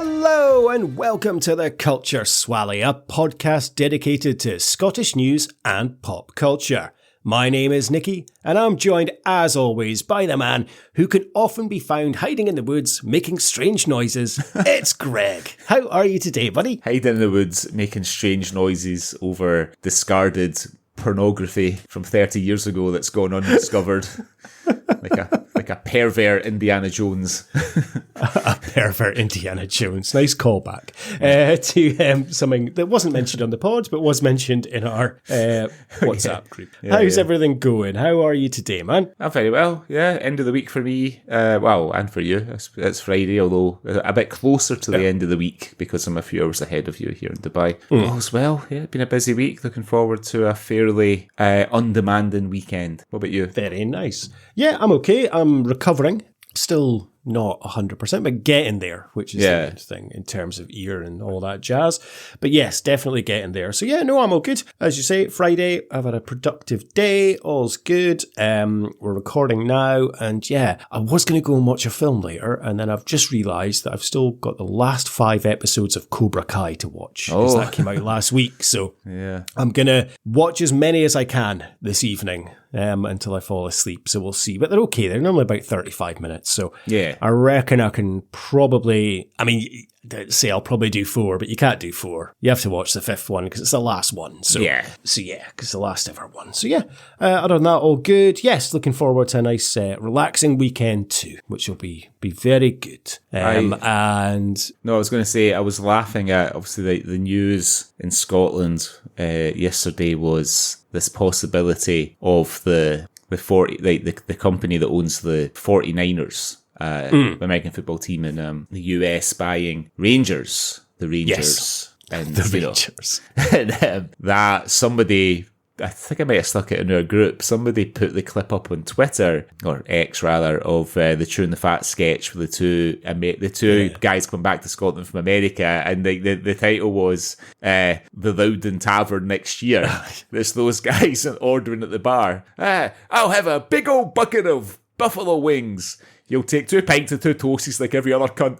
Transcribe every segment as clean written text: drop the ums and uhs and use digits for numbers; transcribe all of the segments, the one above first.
Hello and welcome to the Culture Swally, a podcast dedicated to Scottish news and pop culture. My name is Nicky, and I'm joined, as always, by the man who can often be found hiding in the woods, making strange noises. It's Greg. How are you today, buddy? Hiding in the woods, making strange noises over discarded pornography from 30 years ago that's gone undiscovered. like a pervert Indiana Jones. A pervert Indiana Jones. Nice callback to something that wasn't mentioned on the pod, but was mentioned in our WhatsApp group. How's everything going? How are you today, man? I'm very well, yeah. End of the week for me. Well, and for you. It's Friday, although a bit closer to the end of the week because I'm a few hours ahead of you here in Dubai. All's well, yeah. Been a busy week. Looking forward to a fairly undemanding weekend. What about you? Very nice. Yeah, I'm okay. I'm recovering. Still not 100%, but getting there, which is the main thing in terms of ear and all that jazz. But yes, definitely getting there. So yeah, no, I'm all good. As you say, Friday, I've had a productive day. All's good. We're recording now. And yeah, I was going to go and watch a film later. And then I've just realised that I've still got the last 5 episodes of Cobra Kai to watch. Because that came out last week. So I'm going to watch as many as I can this evening. Until I fall asleep, so we'll see. But they're okay. They're normally about 35 minutes, so I reckon I can probably. I mean, I'll probably do 4, but you can't do 4. You have to watch the 5th one because it's the last one. So because the last ever one. So other than that, all good. Yes, looking forward to a nice, relaxing weekend too, which will be very good. I was going to say I was laughing at obviously the news in Scotland yesterday was this possibility of the company that owns the 49ers, the American football team in the US buying Rangers. The Rangers. Yes. And the Rangers. And that somebody, I think I might have stuck it in our group, somebody put the clip up on Twitter, or X rather, of the Chewing the Fat sketch with the two guys coming back to Scotland from America, and the title was The Loudon Tavern next year. There's those guys ordering at the bar. I'll have a big old bucket of buffalo wings. You'll take 2 pints and 2 toasties like every other cunt.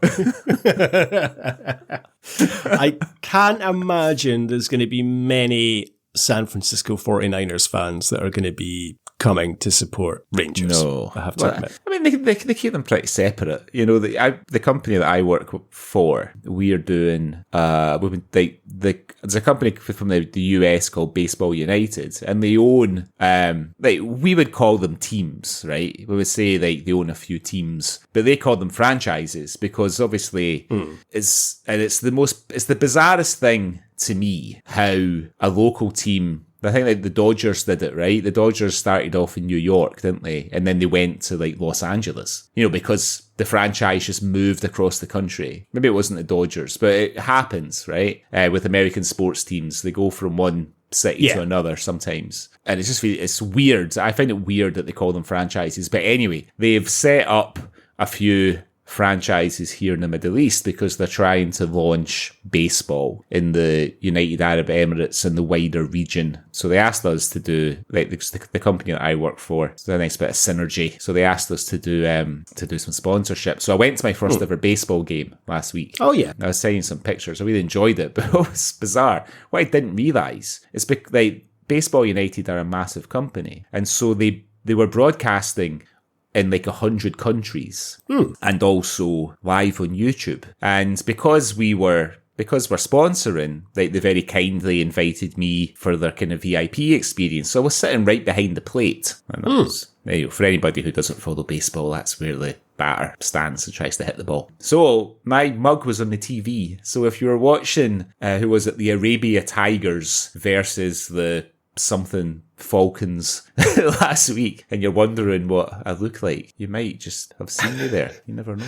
I can't imagine there's going to be many San Francisco 49ers fans that are going to be coming to support Rangers. No, I have to admit. I mean, they keep them pretty separate. You know, the company that I work for, we are doing. There's a company from the US called Baseball United, and they own. We would call them teams, right? We would say they own a few teams, but they call them franchises because obviously it's the bizarrest thing to me how a local team. I think like the Dodgers did it, right? The Dodgers started off in New York, didn't they? And then they went to like Los Angeles, because the franchise just moved across the country. Maybe it wasn't the Dodgers, but it happens, right? With American sports teams, they go from one city to another sometimes. And it's weird. I find it weird that they call them franchises. But anyway, they've set up a few franchises here in the Middle East because they're trying to launch baseball in the United Arab Emirates and the wider region. So they asked us to do, like the company that I work for, it's a nice bit of synergy. So they asked us to do some sponsorship. So I went to my first ever baseball game last week. Oh yeah. I was taking some pictures. I really enjoyed it, but it was bizarre. What I didn't realise is Baseball United are a massive company. And so they were broadcasting in like 100 countries and also live on YouTube. And because we're sponsoring, like they very kindly invited me for their kind of VIP experience. So I was sitting right behind the plate. And that was, for anybody who doesn't follow baseball, that's where the batter stands and tries to hit the ball. So my mug was on the TV. So if you were watching, the Arabia Tigers versus the something Falcons last week, and you're wondering what I look like, you might just have seen me there. You never know.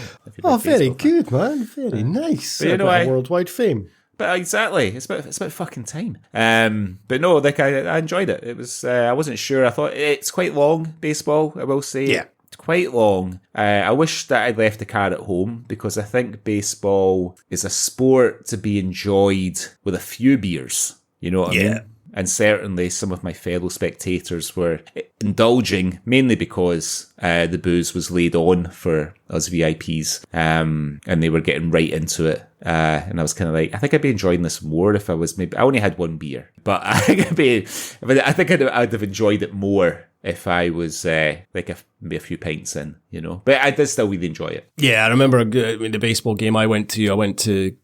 Very good, man. Very nice. But worldwide fame. But exactly, it's about fucking time. But no, like I enjoyed it. It was I wasn't sure. I thought it's quite long, baseball. I will say, it's quite long. I wish that I'd left the car at home because I think baseball is a sport to be enjoyed with a few beers. You know what I mean? And certainly some of my fellow spectators were indulging, mainly because the booze was laid on for us VIPs, and they were getting right into it. And I was kind of like, I think I'd be enjoying this more if I was I only had one beer, but I think I'd have enjoyed it more if I was maybe a few pints in, But I did still really enjoy it. Yeah, I remember the baseball game I went to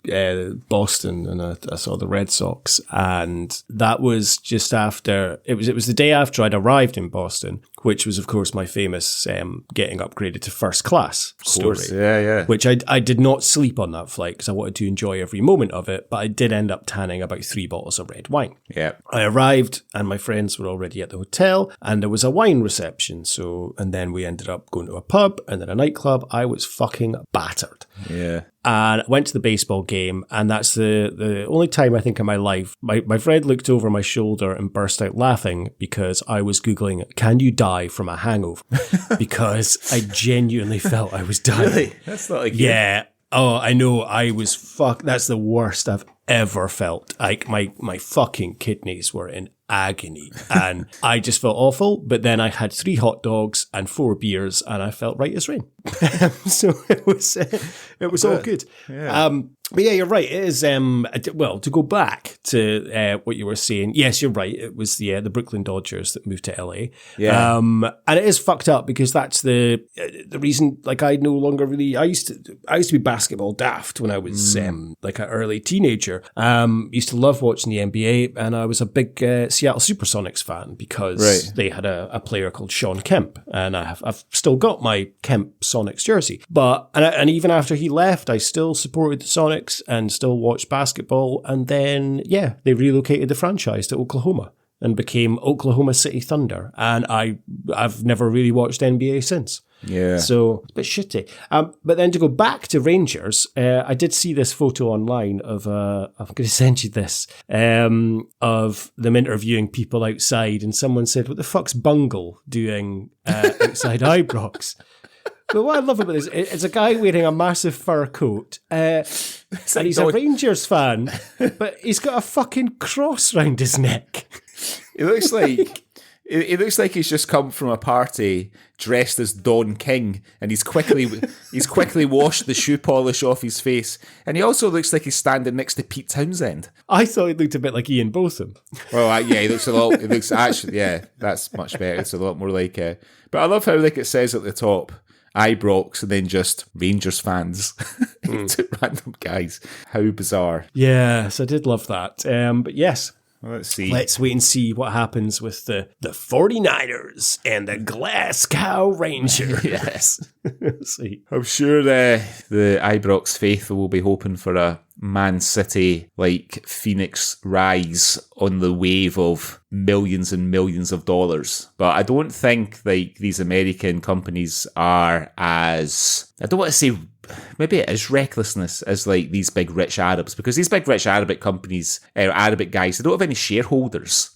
Boston, and I saw the Red Sox, and that was just after, it was the day after I'd arrived in Boston, which was, of course, my famous getting upgraded to first class story. Yeah. Which I did not sleep on that flight because I wanted to enjoy every moment of it, but I did end up tanning about 3 bottles of red wine. Yeah. I arrived and my friends were already at the hotel, and there was a wine reception. And then we ended up going to a pub and then a nightclub. I was fucking battered. Yeah. And I went to the baseball game, and that's the only time I think in my life my friend looked over my shoulder and burst out laughing because I was Googling, can you die from a hangover? Because I genuinely felt I was dying. Really? That's not like yeah. Oh, I know. I was that's the worst I've ever felt. Like my fucking kidneys were in agony and I just felt awful. But then I had 3 hot dogs and 4 beers and I felt right as rain. So it was all good. Yeah. But yeah, you're right. It is, well, to go back to what you were saying, yes, you're right. It was the Brooklyn Dodgers that moved to LA. Yeah. And it is fucked up because that's the reason, like, I no longer really, I used to be basketball daft when I was like an early teenager. Used to love watching the NBA, and I was a big Seattle Supersonics fan because they had a player called Sean Kemp, and I've still got my Kemp Sonics jersey. But, and even after he left, I still supported the Sonics and still watched basketball. And then, they relocated the franchise to Oklahoma and became Oklahoma City Thunder. And I've never really watched NBA since. Yeah. So it's a bit shitty. But then to go back to Rangers, I did see this photo online of, I'm going to send you this, of them interviewing people outside, and someone said, what the fuck's Bungle doing outside Ibrox? But what I love about this, it's a guy wearing a massive fur coat, and he's a Rangers fan, but he's got a fucking cross round his neck. It looks like he's just come from a party dressed as Don King, and he's quickly washed the shoe polish off his face, and he also looks like he's standing next to Pete Townsend. I thought he looked a bit like Ian Botham. Well, he looks a lot. It looks actually, that's much better. It's a lot more like. But I love how it says at the top, Ibrox, and then just Rangers fans. Two random guys. How bizarre. Yes, I did love that. But yes. Well, let's see. Let's wait and see what happens with the 49ers and the Glasgow Rangers. Yes. See. I'm sure the Ibrox faithful will be hoping for a Man City like Phoenix rise on the wave of millions and millions of dollars. But I don't think these American companies are as, I don't want to say, maybe it is recklessness as these big rich Arabs, because these big rich Arabic companies, Arabic guys, they don't have any shareholders.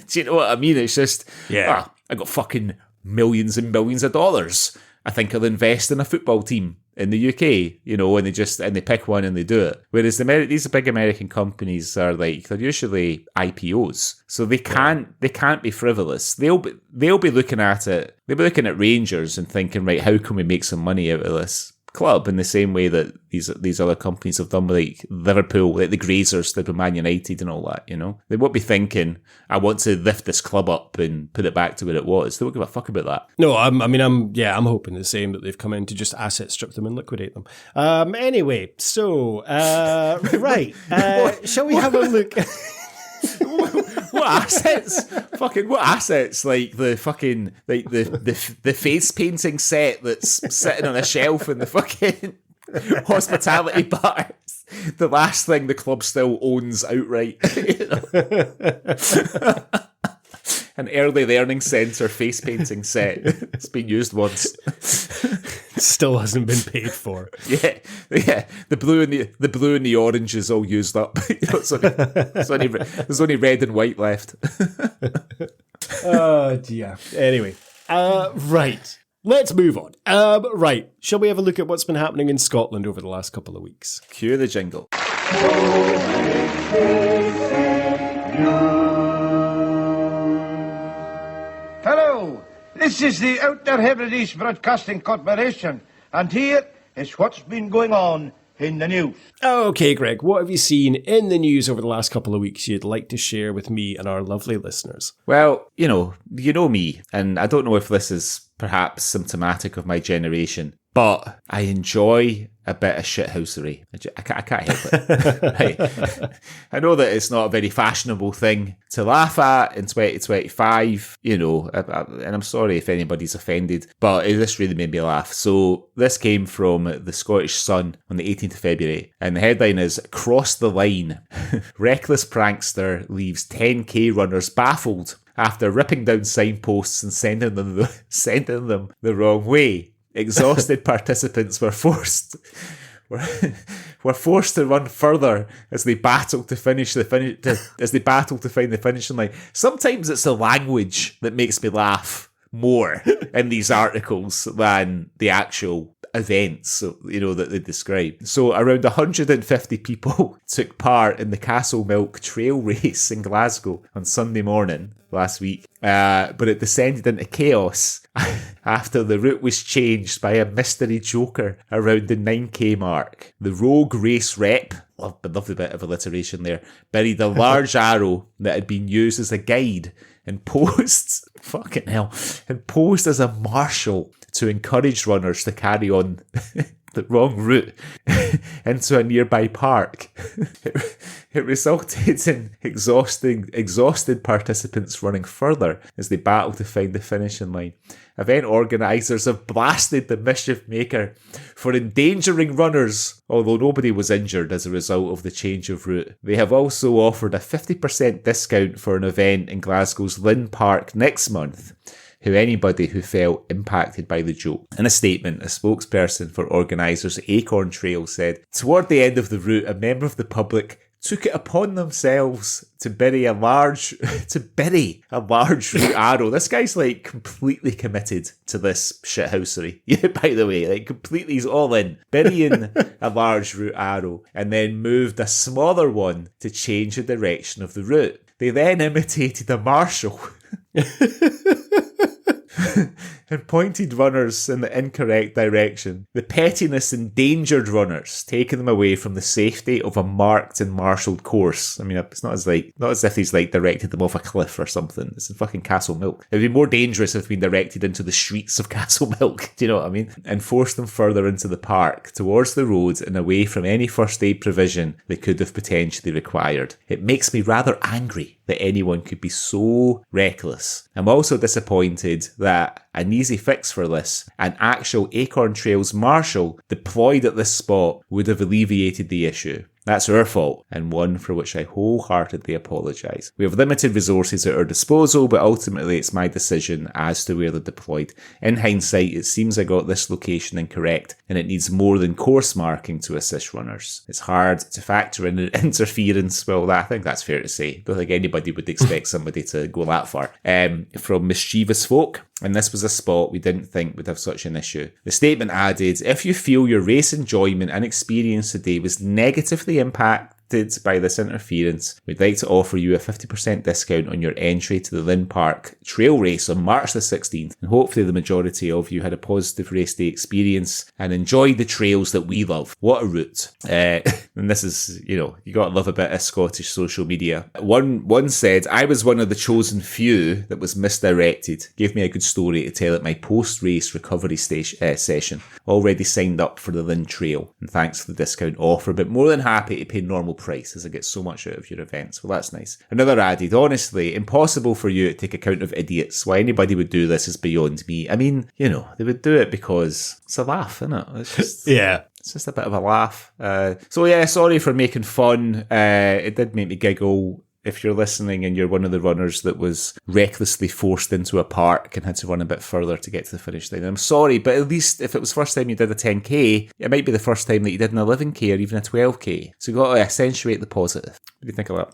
Do you know what I mean? It's just, I got fucking millions and millions of dollars. I think I'll invest in a football team in the UK, and they pick one and they do it. Whereas these big American companies are they're usually IPOs, so they can't be frivolous. They'll be looking at it. They'll be looking at Rangers and thinking, right, how can we make some money out of this club, in the same way that these other companies have done with Liverpool, like the Glazers did with Man United and all that. They won't be thinking, I want to lift this club up and put it back to where it was. They won't give a fuck about that. No, I'm hoping the same, that they've come in to just asset strip them and liquidate them. Anyway, so right, shall we have a look? What assets? Fucking what assets? Like the face painting set that's sitting on a shelf in the fucking hospitality bars. The last thing the club still owns outright. An early learning centre face painting set. It's been used once. Still hasn't been paid for. Yeah. The blue and the orange is all used up. There's only red and white left. Oh dear. Anyway, right. Let's move on. Right. Shall we have a look at what's been happening in Scotland over the last couple of weeks? Cue the jingle. This is the Outer Hebrides Broadcasting Corporation, and here is what's been going on in the news. Okay, Greg, what have you seen in the news over the last couple of weeks you'd like to share with me and our lovely listeners? Well, you know me, and I don't know if this is perhaps symptomatic of my generation, but I enjoy a bit of shithousery. I can't help it. Right? I know that it's not a very fashionable thing to laugh at in 2025, and I'm sorry if anybody's offended, but this really made me laugh. So this came from the Scottish Sun on the 18th of February, and the headline is, "Cross the line. Reckless prankster leaves 10k runners baffled after ripping down signposts and sending them the wrong way. Exhausted participants were forced to run further as they battled to find the finishing line." Sometimes it's the language that makes me laugh more in these articles than the actual events, that they describe. So around 150 people took part in the Castle Milk Trail Race in Glasgow on Sunday morning last week, but it descended into chaos after the route was changed by a mystery joker around the 9k mark. The rogue race rep, love the bit of alliteration there, buried a large arrow that had been used as a guide and posed as a marshal to encourage runners to carry on the wrong route into a nearby park. It resulted in exhausted participants running further as they battled to find the finishing line. Event organisers have blasted the mischief maker for endangering runners, although nobody was injured as a result of the change of route. They have also offered a 50% discount for an event in Glasgow's Lynn Park next month anybody who felt impacted by the joke. In a statement, a spokesperson for organisers Acorn Trail said, "Toward the end of the route, a member of the public took it upon themselves to bury a large root arrow." This guy's completely committed to this shithousery. Yeah, by the way, completely, he's all in. Burying a large root arrow and then moved a smaller one to change the direction of the route. They then imitated a marshal and pointed runners in the incorrect direction. The pettiness endangered runners, taking them away from the safety of a marked and marshalled course. I mean, it's not as if he's directed them off a cliff or something. It's in fucking Castle Milk. It'd be more dangerous if been directed into the streets of Castle Milk. Do you know what I mean? And forced them further into the park, towards the road and away from any first aid provision they could have potentially required. It makes me rather angry that anyone could be so reckless. I'm also disappointed that an easy fix for this, an actual Acorn Trails marshal deployed at this spot, would have alleviated the issue. That's our fault, and one for which I wholeheartedly apologise. We have limited resources at our disposal, but ultimately it's my decision as to where they're deployed. In hindsight, it seems I got this location incorrect, and it needs more than course marking to assist runners. It's hard to factor in interference. Well, I think that's fair to say. Don't think anybody would expect somebody to go that far. From mischievous folk. And this was a spot we didn't think would have such an issue. The statement added, "If you feel your race enjoyment and experience today was negatively impacted by this interference, we'd like to offer you a 50% discount on your entry to the Lynn Park Trail Race on March the 16th. And hopefully the majority of you had a positive race day experience and enjoyed the trails that we love." What a route. And this is, you gotta love a bit of Scottish social media. One said, "I was one of the chosen few that was misdirected. Gave me a good story to tell at my post-race recovery session. Already signed up for the Lynn Trail. And thanks for the discount offer, but more than happy to pay normal price as I get so much out of your events." Well, that's nice. Another added, "Honestly, impossible for you to take account of idiots. Why anybody would do this is beyond me. I mean, they would do it because it's a laugh, isn't it? It's just, yeah. It's just a bit of a laugh. So yeah, sorry for making fun. It did make me giggle. If you're listening and you're one of the runners that was recklessly forced into a park and had to run a bit further to get to the finish line, I'm sorry, but at least if it was the first time you did a 10k, it might be the first time that you did an 11k or even a 12k. So you've got to accentuate the positive. What do you think of that?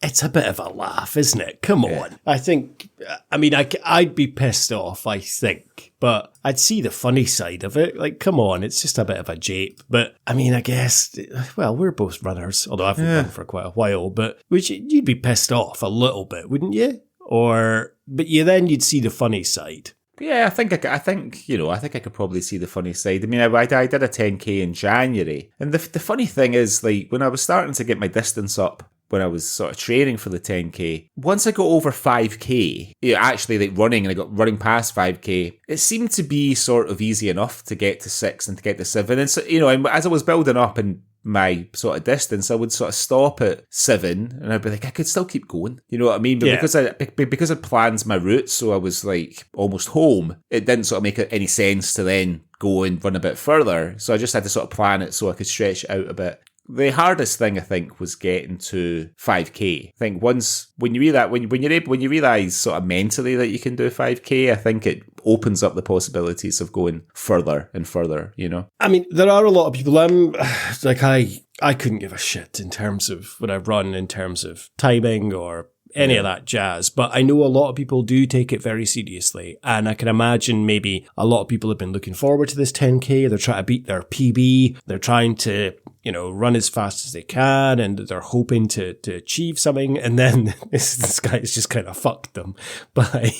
It's a bit of a laugh, isn't it? Come on. I think, I'd be pissed off, I think, but I'd see the funny side of it. Come on, it's just a bit of a jape. But, I guess, well, we're both runners, although I've run for quite a while, but you'd be pissed off a little bit, wouldn't you? But then you'd see the funny side. Yeah, I think I could probably see the funny side. I mean, I did a 10K in January, and the funny thing is, like, when I was starting to get my distance up, when I was sort of training for the 10K, once I got over 5K, actually like running, and I got running past 5K, it seemed to be sort of easy enough to get to 6 and to get to 7. And so, and as I was building up and my sort of distance, I would sort of stop at 7 and I'd be like, I could still keep going. You know what I mean? But because I planned my route, so I was like almost home, it didn't sort of make any sense to then go and run a bit further. So I just had to sort of plan it so I could stretch it out a bit. The hardest thing, I think, was getting to 5K. I think when you realise sort of mentally that you can do 5K, I think it opens up the possibilities of going further and further, I mean, there are a lot of people, I couldn't give a shit in terms of when I run, in terms of timing or any of that jazz. But I know a lot of people do take it very seriously. And I can imagine maybe a lot of people have been looking forward to this 10K. They're trying to beat their PB. They're trying to, run as fast as they can, and they're hoping to achieve something. And then this guy's just kind of fucked them by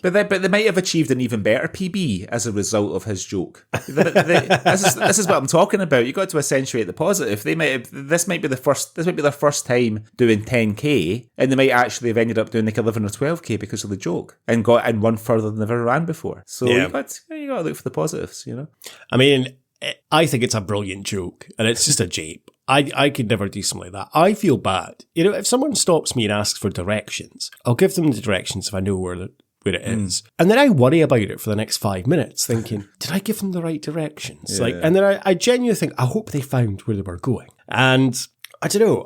But they might have achieved an even better PB as a result of his joke. This is what I'm talking about. You got to accentuate the positive. This might be their first time doing 10K, and they might actually have ended up doing like 11 or 12K because of the joke, and run further than they've ever ran before. So you got to look for the positives, I mean, I think it's a brilliant joke, and it's just a jape. I could never do something like that. I feel bad. If someone stops me and asks for directions, I'll give them the directions if I know where it is. And then I worry about it for the next 5 minutes, thinking, did I give them the right directions? Yeah. And then I genuinely think, I hope they found where they were going. And I don't know.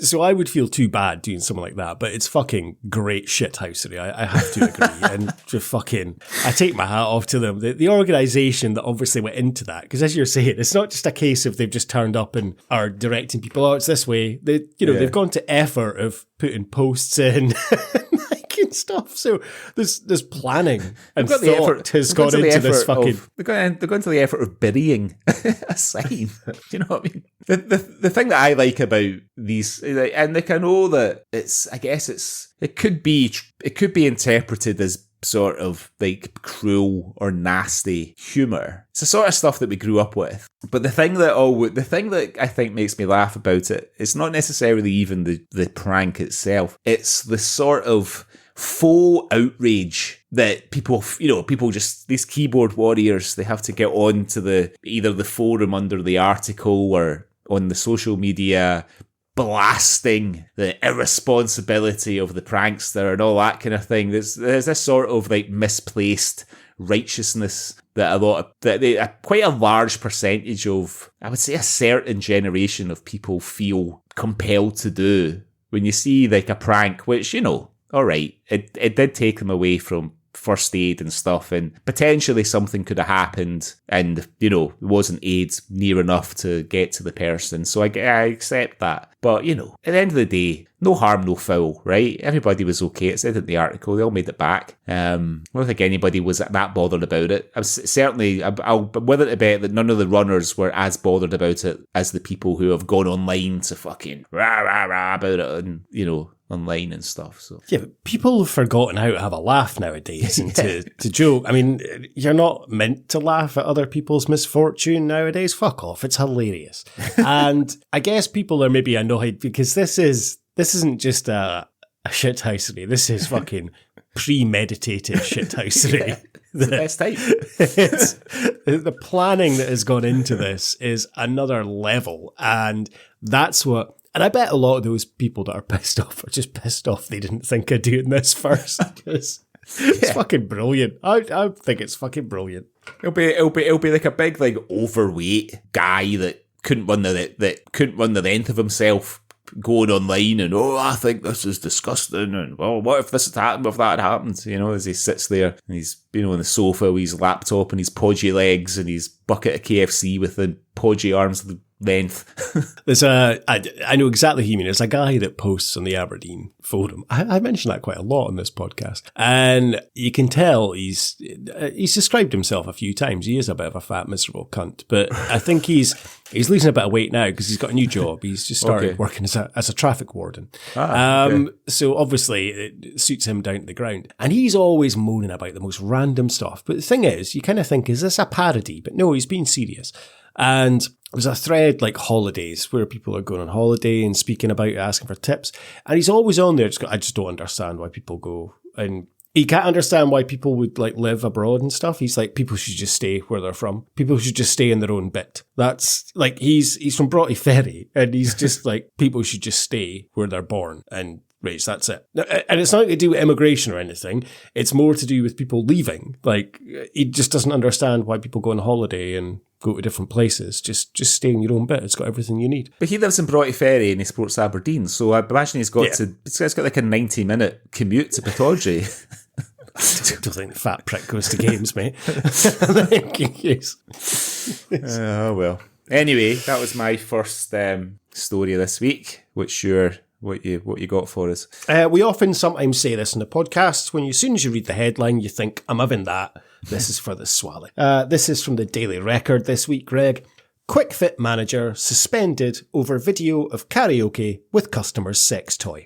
So I would feel too bad doing something like that, but it's fucking great shithousery. I have to agree. And just I take my hat off to them. The organisation that obviously went into that, because as you're saying, it's not just a case of they've just turned up and are directing people, it's this way. They've gone to effort of putting posts in and stuff. So there's planning and thought has gone into this fucking... They're going to the effort of burying a sign. Do you know what I mean? The thing that I like about these, and I know that it could be interpreted as sort of like cruel or nasty humour. It's the sort of stuff that we grew up with. But the thing that I think makes me laugh about it is not necessarily even the prank itself. It's the sort of faux outrage that people just, these keyboard warriors, they have to get on to either the forum under the article or on the social media, blasting the irresponsibility of the prankster and all that kind of thing. There's this sort of like misplaced righteousness that quite a large percentage of, I would say, a certain generation of people feel compelled to do when you see like a prank, which, all right, it did take them away from first aid and stuff, and potentially something could have happened, and it wasn't aid near enough to get to the person. So I accept that. But at the end of the day, no harm, no foul, right? Everybody was okay. It said in the article, they all made it back. I don't think anybody was that bothered about it. I'll wither to bet that none of the runners were as bothered about it as the people who have gone online to fucking rah rah rah about it, and online and stuff. So yeah, but people have forgotten how to have a laugh nowadays and to joke. I mean, you're not meant to laugh at other people's misfortune nowadays. Fuck off. It's hilarious. And I guess people are maybe annoyed because this isn't just a shithousery. This is fucking premeditated shithousery. Yeah, it's the best type. The planning that has gone into this is another level, and that's what. And I bet a lot of those people that are pissed off are just pissed off they didn't think of doing this first. Because it's fucking brilliant. I think it's fucking brilliant. It'll be like a big, like, overweight guy that couldn't run the length of himself, going online and, I think this is disgusting, and what if this had happened, if that had happened, as he sits there and he's on the sofa with his laptop and his podgy legs and his bucket of KFC with the podgy arms length. There's I know exactly who you mean. There's a guy that posts on the Aberdeen forum. I mentioned that quite a lot on this podcast. And you can tell he's described himself a few times. He is a bit of a fat, miserable cunt. But I think he's losing a bit of weight now because he's got a new job. He's just started working as a traffic warden. So obviously it suits him down to the ground. And he's always moaning about the most random stuff. But the thing is, you kind of think, is this a parody? But no, he's being serious. And there's a thread like holidays where people are going on holiday and speaking about it, asking for tips. And he's always on there. I just don't understand why people go. And he can't understand why people would like live abroad and stuff. He's like, people should just stay where they're from. People should just stay in their own bit. That's like, he's from Broughty Ferry and he's just like, people should just stay where they're born and raised. That's it. And it's nothing to do with immigration or anything. It's more to do with people leaving. Like, he just doesn't understand why people go on holiday and go to different places. Just stay in your own bit. It's got everything you need. But he lives in Broughty Ferry and he supports Aberdeen. So I imagine he's got like a 90-minute commute to Pittodrie. I don't think the fat prick goes to games, mate. Oh, well. Anyway, that was my first story of this week. What you got for us? We often sometimes say this in the podcast. As soon as you read the headline, you think, I'm having that. This is for the Swally. This is from the Daily Record this week, Greg. Kwik-Fit manager suspended over video of karaoke with customer's sex toy.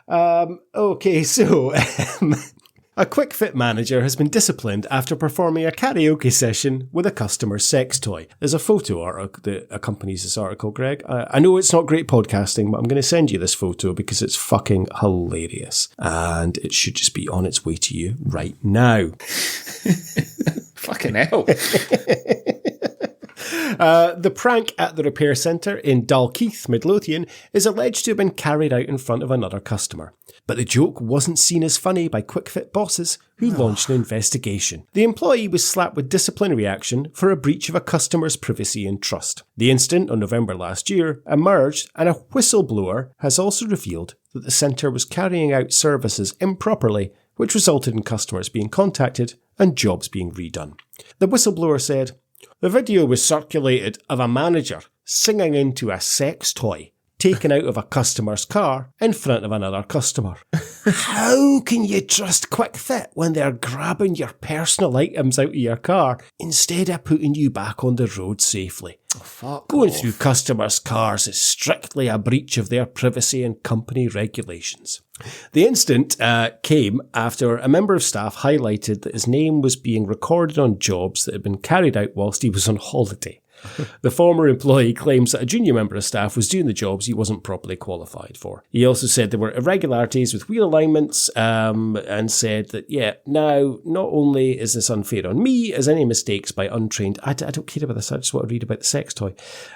Okay, so a Kwik-Fit manager has been disciplined after performing a karaoke session with a customer's sex toy. There's a photo article that accompanies this article, Greg. I know it's not great podcasting, but I'm going to send you this photo because it's fucking hilarious. And it should just be on its way to you right now. Fucking hell. The prank at the repair centre in Dalkeith, Midlothian, is alleged to have been carried out in front of another customer. But the joke wasn't seen as funny by Kwik-Fit bosses, who launched an investigation. The employee was slapped with disciplinary action for a breach of a customer's privacy and trust. The incident on November last year emerged, and a whistleblower has also revealed that the centre was carrying out services improperly, which resulted in customers being contacted and jobs being redone. The whistleblower said, "The video was circulated of a manager singing into a sex toy taken out of a customer's car in front of another customer." How can you trust Kwik-Fit when they're grabbing your personal items out of your car instead of putting you back on the road safely? Going through customers' cars is strictly a breach of their privacy and company regulations. The incident came after a member of staff highlighted that his name was being recorded on jobs that had been carried out whilst he was on holiday. The former employee claims that a junior member of staff was doing the jobs he wasn't properly qualified for. He also said there were irregularities with wheel alignments and said that, now, not only is this unfair on me, as any mistakes by untrained... I don't care about this, I just want to read about the sex toy.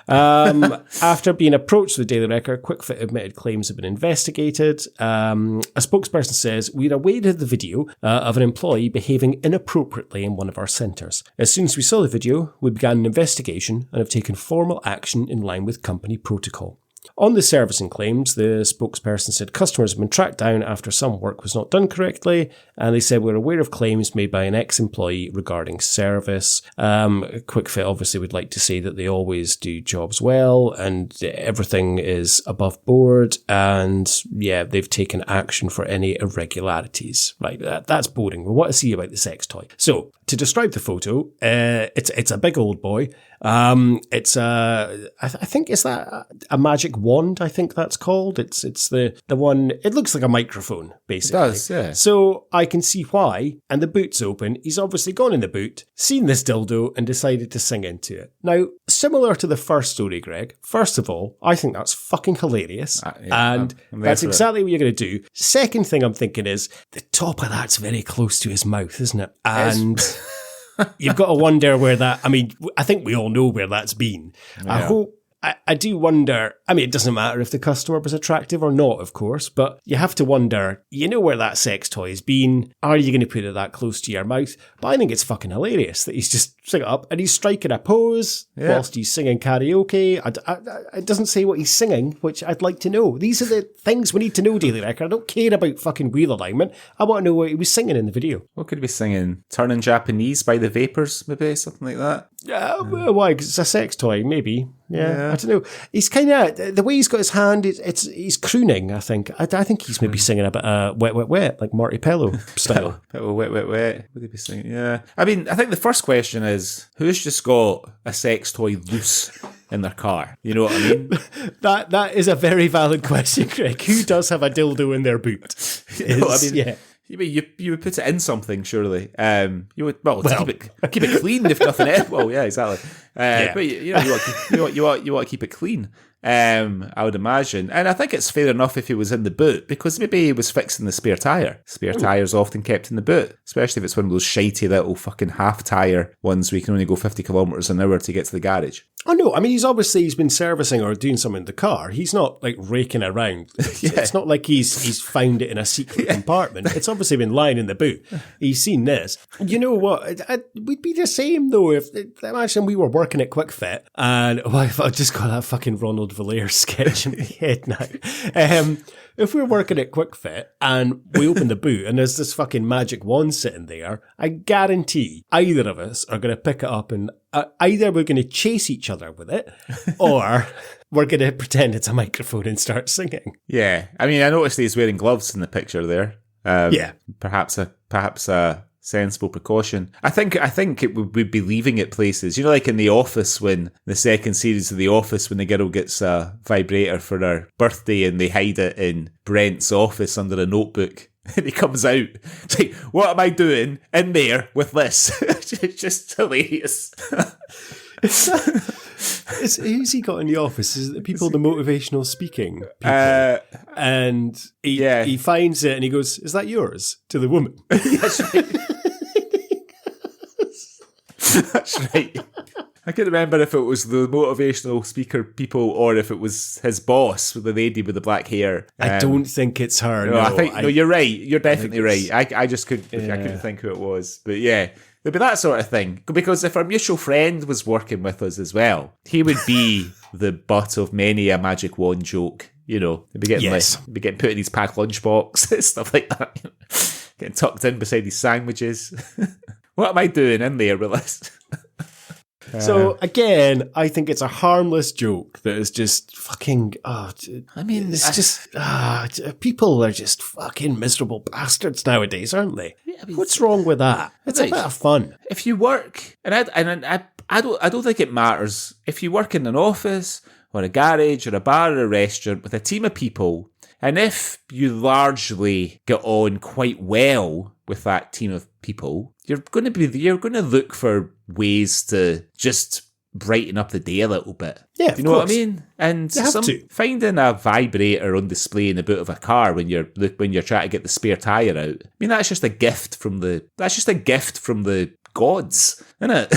After being approached with the Daily Record, Kwik-Fit admitted claims have been investigated. A spokesperson says, "We're aware of the video of an employee behaving inappropriately in one of our centres. As soon as we saw the video, we began an investigation and have taken formal action in line with company protocol." On the servicing claims, the spokesperson said customers have been tracked down after some work was not done correctly, and they said we're aware of claims made by an ex-employee regarding service. Kwik-Fit obviously would like to say that they always do jobs well and everything is above board, and they've taken action for any irregularities. Right, that's boring. We want to see about the sex toy. So, to describe the photo, it's a big old boy. It's I think, is that a magic wand? I think that's called. It's the one. It looks like a microphone, basically. It does, yeah. So I can see why. And the boot's open. He's obviously gone in the boot, seen this dildo, and decided to sing into it. Now, similar to the first story, Greg. First of all, I think that's fucking hilarious, and that's exactly what you're going to do. Second thing I'm thinking is the top of that's very close to his mouth, isn't it? And you've got to wonder where that... I mean, I think we all know where that's been. Yeah. I do wonder... I mean, it doesn't matter if the customer was attractive or not, of course, but you have to wonder, you know where that sex toy has been. Are you going to put it that close to your mouth? But I think it's fucking hilarious that he's just singing up and he's striking a pose whilst he's singing karaoke. It doesn't say what he's singing, which I'd like to know. These are the things we need to know, Daily Record. I don't care about fucking wheel alignment. I want to know what he was singing in the video. What could he be singing? Turning Japanese by the Vapors, maybe? Something like that? Why? 'Cause it's a sex toy, maybe. Yeah, I don't know. He's kind of, the way he's got his hand, he's crooning, I think. I think he's maybe singing a bit Wet, Wet, Wet, like Marty Pello style. Wet, Wet, Wet. Would he be singing? Yeah. I mean, I think the first question is, who's just got a sex toy loose in their car? You know what I mean? That is a very valid question, Craig. Who does have a dildo in their boot? You know what I mean? Yeah. You would put it in something, surely. You would keep it clean if nothing else. Well, yeah, exactly. But you want to keep it clean. I would imagine, and I think it's fair enough if he was in the boot, because maybe he was fixing the spare tire. Spare tires often kept in the boot, especially if it's one of those shitey little fucking half tire ones where you can only go 50 kilometers an hour to get to the garage. Oh no, I mean he's been servicing or doing something in the car. He's not like raking around. It's not like he's found it in a secret compartment. It's obviously been lying in the boot. He's seen this. You know what? We'd be the same though if imagine we were working at Kwik-Fit and I've just got that fucking Ronald Valère sketch in my head now. If we're working at Kwik-Fit and we open the boot and there's this fucking magic wand sitting there, I guarantee either of us are going to pick it up and either we're going to chase each other with it or we're going to pretend it's a microphone and start singing. Yeah. I mean, I noticed he's wearing gloves in the picture there. Perhaps a sensible precaution. I think it would be leaving it places. You know, like in The Office, when the second series of The Office, when the girl gets a vibrator for her birthday and they hide it in Brent's office under a notebook. And he comes out, it's like, what am I doing in there with this? It's just hilarious. Who's he got in the office? Is it the people, the motivational speaking people? And he finds it and he goes, is that yours? To the woman. That's right. That's right. I can't remember if it was the motivational speaker people or if it was his boss, the lady with the black hair. I don't think it's her. No, you're right. You're definitely right. I just couldn't. I couldn't think who it was. But yeah, there'd be that sort of thing. Because if our mutual friend was working with us as well, he would be the butt of many a magic wand joke. You know, he'd be getting put in his packed lunchbox, stuff like that. Getting tucked in beside his sandwiches. What am I doing in there with this? So again, I think it's a harmless joke that is just fucking. People are just fucking miserable bastards nowadays, aren't they? Yeah, I mean, what's wrong with that? It's a bit of fun. If you work, and I don't think it matters if you work in an office or a garage or a bar or a restaurant with a team of people, and if you largely get on quite well with that team of people, you're going to look for ways to just brighten up the day a little bit. Yeah, you know what I mean? And finding a vibrator on display in the boot of a car when you're trying to get the spare tire out. I mean, that's just a gift from the gods, isn't it?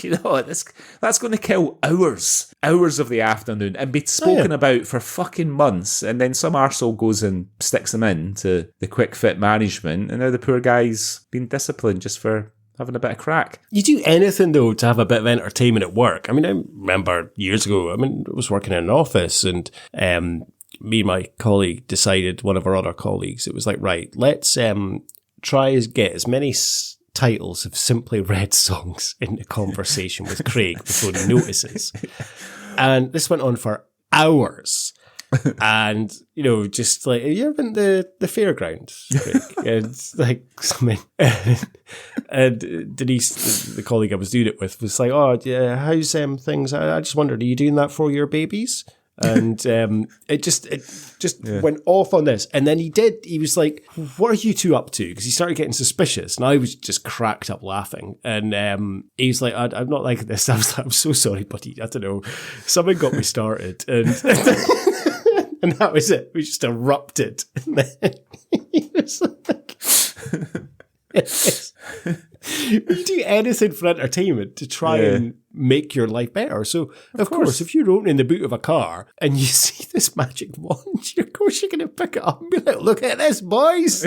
You know, that's going to kill hours of the afternoon and be spoken about for fucking months, and then some arsehole goes and sticks them in to the Kwik-Fit management, and now the poor guy's been disciplined just for having a bit of crack. You do anything, though, to have a bit of entertainment at work. I mean, I remember years ago, I was working in an office, and me and my colleague decided, one of our other colleagues, it was like, right, let's try to get as many titles of Simply Red songs in the conversation with Craig before he notices. And this went on for hours. And, you know, just like, you ever been to the fairgrounds, Craig? And like, something. And Denise, the colleague I was doing it with, was like, oh, yeah, how's things? I just wondered, are you doing that for your babies? And it just went off on this. And then he was like, what are you two up to? Because he started getting suspicious. And I was just cracked up laughing. And he's like, I'm not like this. I was like, I'm so sorry, buddy. I don't know. Something got me started. And and that was it. We just erupted. And then he was like... You do anything for entertainment to try and make your life better. So, of course, if you're opening the boot of a car and you see this magic wand, of course you're going to pick it up and be like, look at this, boys.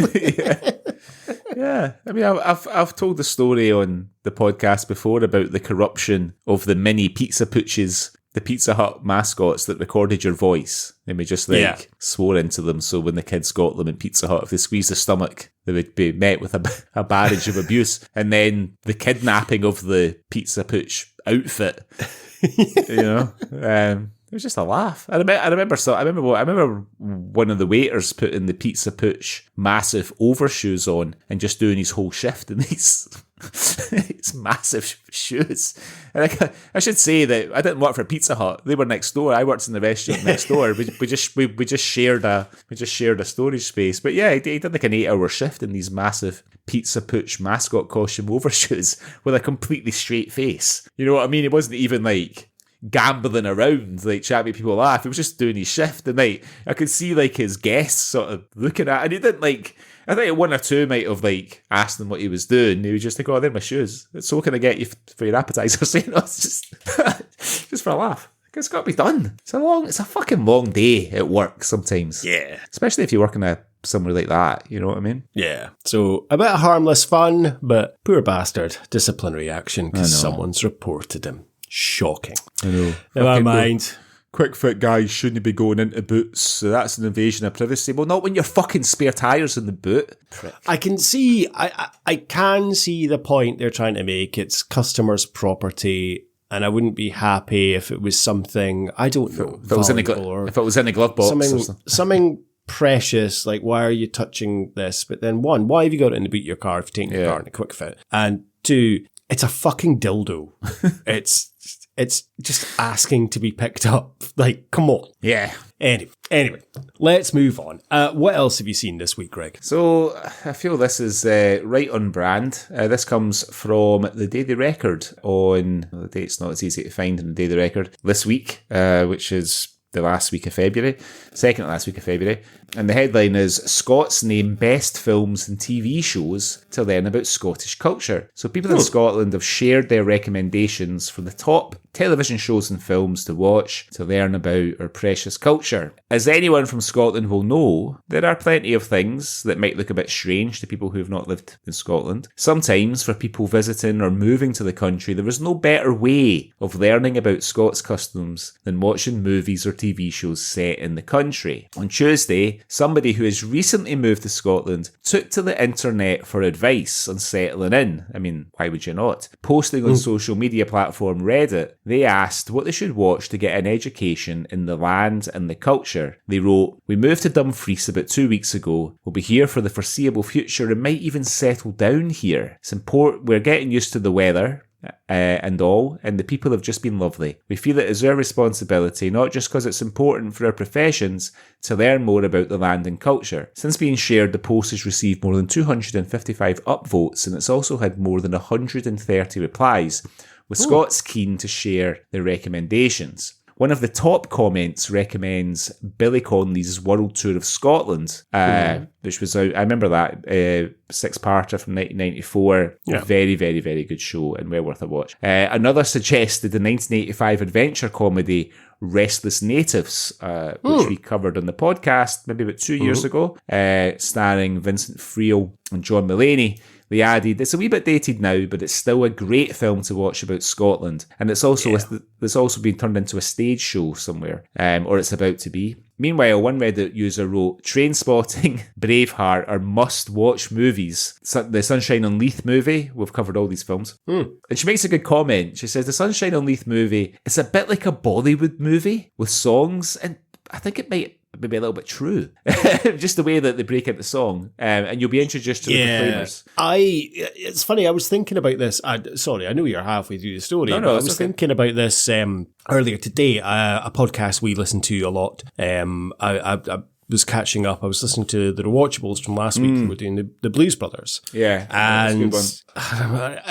Yeah. I mean, I've told the story on the podcast before about the corruption of the mini pizza pooches the Pizza Hut mascots that recorded your voice, and we just swore into them, so when the kids got them in Pizza Hut, if they squeezed the stomach, they would be met with a barrage of abuse. And then the kidnapping of the Pizza Pooch outfit, it was just a laugh. I remember one of the waiters putting the Pizza Pooch massive overshoes on and just doing his whole shift in these massive shoes. And I should say that I didn't work for Pizza Hut; they were next door. I worked in the restaurant next door. We just shared a storage space. But yeah, he did like an 8-hour shift in these massive Pizza Pooch mascot costume overshoes with a completely straight face. You know what I mean? It wasn't even like gambling around, like trying to make people laugh. He was just doing his shift, and like I could see like his guests sort of looking at, and he didn't like. I think one or two might have like asked him what he was doing. He was just like, "Oh, they're my shoes. So what can I get you for your appetizers?" It's just for a laugh. It's got to be done. It's a fucking long day at work sometimes. Yeah, especially if you're working at somewhere like that. You know what I mean? Yeah. So a bit of harmless fun, but poor bastard, disciplinary action because someone's reported him. Shocking. I know. Never mind. Kwik-Fit guys shouldn't be going into boots, so that's an invasion of privacy. Well, not when you're fucking spare tyres in the boot. I can see the point they're trying to make. It's customers' property, and I wouldn't be happy if it was something, I don't know, if it was in a glove box. Something precious, like why are you touching this? But then one, why have you got it in the boot of your car if you're taking your car in a Kwik-Fit? And two, it's a fucking dildo. It's just asking to be picked up. Like, come on. Yeah. Anyway, let's move on. What else have you seen this week, Greg? So, I feel this is right on brand. This comes from the Daily Record on, the date's not as easy to find in the Daily Record, this week, which is the last week of February, second to last week of February. And the headline is, Scots name best films and TV shows to learn about Scottish culture. So people in Scotland have shared their recommendations for the top television shows and films to watch to learn about our precious culture. As anyone from Scotland will know, there are plenty of things that might look a bit strange to people who have not lived in Scotland. Sometimes, for people visiting or moving to the country, there is no better way of learning about Scots customs than watching movies or TV shows set in the country. On Tuesday, somebody who has recently moved to Scotland took to the internet for advice on settling in. I mean, why would you not? Posting on social media platform Reddit, they asked what they should watch to get an education in the land and the culture. They wrote, "We moved to Dumfries about 2 weeks ago. We'll be here for the foreseeable future and might even settle down here. It's important. We're getting used to the weather and the people have just been lovely. We feel it is our responsibility, not just because it's important for our professions, to learn more about the land and culture." Since being shared, the post has received more than 255 upvotes, and it's also had more than 130 replies, with Scots keen to share their recommendations. One of the top comments recommends Billy Connolly's World Tour of Scotland, which was out, I remember that, 6-parter from 1994. Yeah. Very, very, very good show and well worth a watch. Another suggested the 1985 adventure comedy Restless Natives, which we covered on the podcast maybe about 2 years ago, starring Vincent Friel and John Mulaney. They added, it's a wee bit dated now, but it's still a great film to watch about Scotland. And it's also been turned into a stage show somewhere, or it's about to be. Meanwhile, one Reddit user wrote, Trainspotting, Braveheart are must-watch movies. The Sunshine on Leith movie, we've covered all these films. And she makes a good comment. She says, the Sunshine on Leith movie, it's a bit like a Bollywood movie with songs, and I think it might maybe a little bit true. Just the way that they break out the song. And you'll be introduced to the proclaimers. It's funny, I was thinking about this. I know you're halfway through the story. No, I was thinking about this earlier today. A podcast we listen to a lot. I was catching up. I was listening to the Rewatchables from last week. We were doing the Blues Brothers. Yeah. And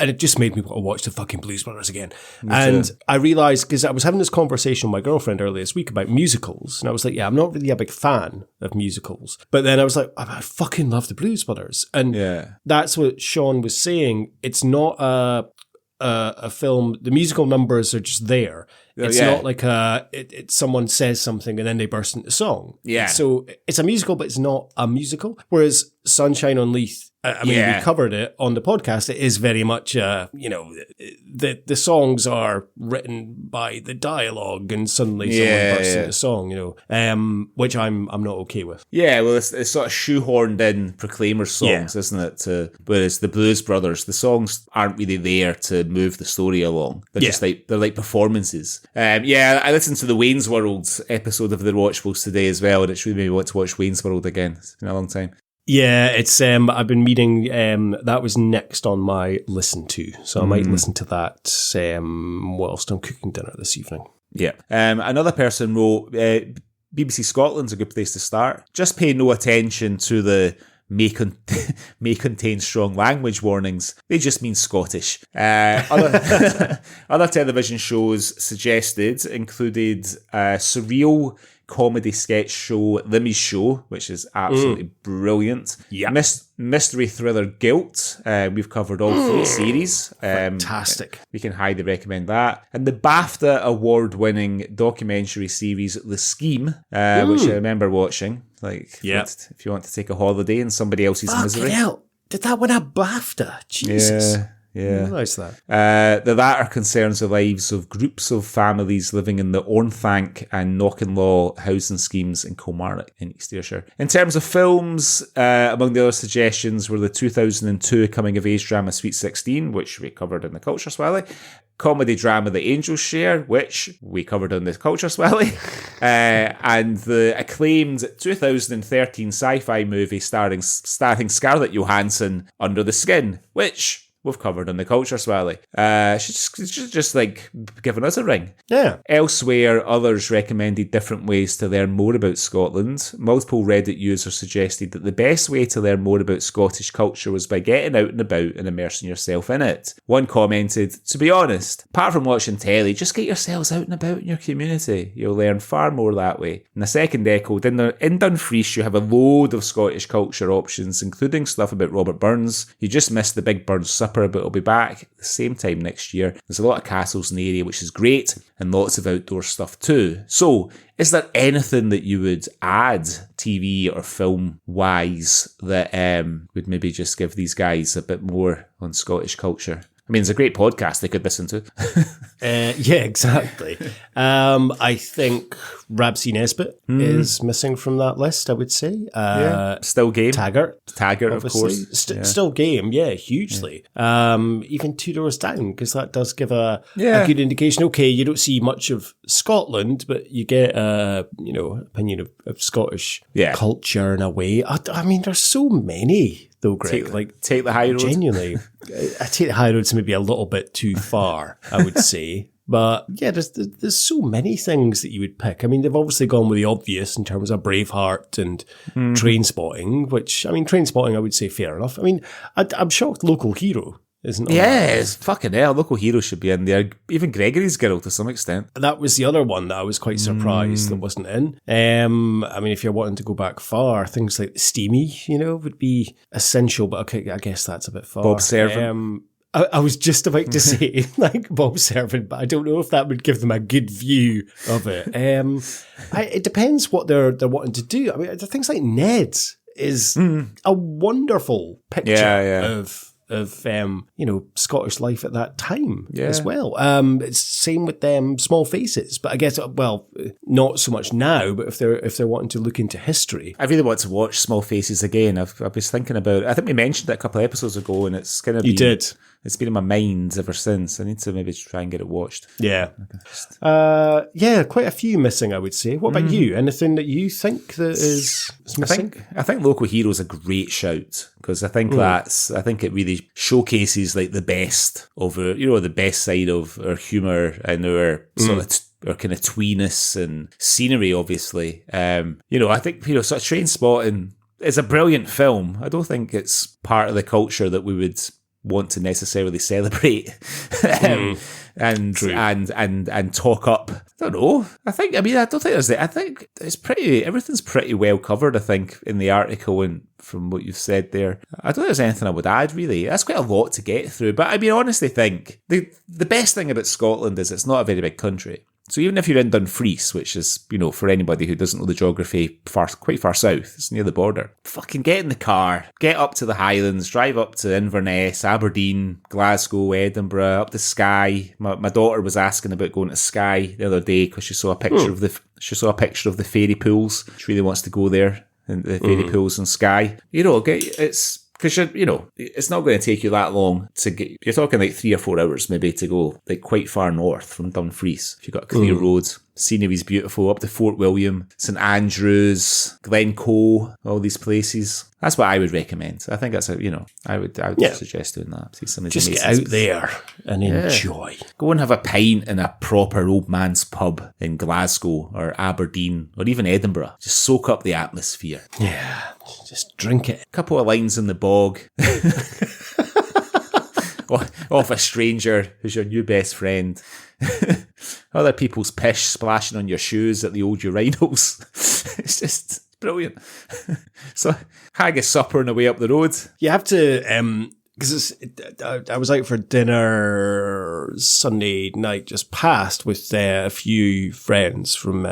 it just made me want to watch the fucking Blues Brothers again. And I realised, because I was having this conversation with my girlfriend earlier this week about musicals. And I was like, yeah, I'm not really a big fan of musicals. But then I was like, I fucking love the Blues Brothers. And that's what Sean was saying. It's not a film. The musical numbers are just there. It's not like it's someone says something and then they burst into song. Yeah. So it's a musical, but it's not a musical. Whereas Sunshine on Leith, I mean, we covered it on the podcast. It is very much, the songs are written by the dialogue, and suddenly someone bursts into song, which I'm not okay with. Yeah, well, it's sort of shoehorned in Proclaimers songs, isn't it? Whereas the Blues Brothers, the songs aren't really there to move the story along. They're just they're like performances. I listened to the Wayne's World episode of the Watchables today as well, and it's really made me want to watch Wayne's World again. It's been a long time. Yeah, it's I've been meeting, that was next on my listen to, so I might listen to that whilst I'm cooking dinner this evening. Yeah. Another person wrote, BBC Scotland's a good place to start. Just pay no attention to the may contain strong language warnings. They just mean Scottish. Other television shows suggested included surreal comedy sketch show Limmy's Show, which is absolutely brilliant. Yeah. Mystery thriller Guilt. We've covered all 3 series. Fantastic. We can highly recommend that. And the BAFTA award-winning documentary series The Scheme, which I remember watching. If you want to take a holiday in somebody else's misery. Hell. Did that win a BAFTA? Jesus. Yeah. I didn't realise that. The latter concerns the lives of groups of families living in the Ornthanc and Knockinlaw housing schemes in Kilmarnock in East Ayrshire. In terms of films, among the other suggestions were the 2002 coming-of-age drama Sweet 16, which we covered in the Culture Swally, comedy drama The Angels Share, which we covered in the Culture Swally, and the acclaimed 2013 sci-fi movie starring Scarlett Johansson, Under the Skin, which we've covered on the Culture Swally. She's just like giving us a ring. Yeah. Elsewhere, others recommended different ways to learn more about Scotland. Multiple Reddit users suggested that the best way to learn more about Scottish culture was by getting out and about and immersing yourself in it. One commented, to be honest, apart from watching telly, just get yourselves out and about in your community. You'll learn far more that way. And the second echoed, in Dunfreece you have a load of Scottish culture options, including stuff about Robert Burns. You just missed the Big Burns Supper, but it'll be back at the same time next year. There's a lot of castles in the area, which is great, and lots of outdoor stuff too. So, is there anything that you would add, TV or film-wise, that would maybe just give these guys a bit more on Scottish culture? I mean, it's a great podcast they could listen to. Yeah, exactly. I think Rabsy Nesbitt is missing from that list, I would say. Still game. Taggart, of course. Still game, hugely. Even Two Doors Down, because that does give a good indication. Okay, you don't see much of Scotland, but you get opinion of Scottish culture in a way. I mean, there's so many, though, Greg. Take the high road. Genuinely. I take the high road's maybe a little bit too far, I would say. But yeah, there's so many things that you would pick. I mean, they've obviously gone with the obvious in terms of Braveheart and Trainspotting, which, I mean, Trainspotting, I would say fair enough. I mean, I'm shocked Local Hero isn't on that. It's fucking hell. Local Hero should be in there. Even Gregory's Girl to some extent. That was the other one that I was quite surprised that wasn't in. I mean, if you're wanting to go back far, things like Steamy, would be essential, but okay, I guess that's a bit far. Bob Servant. I was just about to say, like, Bob Servant, but I don't know if that would give them a good view of it. It depends what they're wanting to do. I mean, things like Ned is a wonderful picture of Scottish life at that time as well. It's same with them Small Faces, but I guess not so much now. But if they're wanting to look into history, I really want to watch Small Faces again. I was thinking about it. I think we mentioned it a couple of episodes ago, and it's kind of It's been in my mind ever since. I need to maybe try and get it watched. Yeah. Quite a few missing, I would say. What about you? Anything that you think that is missing? I think Local Hero is a great shout, because I think it really showcases like the best of the best side of our humour and our sort of our kind of tweeness and scenery, obviously. I think, sort of Trainspotting is a brilliant film. I don't think it's part of the culture that we would want to necessarily celebrate and talk up. I don't know. I don't think there's I think everything's pretty well covered, I think, in the article and from what you've said there. I don't think there's anything I would add, really. That's quite a lot to get through. But I honestly think the best thing about Scotland is it's not a very big country. So even if you're in Dumfries, which is, for anybody who doesn't know the geography, quite far south, it's near the border, fucking get in the car, get up to the Highlands, drive up to Inverness, Aberdeen, Glasgow, Edinburgh, up to Skye. My daughter was asking about going to Skye the other day because she saw a picture of the fairy pools. She really wants to go there, and the fairy pools in Skye. It's... Because, it's not going to take you that long to get... You're talking like 3 or 4 hours maybe to go like quite far north from Dumfries. If you've got a clear road, scenery's beautiful, up to Fort William, St Andrews, Glencoe, all these places. That's what I would recommend. I think that's I would suggest doing that. See some of just get out there and enjoy. Go and have a pint in a proper old man's pub in Glasgow or Aberdeen or even Edinburgh. Just soak up the atmosphere. Yeah, just drink it. A couple of lines in the bog. Off a stranger who's your new best friend. Other people's pish splashing on your shoes at the old urinals. It's just brilliant. So, haggis supper on the way up the road. You have to, because I was out for dinner Sunday night just past with a few friends from,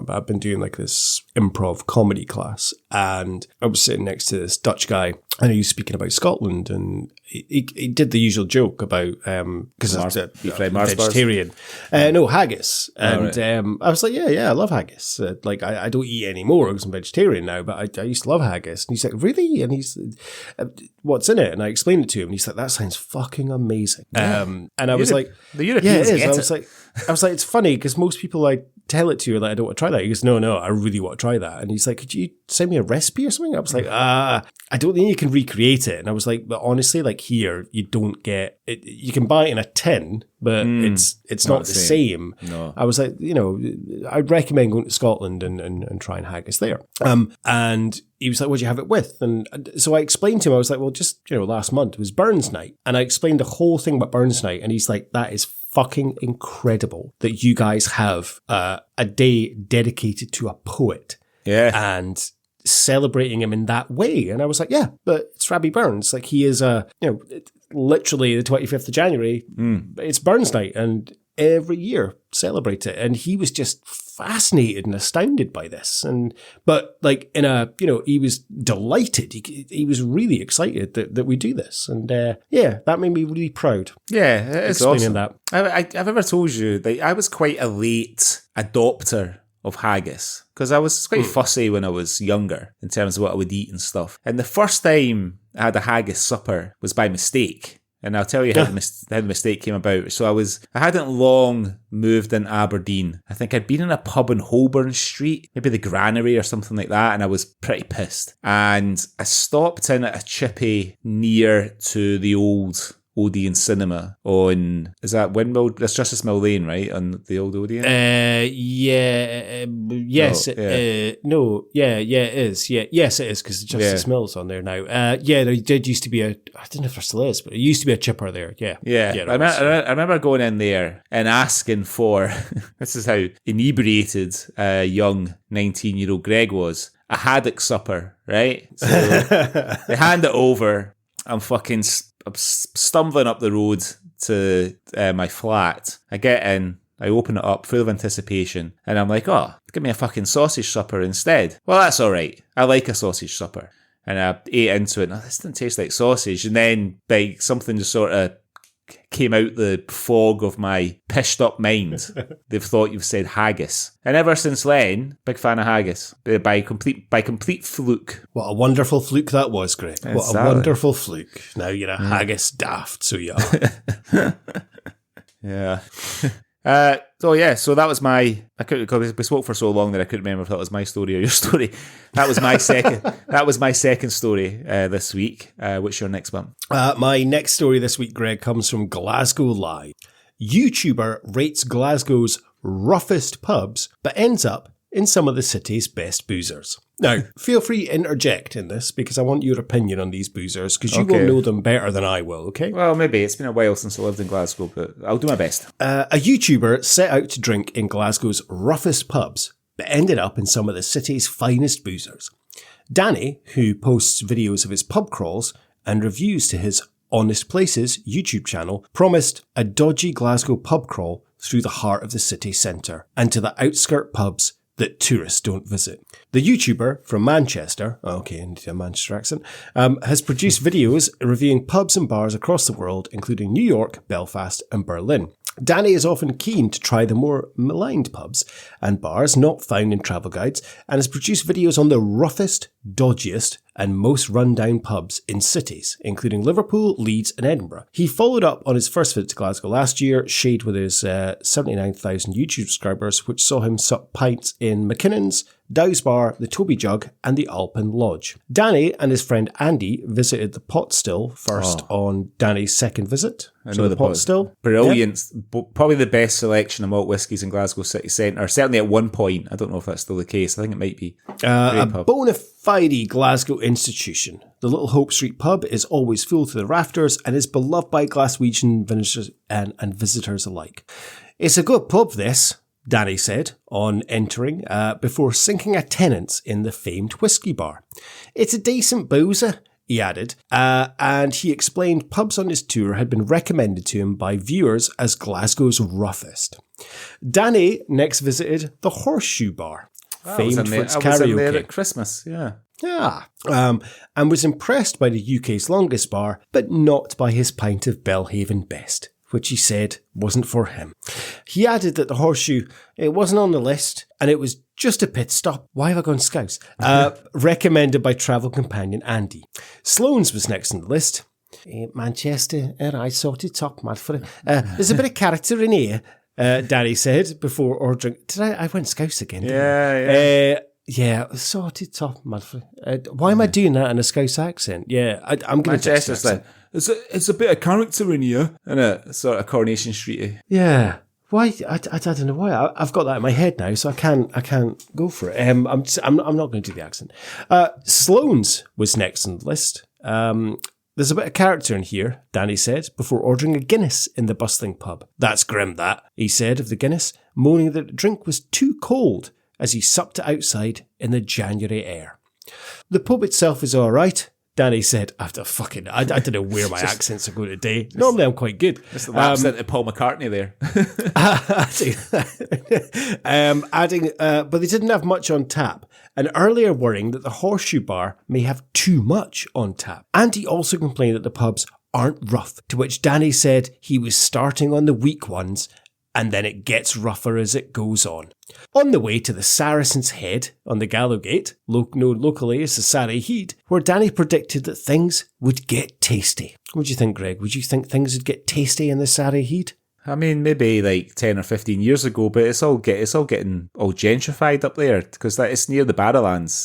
I've been doing like this improv comedy class, and I was sitting next to this Dutch guy, and he was speaking about Scotland, and he did the usual joke about, because I'm vegetarian. No, haggis. And I was like, yeah, I love haggis. I don't eat anymore because I'm vegetarian now, but I used to love haggis. And he's like, really? And he's, what's in it? And I explained it to him, and he's like, that sounds fucking amazing. Yeah. And I was like, the Europeans get it. I was like, it's funny because most people tell it to you, I don't want to try that. He goes, no, I really want to try that. And he's like, could you send me a recipe or something? I was like, I don't think you can recreate it. And I was like, but honestly, here, you don't get it. You can buy it in a tin, but it's not the same. No. I was like, I'd recommend going to Scotland and trying haggis there. And he was like, what do you have it with? And so I explained to him, I was like, well, just, last month it was Burns Night. And I explained the whole thing about Burns Night. And he's like, that is fucking incredible that you guys have a day dedicated to a poet. Yeah. And celebrating him in that way. And I was like, yeah, but it's Robbie Burns. He is literally the 25th of January. It's Burns Night, and every year celebrate it. And he was just fascinated and astounded by this. But he was delighted. He was really excited that we do this. And that made me really proud. Yeah, it's awesome. That. I've ever told you that I was quite a late adopter of haggis because I was quite fussy when I was younger in terms of what I would eat and stuff. And the first time I had a haggis supper was by mistake. And I'll tell you how the mistake came about. So I hadn't long moved in Aberdeen. I think I'd been in a pub in Holborn Street, maybe the Granary or something like that, and I was pretty pissed. And I stopped in at a chippy near to the old Odeon Cinema on, is that Windmill? That's Justice Mill Lane, right? On the old Odeon? Yes. It is. Yeah, yes, it is, because Justice Mill's on there now. There did used to be I don't know if there still is, but it used to be a chipper there. Yeah. I remember going in there and asking for, this is how inebriated young 19-year-old Greg was, a haddock supper, right? So they hand it over. I'm stumbling up the road to my flat. I get in, I open it up, full of anticipation, and I'm like, oh, give me a fucking sausage supper instead. Well, that's all right. I like a sausage supper. And I ate into it, and this didn't taste like sausage. And then something just sort of came out the fog of my pished up mind. They've thought you've said haggis. And ever since then, big fan of haggis. By complete fluke. What a wonderful fluke that was, Greg. Exactly. What a wonderful fluke. Now you're a haggis daft, so you are. Yeah. So that was my. We spoke for so long that I couldn't remember if that was my story or your story. That was my second. That was my second story this week. What's your next one? My next story this week, Greg, comes from Glasgow Live. YouTuber rates Glasgow's roughest pubs, but ends up in some of the city's best boozers. Now, feel free to interject in this because I want your opinion on these boozers because you will know them better than I will, okay? Well, maybe. It's been a while since I lived in Glasgow, but I'll do my best. A YouTuber set out to drink in Glasgow's roughest pubs, but ended up in some of the city's finest boozers. Danny, who posts videos of his pub crawls and reviews to his Honest Places YouTube channel, promised a dodgy Glasgow pub crawl through the heart of the city centre and to the outskirt pubs that tourists don't visit. The YouTuber from Manchester, into a Manchester accent, has produced videos reviewing pubs and bars across the world, including New York, Belfast and Berlin. Danny is often keen to try the more maligned pubs and bars not found in travel guides and has produced videos on the roughest, dodgiest and most run-down pubs in cities, including Liverpool, Leeds and Edinburgh. He followed up on his first visit to Glasgow last year, shade with his 79,000 YouTube subscribers, which saw him sup pints in McKinnon's, Dow's Bar, the Toby Jug and the Alpine Lodge. Danny and his friend Andy visited the Pot Still first on Danny's second visit. I know the Pot Still. Brilliant. Yep. Probably the best selection of malt whiskies in Glasgow city centre. Certainly at one point. I don't know if that's still the case. I think it might be. A bona fide Glasgow institution. The Little Hope Street pub is always full to the rafters and is beloved by Glaswegian visitors and visitors alike. It's a good pub, this, Danny said on entering, before sinking attendance in the famed whiskey bar. It's a decent boozer, he added, and he explained pubs on his tour had been recommended to him by viewers as Glasgow's roughest. Danny next visited the Horseshoe Bar, famed for its karaoke. I was in there at Christmas, yeah. Yeah, and was impressed by the UK's longest bar, but not by his pint of Belhaven Best, which he said wasn't for him. He added that the Horseshoe, it wasn't on the list, and it was just a pit stop. Why have I gone Scouse? Recommended by travel companion Andy. Sloane's was next on the list. Manchester, I sorted top mad for it. There's a bit of character in here, Danny said before ordering. I went Scouse again, didn't I? Yeah, sorted top mad for it. Why am I doing that in a Scouse accent? Yeah, I'm going to Manchester's like, it's a bit of character in here, and a sort of Coronation Street. Yeah. Why? I don't know why. I've got that in my head now, so I can't go for it. I'm not going to do the accent. Sloane's was next on the list. There's a bit of character in here, Danny said, before ordering a Guinness in the bustling pub. That's grim, that, he said of the Guinness, moaning that the drink was too cold as he supped it outside in the January air. The pub itself is all right, Danny said, after I don't know where my accents are going today. Normally I'm quite good. Just lapsed into Paul McCartney there. Adding, but they didn't have much on tap, and earlier worrying that the Horseshoe Bar may have too much on tap. Andy also complained that the pubs aren't rough, to which Danny said he was starting on the weak ones, and then it gets rougher as it goes on. On the way to the Saracen's Head on the Gallowgate, known locally as the Surrey Head, where Danny predicted that things would get tasty. What do you think, Greg? Would you think things would get tasty in the Surrey Head? I mean, maybe like 10 or 15 years ago, but it's all getting all gentrified up there because it's near the Barrowlands.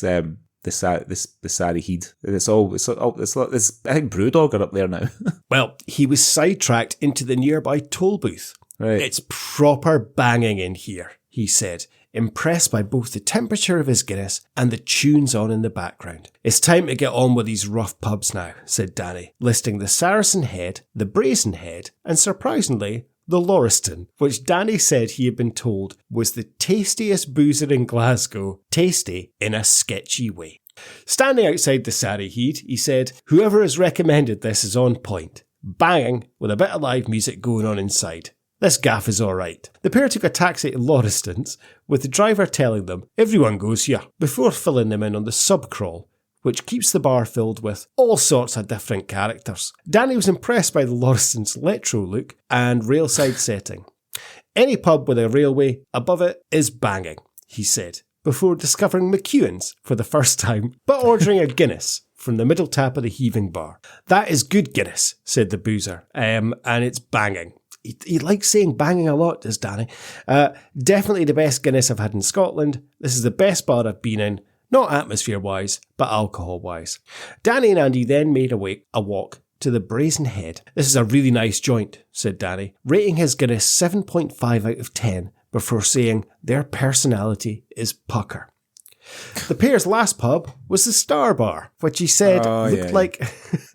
The Surrey Head. It's I think Brewdog are up there now. Well, he was sidetracked into the nearby toll booth. Right. It's proper banging in here, he said, impressed by both the temperature of his Guinness and the tunes on in the background. It's time to get on with these rough pubs now, said Danny, listing the Saracen Head, the Brazen Head, and surprisingly, the Lauriston, which Danny said he had been told was the tastiest boozer in Glasgow, tasty in a sketchy way. Standing outside the Surrey Head, he said, whoever has recommended this is on point, banging with a bit of live music going on inside. This gaff is alright. The pair took a taxi to Lauriston's, with the driver telling them everyone goes here, before filling them in on the sub-crawl, which keeps the bar filled with all sorts of different characters. Danny was impressed by the Lauriston's retro look and railside setting. Any pub with a railway above it is banging, he said, before discovering McEwen's for the first time, but ordering a Guinness from the middle tap of the heaving bar. That is good Guinness, said the boozer, and it's banging. He likes saying banging a lot, does Danny. Definitely the best Guinness I've had in Scotland. This is the best bar I've been in, not atmosphere-wise, but alcohol-wise. Danny and Andy then made a walk to the Brazen Head. This is a really nice joint, said Danny, rating his Guinness 7.5 out of 10 before saying their personality is pucker. The pair's last pub was the Star Bar, which he said looked like...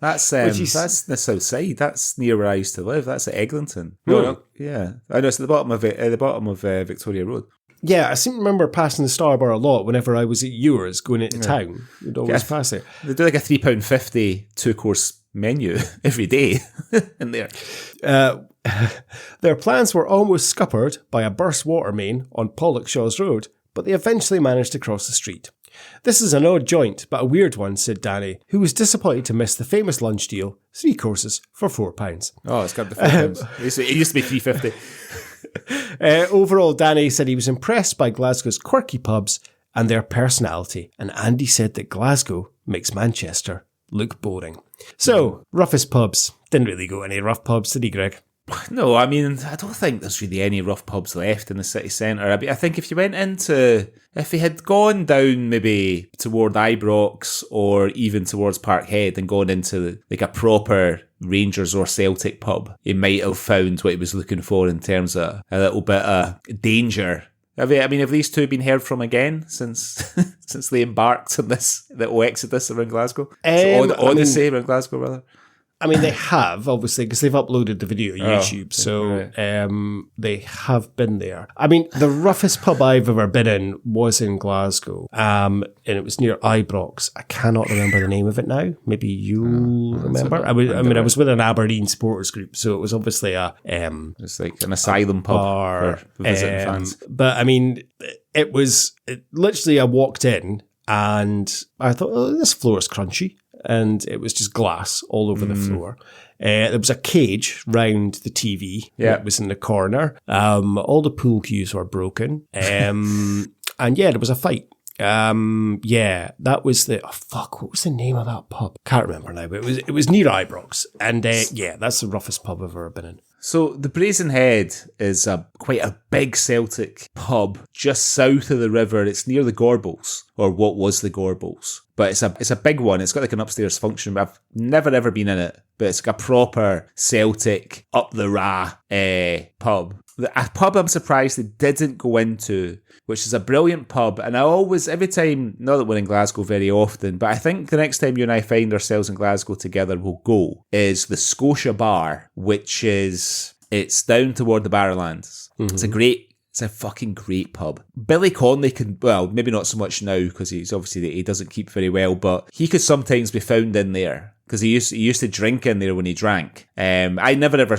That's the south side. That's near where I used to live. That's at Eglinton. No, yeah. I know it's at the bottom of Victoria Road. Yeah, I seem to remember passing the Star Bar a lot whenever I was at yours going into town. We'd always pass it. They do like a £3.50 two-course menu every day in there. Their plans were almost scuppered by a burst water main on Pollokshaws Road, but they eventually managed to cross the street. This is an odd joint, but a weird one, said Danny, who was disappointed to miss the famous lunch deal, 3 courses for £4. Oh, it's got the £4. It used to be £3.50. Overall, Danny said he was impressed by Glasgow's quirky pubs and their personality, and Andy said that Glasgow makes Manchester look boring. So, roughest pubs. Didn't really go any rough pubs, did he, Greg? No, I mean, I don't think there's really any rough pubs left in the city centre. I think if you went into, if you had gone down maybe toward Ibrox or even towards Parkhead and gone into like a proper Rangers or Celtic pub, he might have found what he was looking for in terms of a little bit of danger. Have these two been heard from again since they embarked on this little exodus around Glasgow? Odyssey around Glasgow, rather. I mean, they have, obviously, because they've uploaded the video on YouTube, so right. They have been there. I mean, the roughest pub I've ever been in was in Glasgow, and it was near Ibrox. I cannot remember the name of it now. Maybe you'll remember. I was with an Aberdeen supporters group, so it was obviously it's like an asylum pub for visiting fans. But, I mean, literally I walked in, and I thought, oh, this floor is crunchy. And it was just glass all over the floor. There was a cage round the TV that was in the corner. All the pool cues were broken. And there was a fight. That was what was the name of that pub? Can't remember now, but it was near Ibrox. And that's the roughest pub I've ever been in. So the Brazen Head is quite a big Celtic pub just south of the river. It's near the Gorbals, or what was the Gorbals. But it's a big one. It's got like an upstairs function. I've never ever been in it, but it's like a proper Celtic up the Ra pub. A pub I'm surprised they didn't go into, which is a brilliant pub. And I always, every time, not that we're in Glasgow very often, but I think the next time you and I find ourselves in Glasgow together, we'll go, is the Scotia Bar, which it's down toward the Barrowlands. Mm-hmm. It's a fucking great pub. Billy Connolly maybe not so much now because he doesn't keep very well, but he could sometimes be found in there because he used to drink in there when he drank. I never ever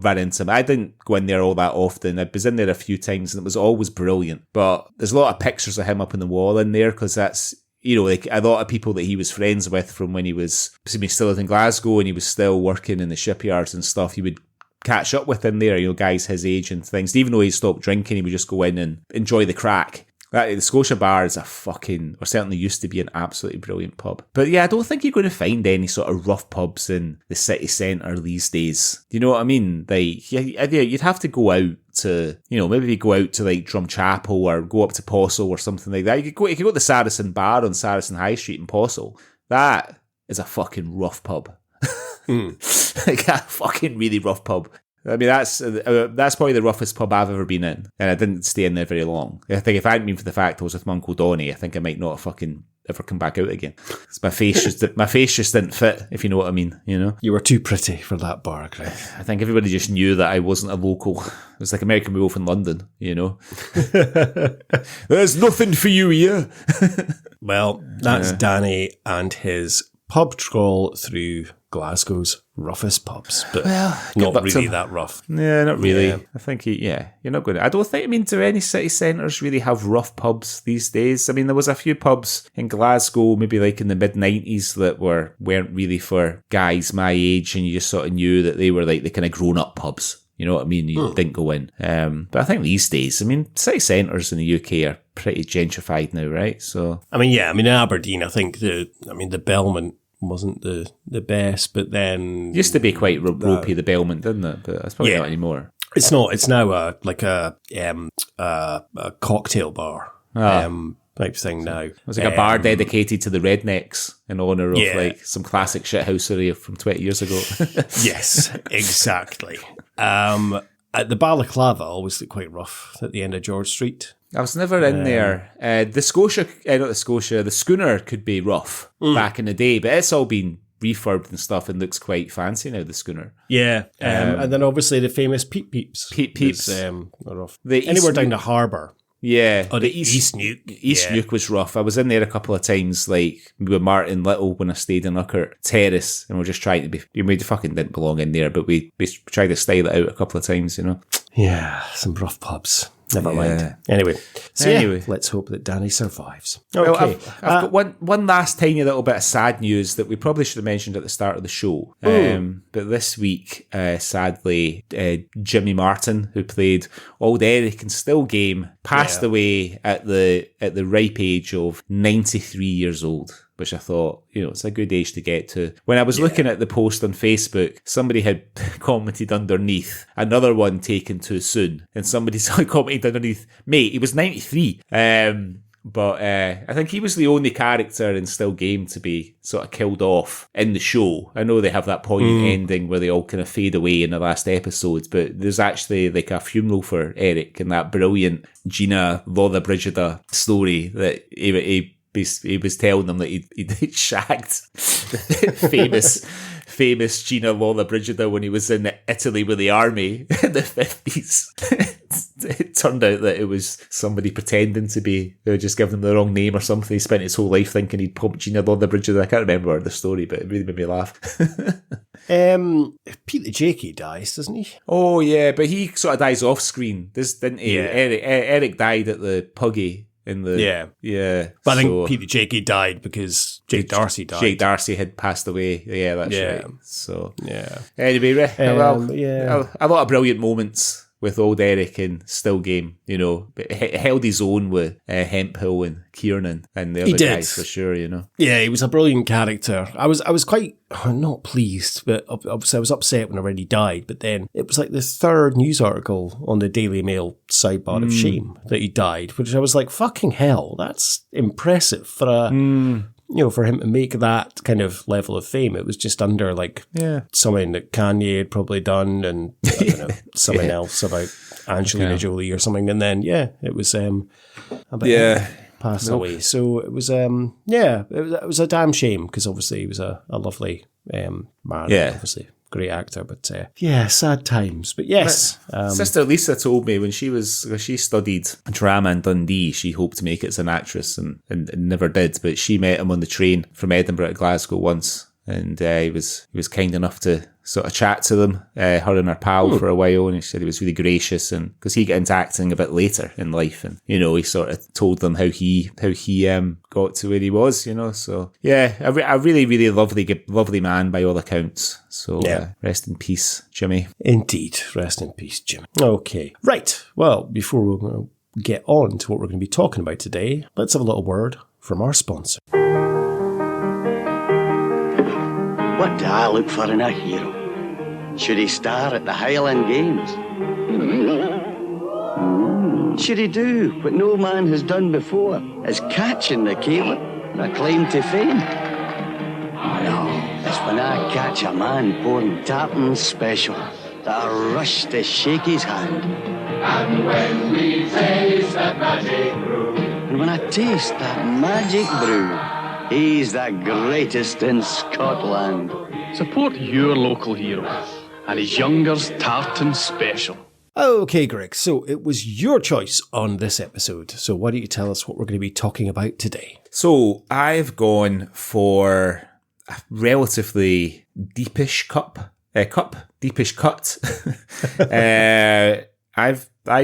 ran into him. I didn't go in there all that often. I was in there a few times and it was always brilliant. But there's a lot of pictures of him up on the wall in there because that's, like a lot of people that he was friends with from when he still lived in Glasgow and he was still working in the shipyards and stuff. He would catch up with in there, guys his age and things. Even though he stopped drinking, he would just go in and enjoy the crack. The Scotia Bar is or certainly used to be an absolutely brilliant pub. But yeah, I don't think you're going to find any sort of rough pubs in the city centre these days. Do you know what I mean? Like, you'd have to go out to, maybe go out to like Drumchapel or go up to Possil or something like that. You could go to the Saracen Bar on Saracen High Street in Possil. That is a fucking rough pub. Like a fucking really rough pub. I mean, that's probably the roughest pub I've ever been in, and I didn't stay in there very long. I think if I hadn't been for the fact I was with my Uncle Donnie, I think I might not have fucking ever come back out again. My face just didn't fit, if you know what I mean. You were too pretty for that bar, Greg. I think everybody just knew that I wasn't a local. It was like American Werewolf in London, There's nothing for you here. Well, that's Danny and his pub trawl through Glasgow's roughest pubs, but not really that rough. Yeah, not really. Yeah. I think you're not going to. I don't think, do any city centres really have rough pubs these days? I mean, there was a few pubs in Glasgow, maybe like in the mid-90s, that weren't really for guys my age, and you just sort of knew that they were like the kind of grown-up pubs. You know what I mean? You didn't go in. But I think these days, city centres in the UK are pretty gentrified now, right? So in Aberdeen, I think the Belmont wasn't the best, but then used to be quite ropey, the Belmont, didn't it? But it's probably not anymore. It's not. It's now a cocktail bar type thing now. It was like a bar dedicated to the rednecks in honour of like some classic shithousery from 20 years ago. Yes, exactly. At the Balaclava always looked quite rough at the end of George Street. I was never in there. The Schooner could be rough back in the day, but it's all been refurbed and stuff and looks quite fancy now, the Schooner. Yeah. And then obviously the famous Peep Peeps. Peep Peeps. Are rough. Anywhere down the harbour. Yeah. Oh, the East Nuke. East Nuke was rough. I was in there a couple of times, like with Martin Little when I stayed in Urquhart Terrace, and we're just trying to be. We fucking didn't belong in there, but we tried to style it out a couple of times, you know. Yeah, some rough pubs. Never mind. Anyway, let's hope that Danny survives. Okay. Well, I've got one last tiny little bit of sad news that we probably should have mentioned at the start of the show. But this week, sadly, Jimmy Martin, who played Old Eric in Still Game, passed away at the ripe age of 93 years old. Which I thought, it's a good age to get to. When I was looking at the post on Facebook, somebody had commented underneath, another one taken too soon. And somebody commented underneath, mate, he was 93. But I think he was the only character in Still Game to be sort of killed off in the show. I know they have that poignant ending where they all kind of fade away in the last episode, but there's actually like a funeral for Eric and that brilliant Gina Lollobrigida story that he was telling them that he'd shagged the famous Gina Lollobrigida when he was in Italy with the army in the 50s. It turned out that it was somebody pretending to be, they were just giving him the wrong name or something. He spent his whole life thinking he'd pumped Gina Lollobrigida. I can't remember the story, but it really made me laugh. Peter Jakey dies, doesn't he? Oh yeah, but he sort of dies off screen, didn't he? Yeah. Eric died at the Puggy. Yeah. But I think Peter Jakey died because Jake Darcy died. Jake Darcy had passed away. Yeah, that's right. So, yeah. Anyway, a lot of brilliant moments with Old Eric in Still Game, but he held his own with Hemphill and Kiernan and the other guys for sure, Yeah, he was a brilliant character. I was quite not pleased, but obviously I was upset when I read he died, but then it was like the third news article on the Daily Mail sidebar of shame that he died, which I was like, fucking hell, that's impressive for for him to make that kind of level of fame. It was just under something that Kanye had probably done and I don't know, something else about Angelina Jolie or something. And then, it was passed away. So it was, it was a damn shame because obviously he was a lovely man. Yeah. Obviously. Great actor, but sad times. But yes, Sister Lisa told me when she studied drama in Dundee, she hoped to make it as an actress and never did. But she met him on the train from Edinburgh to Glasgow once, and he was kind enough to sort of chat to them, her and her pal for a while, and he said he was really gracious, and because he got into acting a bit later in life, and he sort of told them how he got to where he was, So a really really lovely man by all accounts. So rest in peace, Jimmy. Indeed, rest in peace, Jimmy. Okay, right. Well, before we get on to what we're going to be talking about today, let's have a little word from our sponsor. What do I look for in a hero? Should he star at the Highland Games? Should he do what no man has done before, is catching the Caleb, a claim to fame? No, it's when I catch a man pouring Tartan Special that I rush to shake his hand. And when we taste that magic brew, and when I taste that magic brew, he's the greatest in Scotland. Support your local hero and his Younger's Tartan Special. Okay, Greg, so it was your choice on this episode. So why don't you tell us what we're going to be talking about today? So I've gone for a relatively deepish cut. I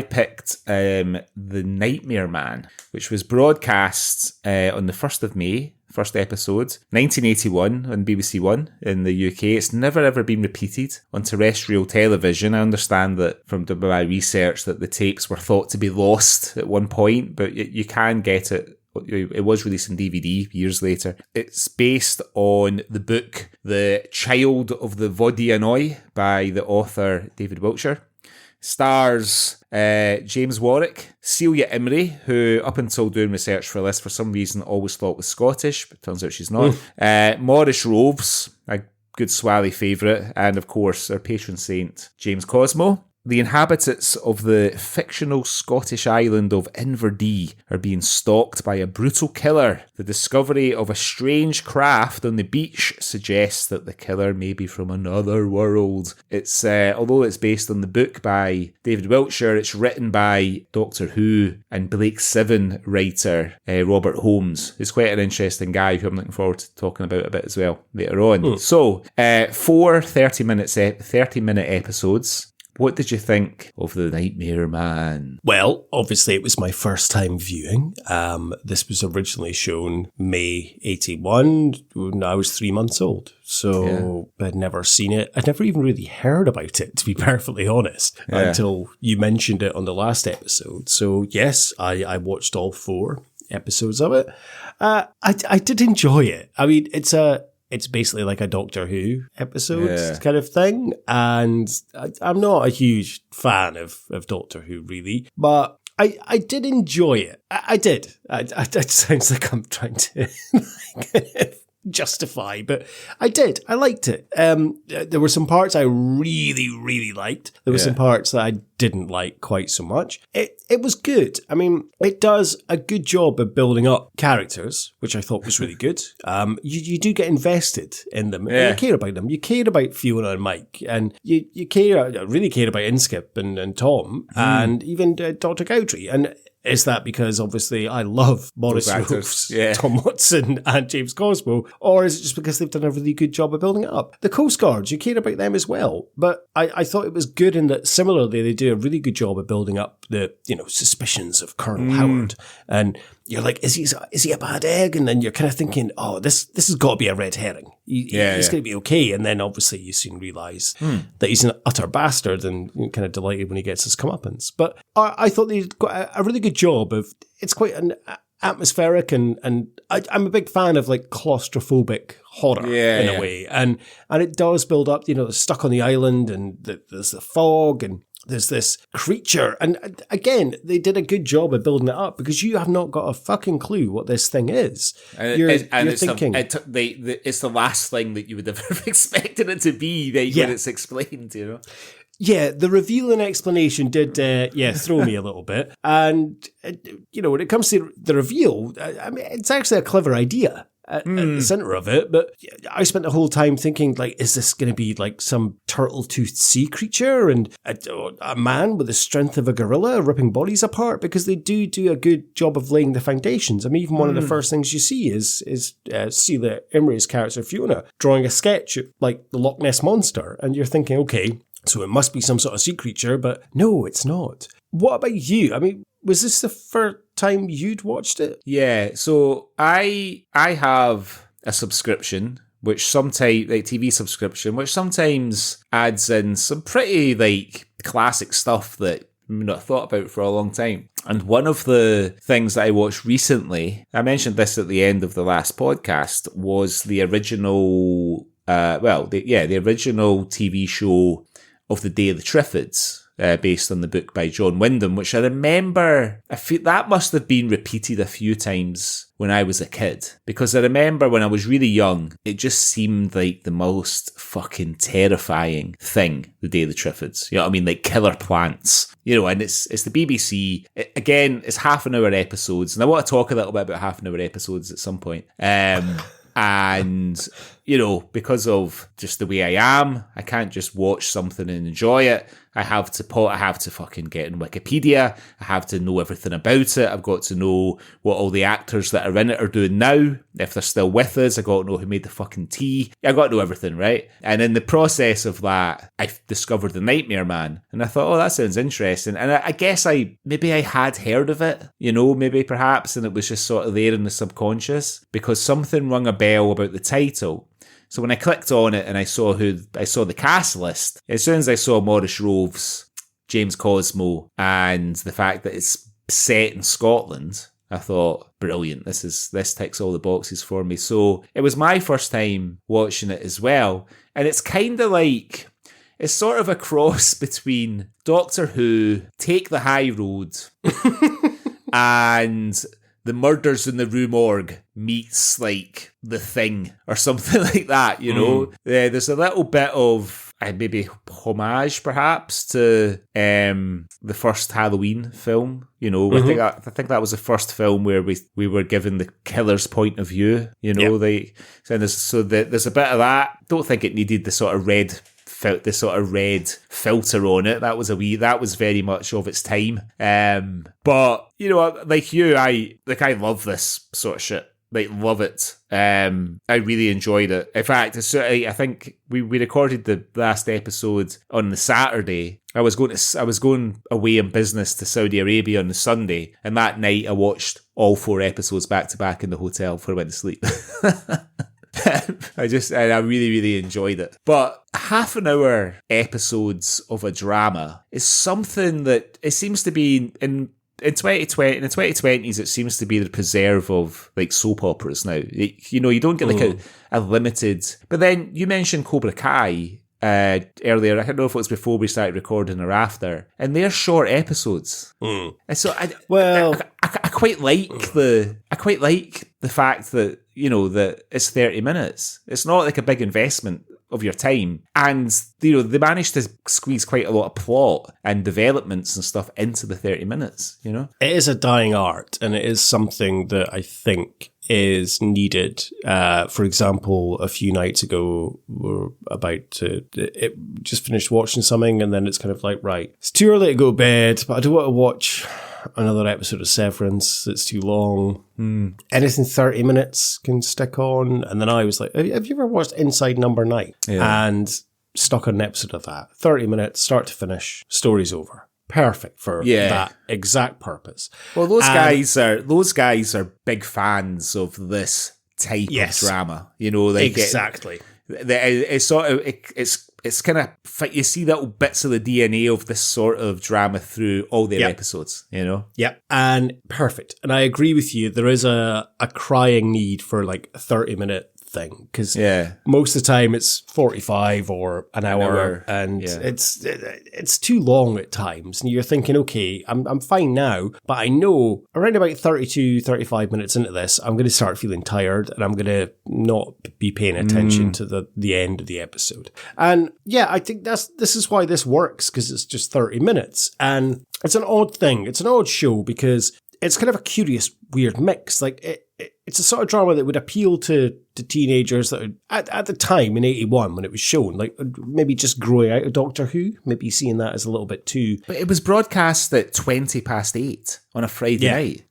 picked The Nightmare Man, which was broadcast on the 1st of May, first episode, 1981 on BBC One in the UK. It's never ever been repeated on terrestrial television. I understand that from my research that the tapes were thought to be lost at one point, but you can get it. It was released on DVD years later. It's based on the book The Child of the Vaudianois by the author David Wiltshire. Stars James Warwick, Celia Imrie, who up until doing research for this for some reason always thought was Scottish, but turns out she's not. Maurice Roëves, a good Swally favourite, and of course our patron saint James Cosmo. the inhabitants of the fictional Scottish island of Inverdee are being stalked by a brutal killer. The discovery of a strange craft on the beach suggests that the killer may be from another world. It's although it's based on the book by David Wiltshire, it's written by Doctor Who and Blake Seven writer Robert Holmes, who's quite an interesting guy who I'm looking forward to talking about a bit as well later on. So, 4 30-minute episodes. What did you think of The Nightmare Man? Well, obviously it was my first time viewing. This was originally shown May 81 when I was 3 months old. So I'd never seen it. I'd never even really heard about it, to be perfectly honest, until you mentioned it on the last episode. So yes, I watched all 4 episodes of it. I did enjoy it. I mean, it's basically like a Doctor Who episode kind of thing. And I'm not a huge fan of Doctor Who, really. But I did enjoy it. I did. It sounds like I'm trying to justify, but I did. I liked it. There were some parts I really, really liked. There were some parts that I didn't like quite so much. It was good. I mean, it does a good job of building up characters, which I thought was really good. You do get invested in them. And you care about them. You care about Fiona and Mike, and you really care about Inskip and Tom, and even Dr. Gowdry. And is that because obviously I love Maurice Roëves, Tom Watson and James Cosmo, or is it just because they've done a really good job of building it up? The Coast Guards, you care about them as well. But I thought it was good in that similarly they do a really good job of building up the suspicions of Colonel Howard. And you're like, is he a bad egg? And then you're kind of thinking, oh, this has got to be a red herring. He's going to be okay. And then obviously you soon realise that he's an utter bastard, and you're kind of delighted when he gets his comeuppance. But I thought they did a really good job of, it's quite an atmospheric, and I'm a big fan of like claustrophobic horror in a way. And it does build up, they're stuck on the island, and there's the fog, and there's this creature. And again, they did a good job of building it up, because you have not got a fucking clue what this thing is. You're thinking... it's the last thing that you would have expected it to be when it's explained, Yeah, the reveal and explanation did, throw me a little bit. And, when it comes to the reveal, I mean, it's actually a clever idea at the centre of it. But I spent the whole time thinking, like, is this going to be like some turtle-toothed sea creature and a man with the strength of a gorilla ripping bodies apart? Because they do a good job of laying the foundations. I mean, even one of the first things you see is Celia Imrie's character, Fiona, drawing a sketch of, like, the Loch Ness Monster. And you're thinking, okay, so it must be some sort of sea creature, but no, it's not. What about you? I mean, was this the first time you'd watched it? Yeah, so I have a subscription, which sometimes, like TV subscription, which sometimes adds in some pretty like classic stuff that I've not thought about for a long time. And one of the things that I watched recently, I mentioned this at the end of the last podcast, was the original, the original TV show of the Day of the Triffids, based on the book by John Wyndham, which I remember, I feel that must have been repeated a few times when I was a kid. Because I remember when I was really young, it just seemed like the most fucking terrifying thing, the Day of the Triffids. You know what I mean? Like killer plants. And it's the BBC. Again, it's half-an-hour episodes, and I want to talk a little bit about half-an-hour episodes at some point. And, because of just the way I am, I can't just watch something and enjoy it. I have to fucking get in Wikipedia. I have to know everything about it. I've got to know what all the actors that are in it are doing now. If they're still with us, I got to know who made the fucking tea. I got to know everything, right? And in the process of that, I discovered The Nightmare Man. And I thought, oh, that sounds interesting. And I guess I had heard of it, maybe perhaps, and it was just sort of there in the subconscious, because something rung a bell about the title. So when I clicked on it and I saw the cast list, as soon as I saw Maurice Roëves, James Cosmo, and the fact that it's set in Scotland, I thought, brilliant, this ticks all the boxes for me. So it was my first time watching it as well. And it's kind of like, it's sort of a cross between Doctor Who, Take the High Road, and The Murders in the Rue Morgue meets like The Thing or something like that, There's a little bit of maybe homage perhaps to the first Halloween film. You know, I think that was the first film where we were given the killer's point of view. You know, there's a bit of that. Don't think it needed the sort of red filter on it. That was very much of its time. But you know, like you, I love this sort of shit. Like, love it. I really enjoyed it. In fact, I think we recorded the last episode on the Saturday. I was going away on business to Saudi Arabia on the Sunday, and that night I watched all 4 episodes back to back in the hotel before I went to sleep. I really, really enjoyed it. But half an hour episodes of a drama is something that it seems to be in the 2020s, it seems to be the preserve of like soap operas now. You know, you don't get like a limited. But then you mentioned Cobra Kai earlier. I don't know if it was before we started recording or after, and they're short episodes. And so I quite like the fact that, you know, that it's 30 minutes. It's not like a big investment of your time, and you know, they managed to squeeze quite a lot of plot and developments and stuff into the 30 minutes. You know, it is a dying art, and it is something that I think is needed. For example, a few nights ago, we're about to just finished watching something, and then it's kind of like, right, it's too early to go to bed, but I don't want to watch another episode of Severance. It's too long. Anything 30 minutes can stick on. And then I was like, have you ever watched Inside Number 9? Yeah. And stuck on an episode of that. 30 minutes, start to finish, story's over. Perfect for that exact purpose. Well, those guys are big fans of this type of drama. You know, exactly. It's sort of it's kind of, you see little bits of the DNA of this sort of drama through all their episodes, you know? Yep. And perfect. And I agree with you. There is a crying need for like a 30-minute thing, because most of the time it's 45 or an hour, and it's too long at times, and you're thinking, okay, I'm fine now, but I know around about 32, 35 minutes into this, I'm going to start feeling tired, and I'm going to not be paying attention to the end of the episode. And yeah, I think this is why this works, because it's just 30 minutes, and it's an odd thing. It's an odd show because it's kind of a curious, weird mix. Like it's a sort of drama that would appeal to teenagers that at the time in 81 when it was shown, like maybe just growing out of Doctor Who, maybe seeing that as a little bit too. But it was broadcast at 8:20 on a Friday night.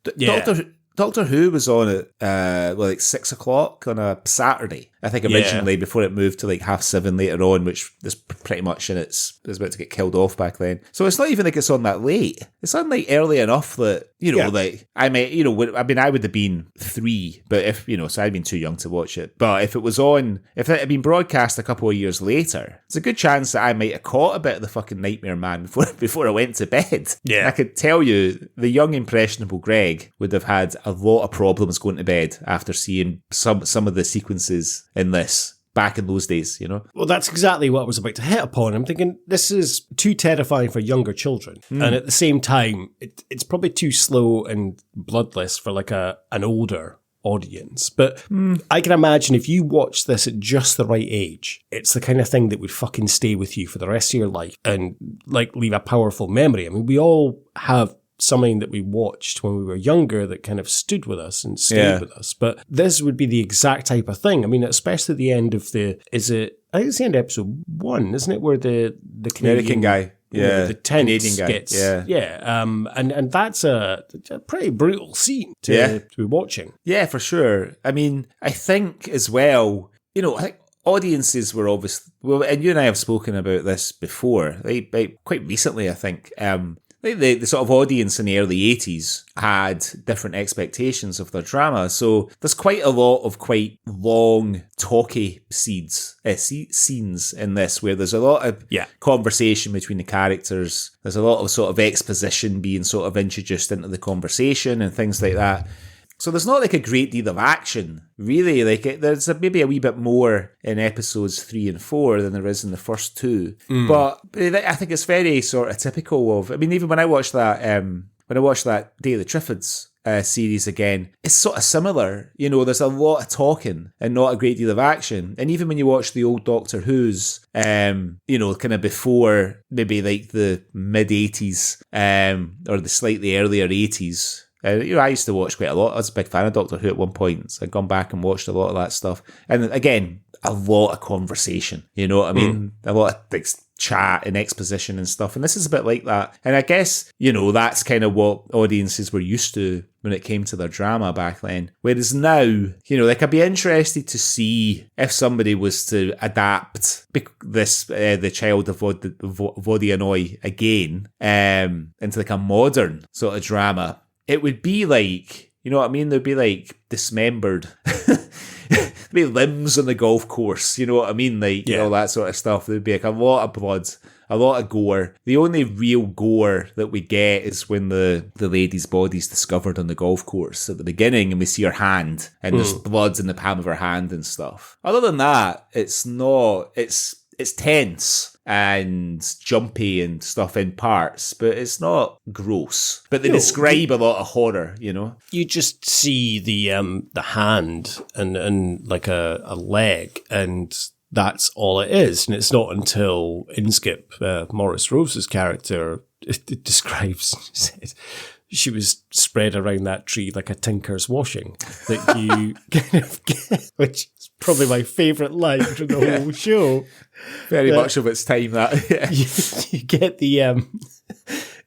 Doctor Who was on at like 6 o'clock on a Saturday, I think, originally, before it moved to like 7:30 later on, which is pretty much it was about to get killed off back then. So it's not even like it's on that late. It's on like early enough that, you know, like I may, you know, I mean, I would have been 3, but if, you know, so I'd been too young to watch it. But if it had been broadcast a couple of years later, there's a good chance that I might have caught a bit of the fucking Nightmare Man before I went to bed. Yeah. I could tell you, the young impressionable Greg would have had a lot of problems going to bed after seeing some of the sequences in this back in those days, you know? Well, that's exactly what I was about to hit upon. I'm thinking this is too terrifying for younger children. And at the same time, it's probably too slow and bloodless for like an older audience. But I can imagine if you watch this at just the right age, it's the kind of thing that would fucking stay with you for the rest of your life and like leave a powerful memory. I mean, we all have something that we watched when we were younger that kind of stood with us and stayed with us. But this would be the exact type of thing. I mean, especially the end of I think it's the end of episode 1, isn't it? Where the Canadian guy. Yeah, the tent Canadian guy. Gets, and that's a pretty brutal scene to be watching. Yeah, for sure. I mean, I think as well, you know, I think audiences were obviously, well, and you and I have spoken about this before, like quite recently, I think. The sort of audience in the early 80s had different expectations of their drama. So there's quite a lot of quite long, talky scenes in this, where there's a lot of conversation between the characters. There's a lot of sort of exposition being sort of introduced into the conversation and things like that. So there's not like a great deal of action, really. Like there's maybe a wee bit more in episodes 3 and 4 than there is in the first 2. But I think it's very sort of typical of. I mean, even when I watched that Day of the Triffids series again, it's sort of similar. You know, there's a lot of talking and not a great deal of action. And even when you watch the old Doctor Who's, you know, kind of before maybe like the mid-80s or the slightly earlier 80s, you know, I used to watch quite a lot. I was a big fan of Doctor Who at one point. So I'd gone back and watched a lot of that stuff. And again, a lot of conversation. You know what I mean? A lot of like, chat and exposition and stuff. And this is a bit like that. And I guess, you know, that's kind of what audiences were used to when it came to their drama back then. Whereas now, you know, like I'd be interested to see if somebody was to adapt this, the Child of Vodianoi again, into like a modern sort of drama. It would be like, you know what I mean? There'd be like dismembered be limbs on the golf course, you know what I mean? Like, all that sort of stuff. There'd be like a lot of blood, a lot of gore. The only real gore that we get is when the lady's body's discovered on the golf course at the beginning and we see her hand and there's blood in the palm of her hand and stuff. Other than that, it's not, it's tense and jumpy and stuff in parts, but it's not gross. But they describe a lot of horror, you know? You just see the hand and like a leg, and that's all it is. And it's not until Inskip, Maurice Roëves' character, it describes she was spread around that tree like a tinker's washing, that you kind of get, which is probably my favourite line from the whole show. Very much of its time, that. You get the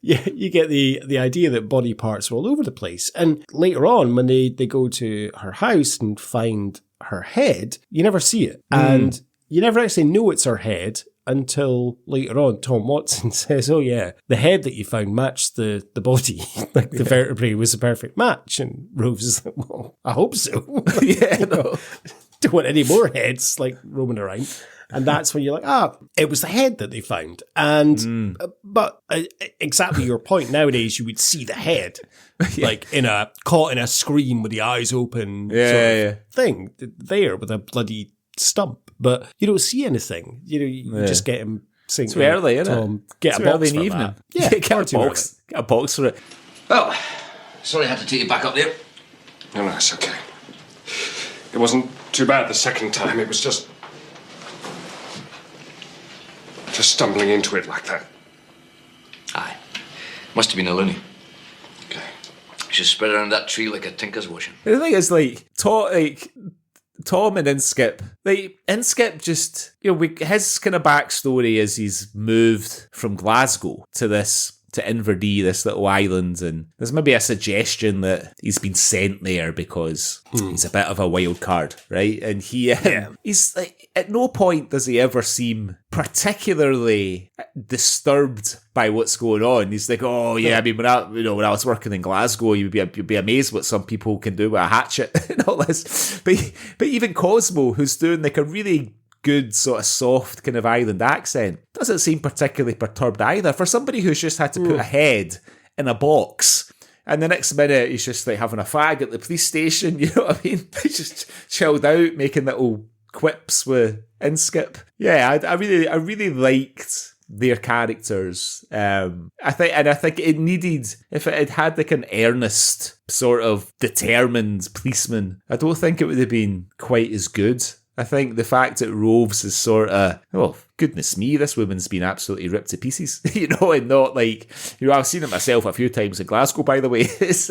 you get the idea that body parts are all over the place. And later on, when they go to her house and find her head, you never see it. And you never actually know it's her head until later on Tom Watson says, oh yeah, the head that you found matched the body. Like the vertebrae was a perfect match. And Roëves is like, well, I hope so. Don't want any more heads like roaming around. And that's when you're like, it was the head that they found. And, but exactly your point, nowadays you would see the head, like caught in a screen with the eyes open thing there with a bloody stump. But you don't see anything. You just get him saying, it's too early, isn't it? Get a box for that. Yeah, get a box for it. Well, sorry I had to take you back up there. No, it's okay. It wasn't too bad the second time. It was just stumbling into it like that. Aye. Must have been a loony. Okay. She spread around that tree like a tinker's washing. The thing is, Tom and Inskip, Inskip just, you know, his kind of backstory is he's moved from Glasgow to Inverdee, this little island, and there's maybe a suggestion that he's been sent there because he's a bit of a wild card, right? And he's like, at no point does he ever seem particularly disturbed by what's going on. He's like, oh yeah, I mean, when I was working in Glasgow, you'd be amazed what some people can do with a hatchet and all this. But even Cosmo, who's doing like a really good sort of soft kind of island accent, doesn't seem particularly perturbed either. For somebody who's just had to put a head in a box, and the next minute he's just like having a fag at the police station, you know what I mean? He's just chilled out, making little quips with Inskip. Yeah, I really liked their characters. I think it needed, if it had like an earnest sort of determined policeman, I don't think it would have been quite as good. I think the fact that Roëves is sort of, oh, goodness me, this woman's been absolutely ripped to pieces, you know, and not like, you know, I've seen it myself a few times in Glasgow, by the way. It's,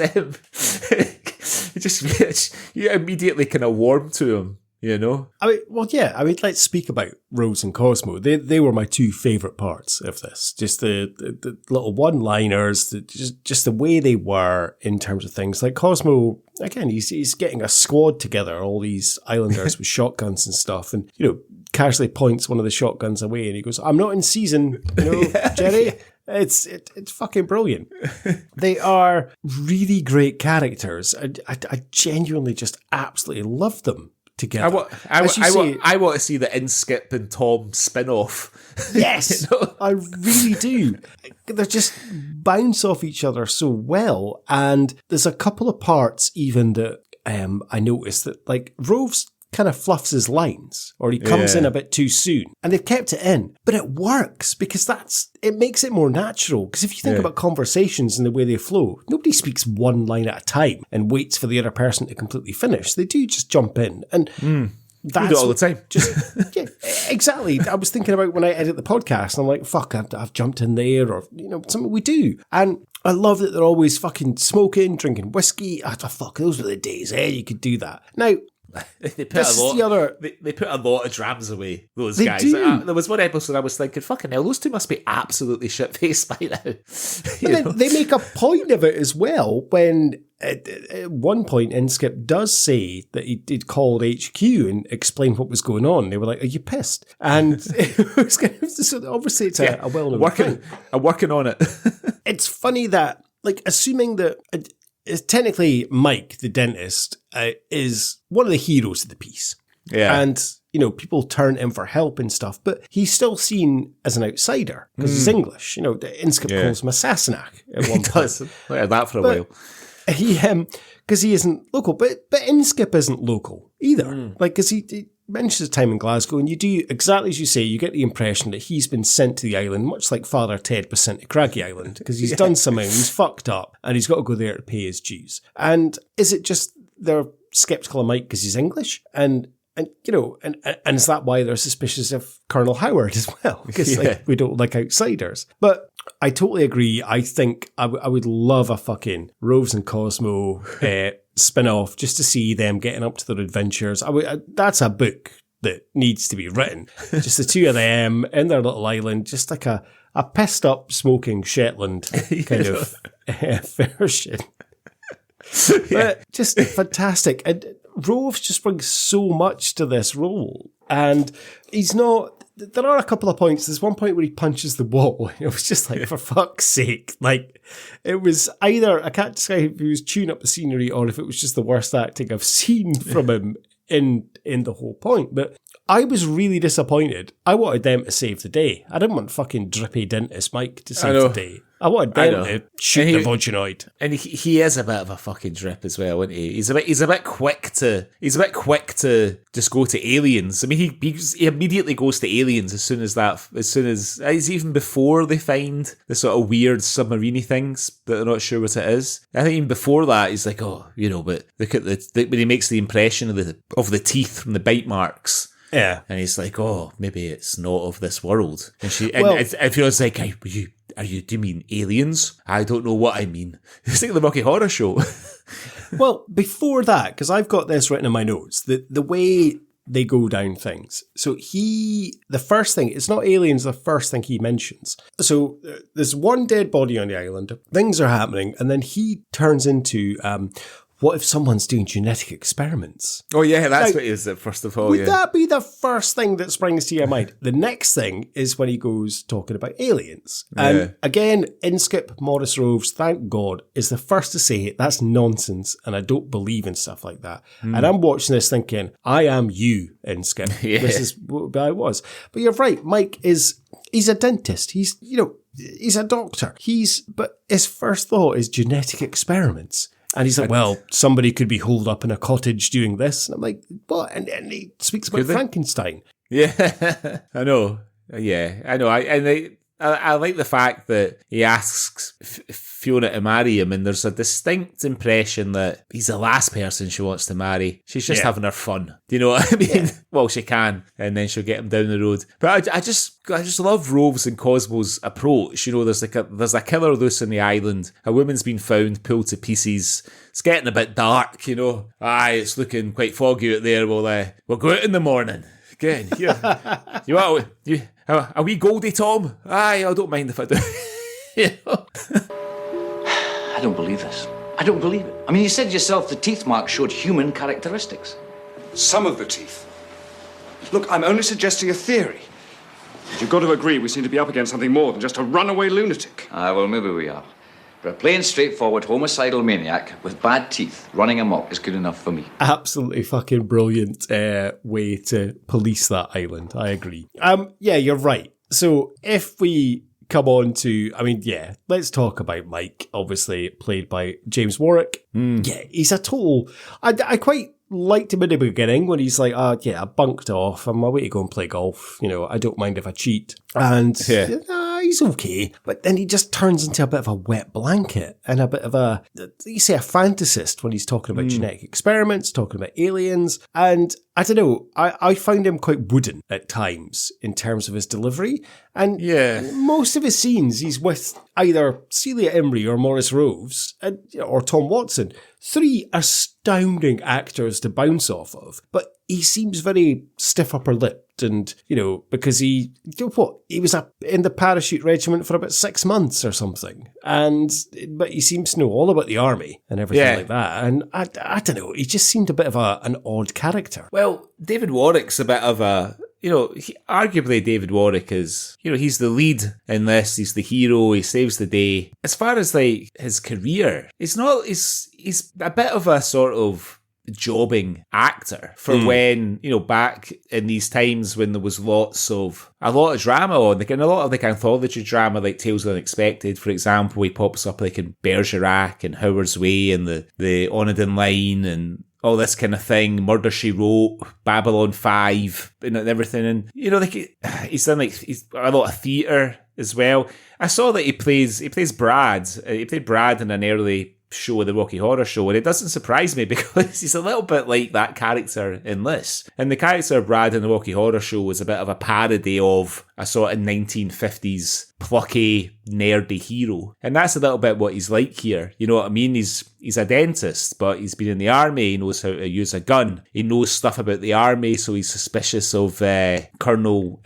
you immediately kind of warm to him, you know? Let's speak about Rose and Cosmo. They were my two favourite parts of this. Just the little one-liners, just the way they were in terms of things. Like Cosmo, again, he's getting a squad together, all these islanders with shotguns and stuff, and, you know, casually points one of the shotguns away and he goes, I'm not in season, you know, Jerry. It's fucking brilliant. They are really great characters. I genuinely just absolutely love them together. I want to see the Inskip and Tom spin-off. Yes, you know? I really do. They just bounce off each other so well. And there's a couple of parts even that I noticed that, like, Roëves kind of fluffs his lines, or he comes in a bit too soon. And they've kept it in. But it works because it makes it more natural. Because if you think about conversations and the way they flow, nobody speaks one line at a time and waits for the other person to completely finish. They do just jump in. And that's do it all the time. Yeah, exactly. I was thinking about when I edit the podcast, and I'm like, fuck, I've jumped in there, or, something we do. And I love that they're always fucking smoking, drinking whiskey. Fuck, those were the days, you could do that. Now, they put a lot of drams away, those guys. Do. There was one episode I was thinking, fucking hell, those two must be absolutely shit-faced by now. But then they make a point of it as well when at one point Inskip does say that he'd called HQ and explained what was going on. They were like, are you pissed? And it was kind of, so obviously it's a well-known thing. I'm working on it. It's funny that, assuming that... technically, Mike, the dentist, is one of the heroes of the piece. Yeah. And, people turn to him for help and stuff, but he's still seen as an outsider because he's English. Inskip calls him a Sassenach at one point. Does. I heard that for a while. Because he isn't local, but Inskip isn't local either. Because he mentions his time in Glasgow, and you do exactly as you say, you get the impression that he's been sent to the island, much like Father Ted was sent to Craggy Island, because he's done something, he's fucked up, and he's got to go there to pay his dues. And is it just they're sceptical of Mike because he's English? And is that why they're suspicious of Colonel Howard as well? Because we don't like outsiders. But I totally agree. I think I would love a fucking Roëves and Cosmo spin-off just to see them getting up to their adventures. That's a book that needs to be written. Just the two of them in their little island, just like a pissed up smoking Shetland kind of version. But just fantastic. And Roëves just brings so much to this role. And he's not... There are a couple of points. There's one point where he punches the wall. It was just like, for fuck's sake. It was either, I can't describe if he was tuning up the scenery or if it was just the worst acting I've seen from him in the whole point. But I was really disappointed. I wanted them to save the day. I didn't want fucking drippy dentist Mike to save the day. I wanted them to shoot the vaginoid. And he is a bit of a fucking drip as well, isn't he? He's a bit quick to just go to aliens. I mean, he immediately goes to aliens as soon as even before they find the sort of weird submarine things that they're not sure what it is. I think even before that, he's like, but look at when he makes the impression of the teeth from the bite marks. Yeah. And he's like, maybe it's not of this world. And it feels like, do you mean aliens? I don't know what I mean. It's like the Rocky Horror Show. Well, before that, because I've got this written in my notes, the way they go down things. So the first thing, it's not aliens, the first thing he mentions. So there's one dead body on the island, things are happening, and then he turns into... what if someone's doing genetic experiments? Oh, yeah, that's what it is, first of all. Would that be the first thing that springs to your mind? The next thing is when he goes talking about aliens. And again, Inskip, Maurice Roëves, thank God, is the first to say that's nonsense and I don't believe in stuff like that. And I'm watching this thinking, I am you, Inskip. This is what I was. But you're right, Mike he's a dentist. He's a doctor. But his first thought is genetic experiments. And he's like, well, somebody could be holed up in a cottage doing this. And I'm like, what? And he speaks about Frankenstein. Yeah, I know. Yeah, I know. I like the fact that he asks Fiona to marry him, and there's a distinct impression that he's the last person she wants to marry. She's just having her fun. Do you know what I mean? Yeah. Well, she can, and then she'll get him down the road. But I just love Roëves and Cosmo's approach. There's a killer loose on the island. A woman's been found, pulled to pieces. It's getting a bit dark. It's looking quite foggy out there. We'll go out in the morning. Again, are we Goldie, Tom? Aye, I don't mind if I do. I don't believe this. I don't believe it. I mean, you said yourself the teeth mark showed human characteristics. Some of the teeth. Look, I'm only suggesting a theory. You've got to agree we seem to be up against something more than just a runaway lunatic. Well, maybe we are. But a plain, straightforward, homicidal maniac with bad teeth running amok is good enough for me. Absolutely fucking brilliant way to police that island. I agree. Yeah, you're right. So if we come on to, let's talk about Mike, obviously played by James Warwick. Yeah, he's a total... I quite liked him in the beginning when he's like, oh, yeah, I bunked off. I'm away to go and play golf. You know, I don't mind if I cheat. And he's okay. But then he just turns into a bit of a wet blanket and a bit of a, you say, a fantasist when he's talking about genetic experiments, talking about aliens. And I don't know, I find him quite wooden at times in terms of his delivery. And most of his scenes, he's with either Celia Imrie or Maurice Roëves or Tom Watson. 3 astounding actors to bounce off of. But he seems very stiff upper lipped and, you know, because he was in the parachute regiment for about 6 months or something. But he seems to know all about the army and everything like that. And I don't know, he just seemed a bit of an odd character. Well, David Warwick's a bit of a, you know, arguably David Warwick is, you know, he's the lead in this. He's the hero. He saves the day. As far as like his career, he's a bit of a sort of jobbing actor for when, you know, back in these times when there was a lot of drama on, like in a lot of like anthology drama, like Tales of the Unexpected, for example, he pops up like in Bergerac and Howard's Way and the Onydon Line and all this kind of thing, Murder, She Wrote, Babylon 5 and everything. And, you know, like he's done like a lot of theatre as well. I saw that he plays Brad. He played Brad in an early show, the Rocky Horror Show, and it doesn't surprise me because he's a little bit like that character in this. And the character of Brad in the Rocky Horror Show was a bit of a parody of a sort of 1950s plucky, nerdy hero. And that's a little bit what he's like here. You know what I mean? He's a dentist, but he's been in the army. He knows how to use a gun. He knows stuff about the army, so he's suspicious of Colonel,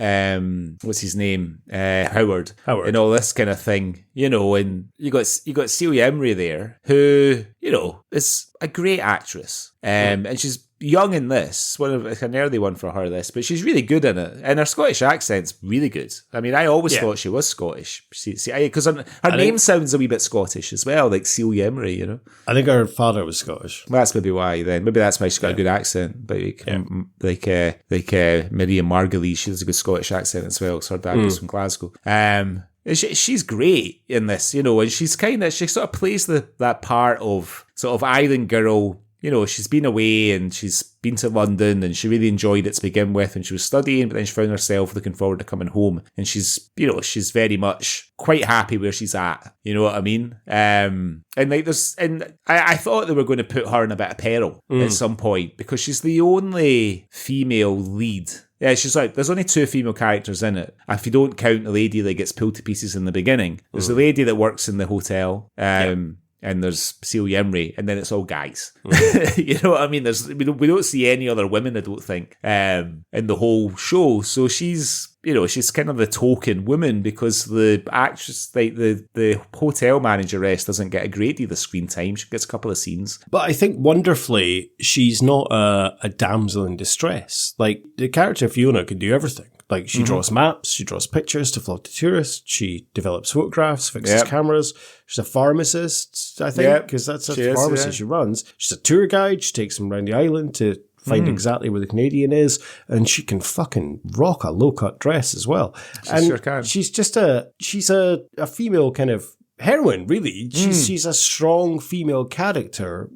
what's his name? Howard. And all this kind of thing. You know, and you got Celia Imrie there, who, you know, is a great actress. And she's young in this, an early one for her, this, but she's really good in it, and her Scottish accent's really good. I mean, I always thought she was Scottish, because her name sounds a wee bit Scottish as well, like Celia Imrie, you know. I think her father was Scottish. That's maybe why. Then maybe that's why she's got a good accent. But like Miriam Margolyes, she has a good Scottish accent as well. So her dad was from Glasgow. She's great in this, you know, and she sort of plays that part of sort of island girl. You know, she's been away and she's been to London and she really enjoyed it to begin with when she was studying, but then she found herself looking forward to coming home. And she's very much quite happy where she's at. You know what I mean? And I thought they were going to put her in a bit of peril at some point because she's the only female lead. Yeah, she's like, there's only 2 female characters in it. If you don't count the lady that gets pulled to pieces in the beginning. There's the lady that works in the hotel. And there's Celia Imrie, and then it's all guys. You know what I mean? We don't see any other women, I don't think, in the whole show. So she's kind of the token woman because the actress, like the hotel manageress, doesn't get a great deal of screen time. She gets a couple of scenes. But I think wonderfully, she's not a damsel in distress. Like, the character Fiona can do everything. Like, she draws maps, she draws pictures to flog to tourists, she develops photographs, fixes cameras. She's a pharmacist, I think, because that's a pharmacy she runs. She's a tour guide, she takes them around the island to find exactly where the Canadian is, and she can fucking rock a low-cut dress as well. She sure can. She's just she's a female kind of heroine, really. She's a strong female character,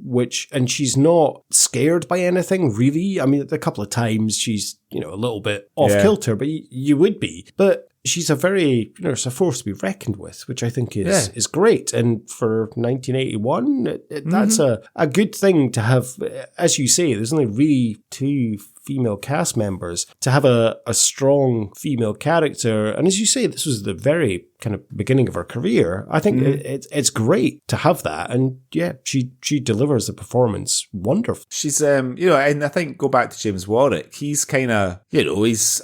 and she's not scared by anything, really. I mean, a couple of times she's, you know, a little bit off kilter, but you would be. But she's it's a force to be reckoned with, which I think is great. And for 1981, that's a good thing to have. As you say, there's only really 2 female cast members. To have a strong female character, and as you say, this was the very kind of beginning of her career. I think it's great to have that, and she delivers the performance wonderful. She's and I think go back to James Warwick. He's kind of he's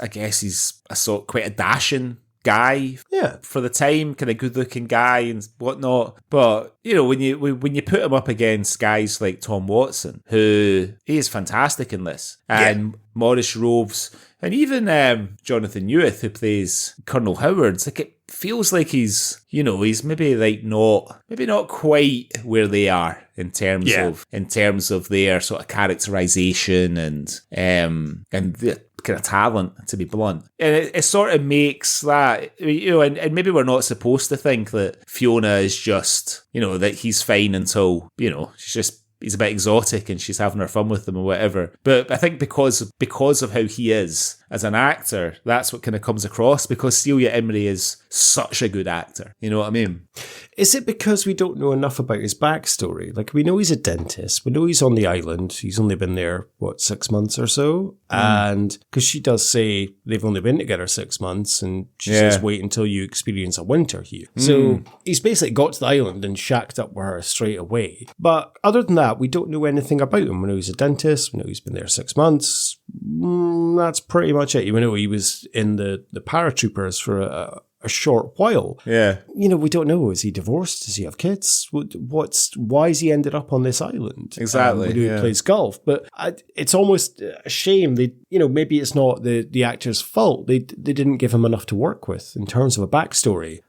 a sort of quite a dashing guy for the time, kind of good looking guy and whatnot. But when you put him up against guys like Tom Watson, who he is fantastic in this, and Maurice Roëves, and even Jonathan Hewitt, who plays Colonel Howard, it's like it feels like he's maybe like not quite where they are in terms of their sort of characterization and the kind of talent, to be blunt. And it sort of makes that, and maybe we're not supposed to think that Fiona is just, that he's fine until, she's just he's a bit exotic and she's having her fun with him or whatever. But I think because of how he is as an actor, that's what kind of comes across, because Celia Imrie is such a good actor. You know what I mean? Is it because we don't know enough about his backstory? Like, we know he's a dentist. We know he's on the island. He's only been there, 6 months or so? And because she does say they've only been together 6 months, and she says, wait until you experience a winter here. So he's basically got to the island and shacked up with her straight away. But other than that, we don't know anything about him. We know he's a dentist. We know he's been there 6 months. That's pretty much it. We know he was in the paratroopers for a short while. Yeah. You know, we don't know. Is he divorced? Does he have kids? Why has he ended up on this island? Exactly. We know he plays golf. But it's almost a shame. Maybe it's not the actor's fault. They didn't give him enough to work with in terms of a backstory.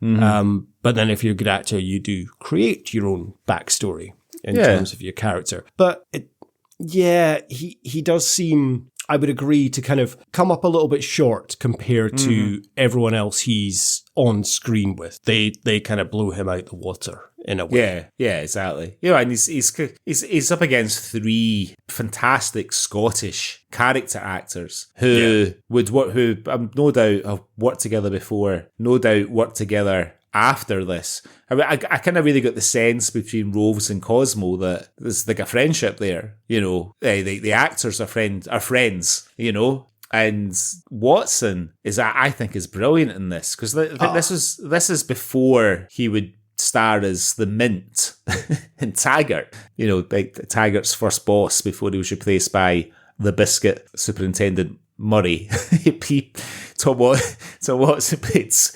But then if you're a good actor, you do create your own backstory in terms of your character. But he does seem, I would agree, to kind of come up a little bit short compared to everyone else he's on screen with. They kind of blow him out the water in a way. Yeah, exactly. And he's up against 3 fantastic Scottish character actors who no doubt have worked together before, no doubt worked together after this. I kind of really got the sense between Roëves and Cosmo that there's like a friendship there. The actors are friends. And Watson I think is brilliant in this, because this is before he would star as the Mint in Taggart. Like Taggart's first boss, before he was replaced by the Biscuit Superintendent Murray. Tom Watson plays.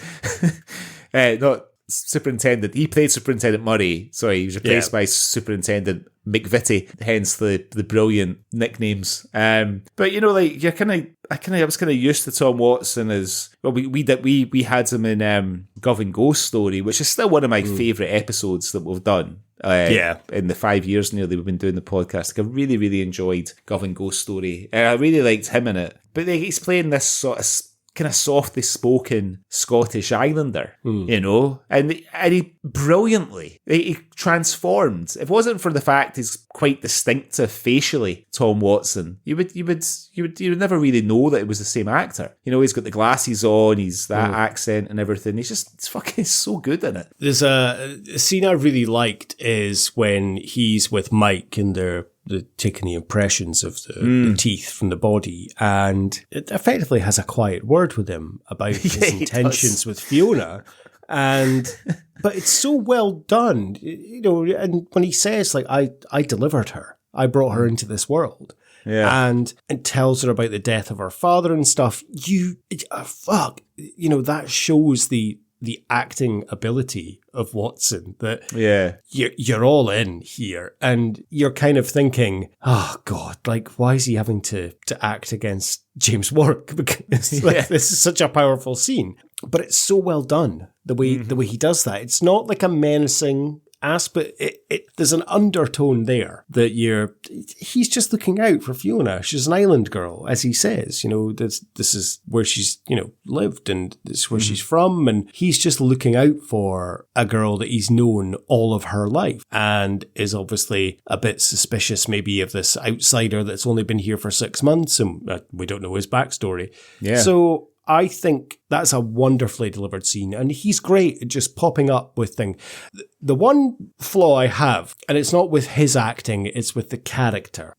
Not Superintendent. He played Superintendent Murray. Sorry, he was replaced by Superintendent McVitie. Hence the brilliant nicknames. But you're I was kind of used to Tom Watson as well. We had him in Gov and Ghost Story, which is still one of my favourite episodes that we've done. In the 5 years nearly we've been doing the podcast. I really, really enjoyed Gov and Ghost Story. I really liked him in it. But he's playing this sort of kind of softly spoken Scottish Islander, and he brilliantly, he transformed. If it wasn't for the fact he's quite distinctive facially, Tom Watson, you would never really know that it was the same actor. He's got the glasses on, he's that accent and everything. He's fucking so good in it. There's a scene I really liked is when he's with Mike and they're taking the impressions of the teeth from the body, and it effectively has a quiet word with him about his intentions with Fiona. But it's so well done, and when he says, like, I delivered her, I brought her into this world. Yeah. And tells her about the death of her father and stuff. That shows the acting ability of Watson, that you're all in here, and you're kind of thinking, oh God, like, why is he having to act against James Warwick? Because this is such a powerful scene. But it's so well done, the way he does that. It's not like a menacing aspect. There's an undertone there that he's just looking out for Fiona. She's an island girl, as he says. This is where she's lived, and this is where she's from, and he's just looking out for a girl that he's known all of her life, and is obviously a bit suspicious maybe of this outsider that's only been here for 6 months, and we don't know his backstory. So I think that's a wonderfully delivered scene, and he's great at just popping up with things. The one flaw I have, and it's not with his acting, it's with the character,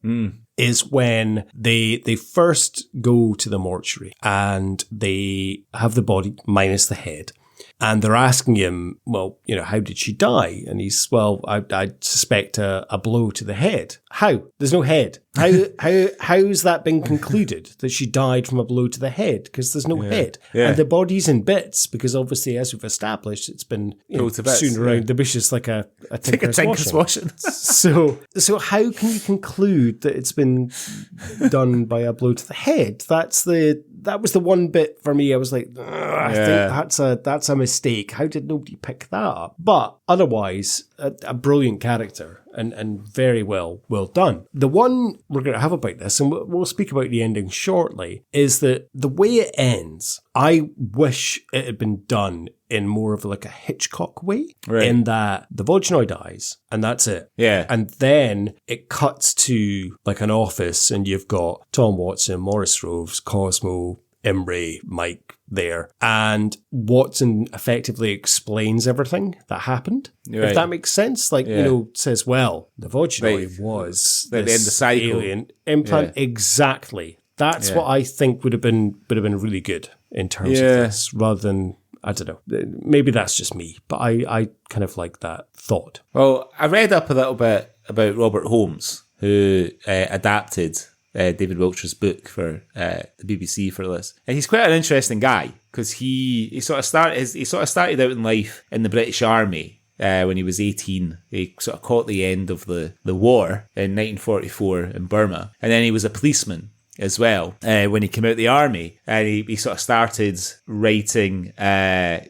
is when they first go to the mortuary and they have the body minus the head. And they're asking him, well, how did she die? And he's, well, I suspect a blow to the head. How? There's no head. How's that been concluded, that she died from a blow to the head? Because there's no head. Yeah. And the body's in bits, because obviously, as we've established, it's been strewn around the bushes like a tinker's washing. So how can you conclude that it's been done by a blow to the head? That was the one bit for me. I was like, I think that's a mistake. How did nobody pick that up? But otherwise, a brilliant character and very well done. The one we're going to have about this, and we'll speak about the ending shortly, is that the way it ends, I wish it had been done in more of like a Hitchcock way, Right. in that the Vodgenoi dies and that's it. Yeah. And then it cuts to like an office and you've got Tom Watson, Maurice Roëves, Cosmo, Imrie, Mike there. And Watson effectively explains everything that happened. Right. If that makes sense. Like, Yeah. you know, says, well, the Vodgenoi Right. was At the end of the this cycle. alien implant. Yeah. Exactly. That's Yeah. what I think would have been really good in terms of this, rather than, I don't know, maybe that's just me, but I kind of like that thought. Well, I read up a little bit about Robert Holmes, who adapted David Wiltshire's book for the BBC for this, and he's quite an interesting guy because he sort of started out in life in the British Army. When he was 18, he sort of caught the end of the war in 1944 in Burma, and then he was a policeman as well when he came out of the army, and he sort of started writing.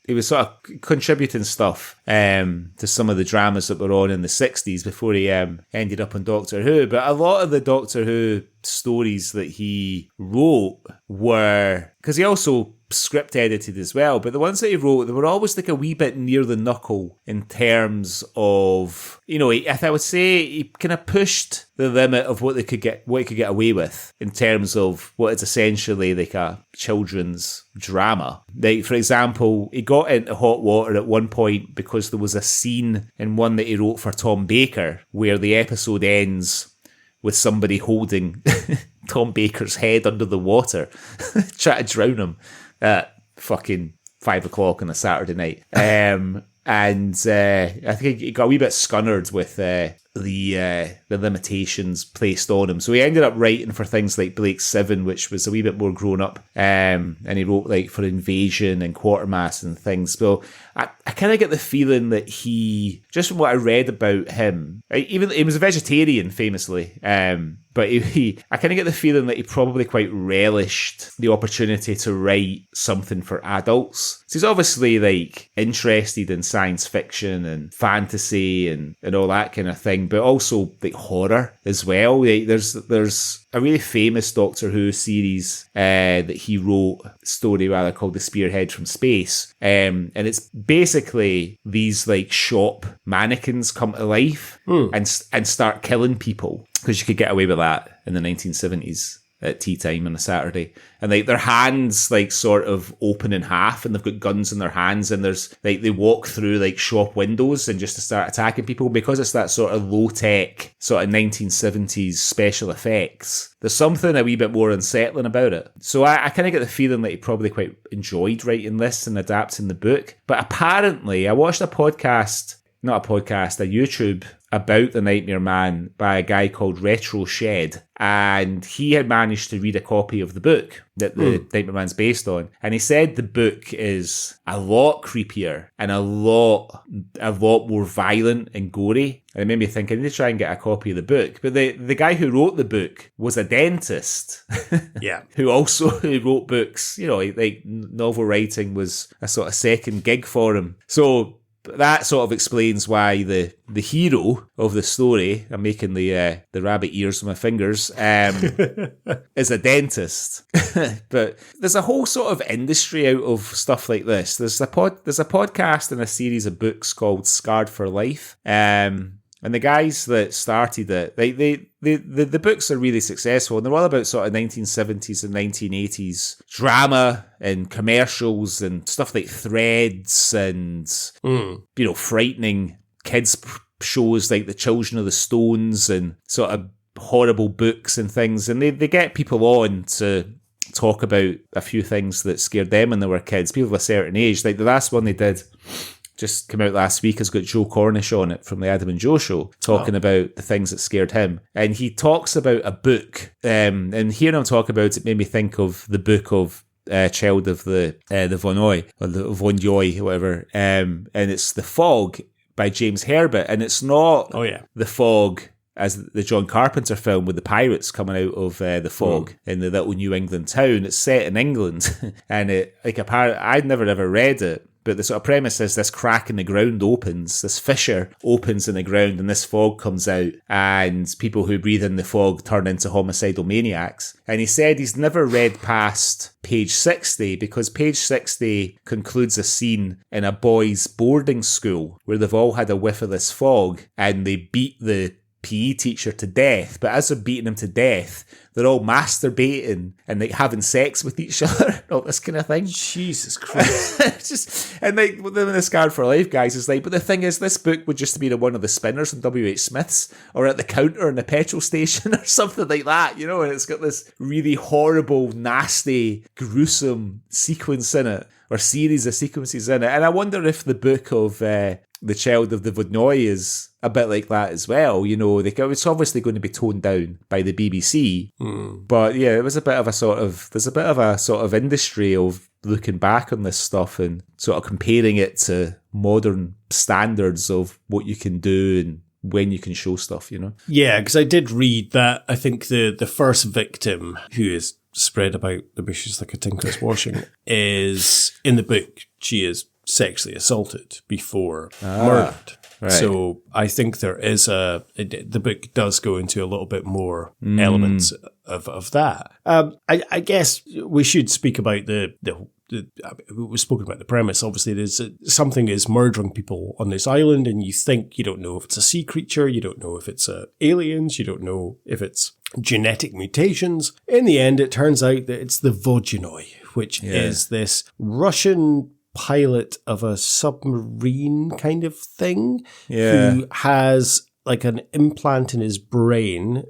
He was sort of contributing stuff to some of the dramas that were on in the 60s before he ended up on Doctor Who. But a lot of the Doctor Who stories that he wrote were, because he also script edited as well, but the ones that he wrote, they were always like a wee bit near the knuckle in terms of, you know, I would say he kind of pushed the limit of what he could get away with in terms of what is essentially like a children's drama. Like, for example, he got into hot water at one point because there was a scene in one that he wrote for Tom Baker where the episode ends with somebody holding Tom Baker's head under the water, trying to drown him at fucking 5:00 on a Saturday night. And I think he got a wee bit scunnered with the limitations placed on him. So he ended up writing for things like Blake's Seven, which was a wee bit more grown up. And he wrote like for Invasion and Quartermass and things. So I kind of get the feeling that he, just from what I read about him, even he was a vegetarian famously, but I kind of get the feeling that he probably quite relished the opportunity to write something for adults. So he's obviously like interested in science fiction and fantasy and all that kind of thing, but also like horror as well. Like, there's a really famous Doctor Who series that he wrote, story rather, called The Spearhead from Space, and it's basically these like shop mannequins come to life and start killing people, because you could get away with that in the 1970s at tea time on a Saturday. And like their hands like sort of open in half and they've got guns in their hands, and there's like they walk through like shop windows and just to start attacking people, because it's that sort of low tech sort of 1970s special effects. There's something a wee bit more unsettling about it. So I kind of get the feeling that he probably quite enjoyed writing this and adapting the book. But apparently I watched a YouTube about The Nightmare Man by a guy called Retro Shed, and he had managed to read a copy of the book that the Nightmare Man's based on, and he said the book is a lot creepier and a lot more violent and gory. And it made me think I need to try and get a copy of the book. But the guy who wrote the book was a dentist, Yeah, who wrote books. You know, like novel writing was a sort of second gig for him. So that sort of explains why the hero of the story, I'm making the rabbit ears with my fingers, is a dentist. But there's a whole sort of industry out of stuff like this. There's a podcast and a series of books called Scarred for Life. And the guys that started it, the books are really successful, and they're all about sort of 1970s and 1980s drama and commercials and stuff like Threads and, you know, frightening kids shows like The Children of the Stones and sort of horrible books and things. And they get people on to talk about a few things that scared them when they were kids, people of a certain age. Like the last one they did just came out last week has got Joe Cornish on it from the Adam and Joe show, talking about the things that scared him. And he talks about a book, and hearing him talk about it made me think of the book of Child of the Vonnoy, or the Vonjoy, whatever. And it's The Fog by James Herbert, and it's not The Fog as the John Carpenter film with the pirates coming out of the fog in the little New England town. It's set in England, and I'd never ever read it. But the sort of premise is this crack in the ground opens, this fissure opens in the ground, and this fog comes out, and people who breathe in the fog turn into homicidal maniacs. And he said he's never read past page 60 because page 60 concludes a scene in a boys' boarding school where they've all had a whiff of this fog and they beat the PE teacher to death. But as they're beating him to death, they're all masturbating and like having sex with each other, all this kind of thing. Jesus Christ. And like within the Scarred for Life guys is like, but the thing is, this book would just have been at one of the spinners in W.H. Smith's or at the counter in the petrol station or something like that, you know, and it's got this really horrible, nasty, gruesome sequence in it, or series of sequences in it. And I wonder if the book of The Child of the Vaudnoy is a bit like that as well. You know, it's obviously going to be toned down by the BBC. But yeah, there's a bit of a sort of industry of looking back on this stuff and sort of comparing it to modern standards of what you can do and when you can show stuff, you know? Yeah, because I did read that I think the first victim, who is spread about the bushes like a tinker's washing, is in the book, she is sexually assaulted before murdered. Right. So I think there is the book does go into a little bit more elements of that. I guess we should speak about we've spoken about the premise. Obviously, there's something is murdering people on this island, and you don't know if it's a sea creature, you don't know if it's aliens, you don't know if it's genetic mutations. In the end, it turns out that it's the Vodyanoi, which is this Russian pilot of a submarine kind of thing who has like an implant in his brain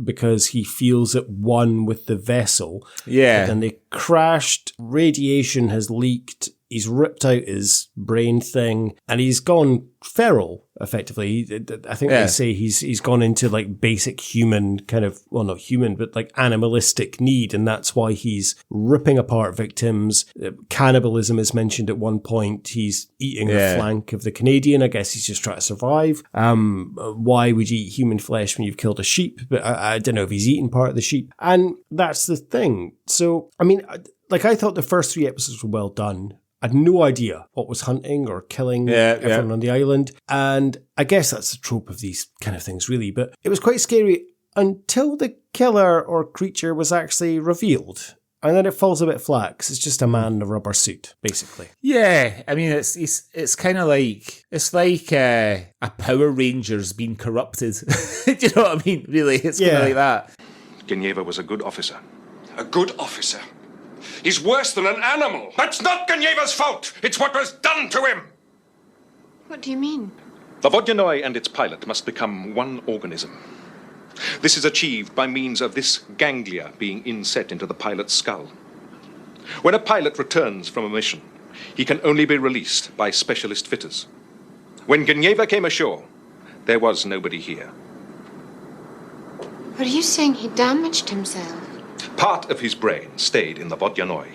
because he feels at one with the vessel. Yeah. And they crashed, radiation has leaked, he's ripped out his brain thing, and he's gone feral, effectively. I think they say he's gone into like basic human kind of, well, not human, but like animalistic need, and that's why he's ripping apart victims. Cannibalism is mentioned at one point. He's eating the flank of the Canadian. I guess he's just trying to survive. Why would you eat human flesh when you've killed a sheep? But I don't know if he's eaten part of the sheep. And that's the thing. So, I mean, like I thought the first 3 episodes were well done. I had no idea what was hunting or killing everyone on the island. And I guess that's the trope of these kind of things, really. But it was quite scary until the killer or creature was actually revealed. And then it falls a bit flat because it's just a man in a rubber suit, basically. Yeah, I mean, it's kind of like, it's like a Power Ranger's being corrupted. Do you know what I mean? Really, it's kind of like that. Genieva was a good officer. A good officer? He's worse than an animal. That's not Genieva's fault. It's what was done to him. What do you mean? The Vodyanoi and its pilot must become one organism. This is achieved by means of this ganglia being inset into the pilot's skull. When a pilot returns from a mission, he can only be released by specialist fitters. When Genieva came ashore, there was nobody here. What are you saying? He damaged himself? Part of his brain stayed in the Vodyanoi.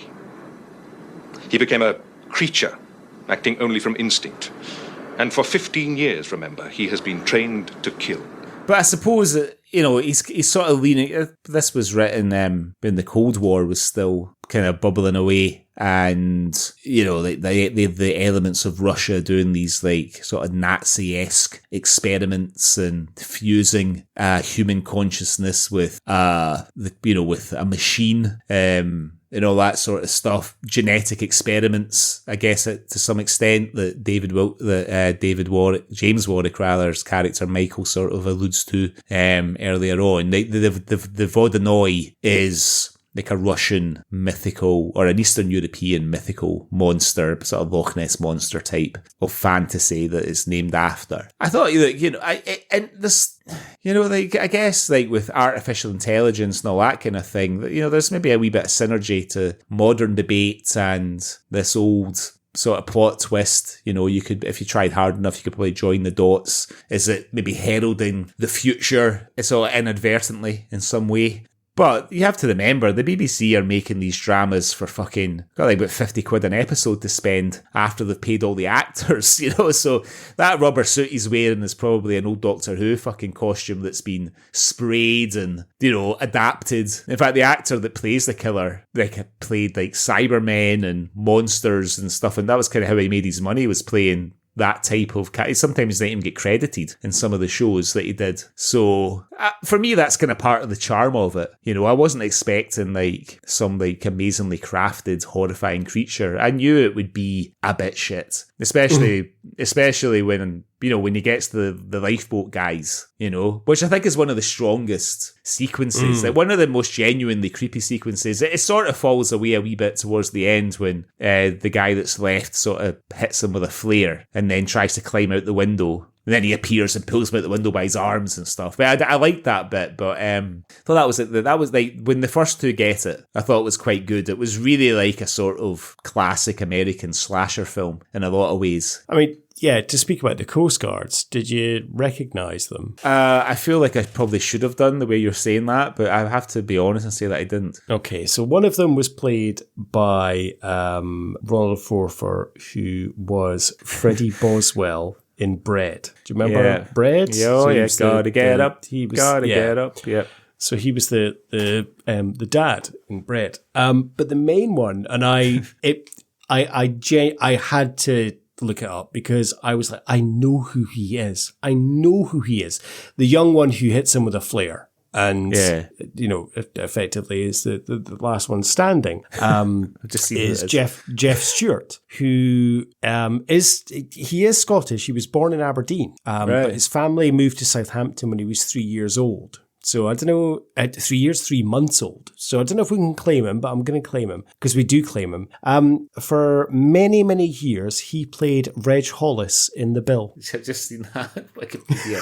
He became a creature, acting only from instinct. And for 15 years, remember, he has been trained to kill. But I suppose that, you know, he's sort of leaning. This was written when the Cold War was still kind of bubbling away, and you know, like the elements of Russia doing these like sort of Nazi-esque experiments and fusing human consciousness with with a machine. And all that sort of stuff, genetic experiments, I guess, to some extent that James Warwick's character Michael sort of alludes to earlier on. The Vodyanoi is like a Russian mythical or an Eastern European mythical monster, sort of Loch Ness monster type of fantasy that is named after. I thought, I guess like with artificial intelligence and all that kind of thing, there's maybe a wee bit of synergy to modern debates and this old sort of plot twist. You could, if you tried hard enough, you could probably join the dots. Is it maybe heralding the future? It's all inadvertently in some way. But you have to remember, the BBC are making these dramas for fucking, got like about 50 quid an episode to spend after they've paid all the actors, you know? So that rubber suit he's wearing is probably an old Doctor Who fucking costume that's been sprayed and, you know, adapted. In fact, the actor that plays the killer, like, played like Cybermen and monsters and stuff, and that was kind of how he made his money, was playing that type of sometimes they didn't even get credited in some of the shows that he did. So for me, that's kind of part of the charm of it. You know, I wasn't expecting like some like amazingly crafted, horrifying creature. I knew it would be a bit shit, especially when, you know, when he gets the lifeboat guys, you know, which I think is one of the strongest sequences, like one of the most genuinely creepy sequences. It sort of falls away a wee bit towards the end when the guy that's left sort of hits him with a flare and then tries to climb out the window. And then he appears and pulls him out the window by his arms and stuff. But I liked that bit, but I thought that was it. That was like, when the first two get it, I thought it was quite good. It was really like a sort of classic American slasher film in a lot of ways. I mean, yeah, to speak about the Coast Guards, did you recognise them? I feel like I probably should have done the way you're saying that, but I have to be honest and say that I didn't. Okay, so one of them was played by Ronald Forfer, who was Freddie Boswell in Bread. Do you remember Bread? Oh, yeah, gotta get up. Gotta get up. Yeah. So he was the dad in Bread. But the main one, and I had to look it up because I was like, I know who he is. The young one who hits him with a flare. And, you know, effectively is the last one standing, is Jeff Stewart, who he is Scottish. He was born in Aberdeen, but his family moved to Southampton when he was 3 years old. So I don't know, 3 years, 3 months old. So I don't know if we can claim him, but I'm going to claim him because we do claim him. For many, many years, he played Reg Hollis in The Bill. I've just seen that. Wikipedia.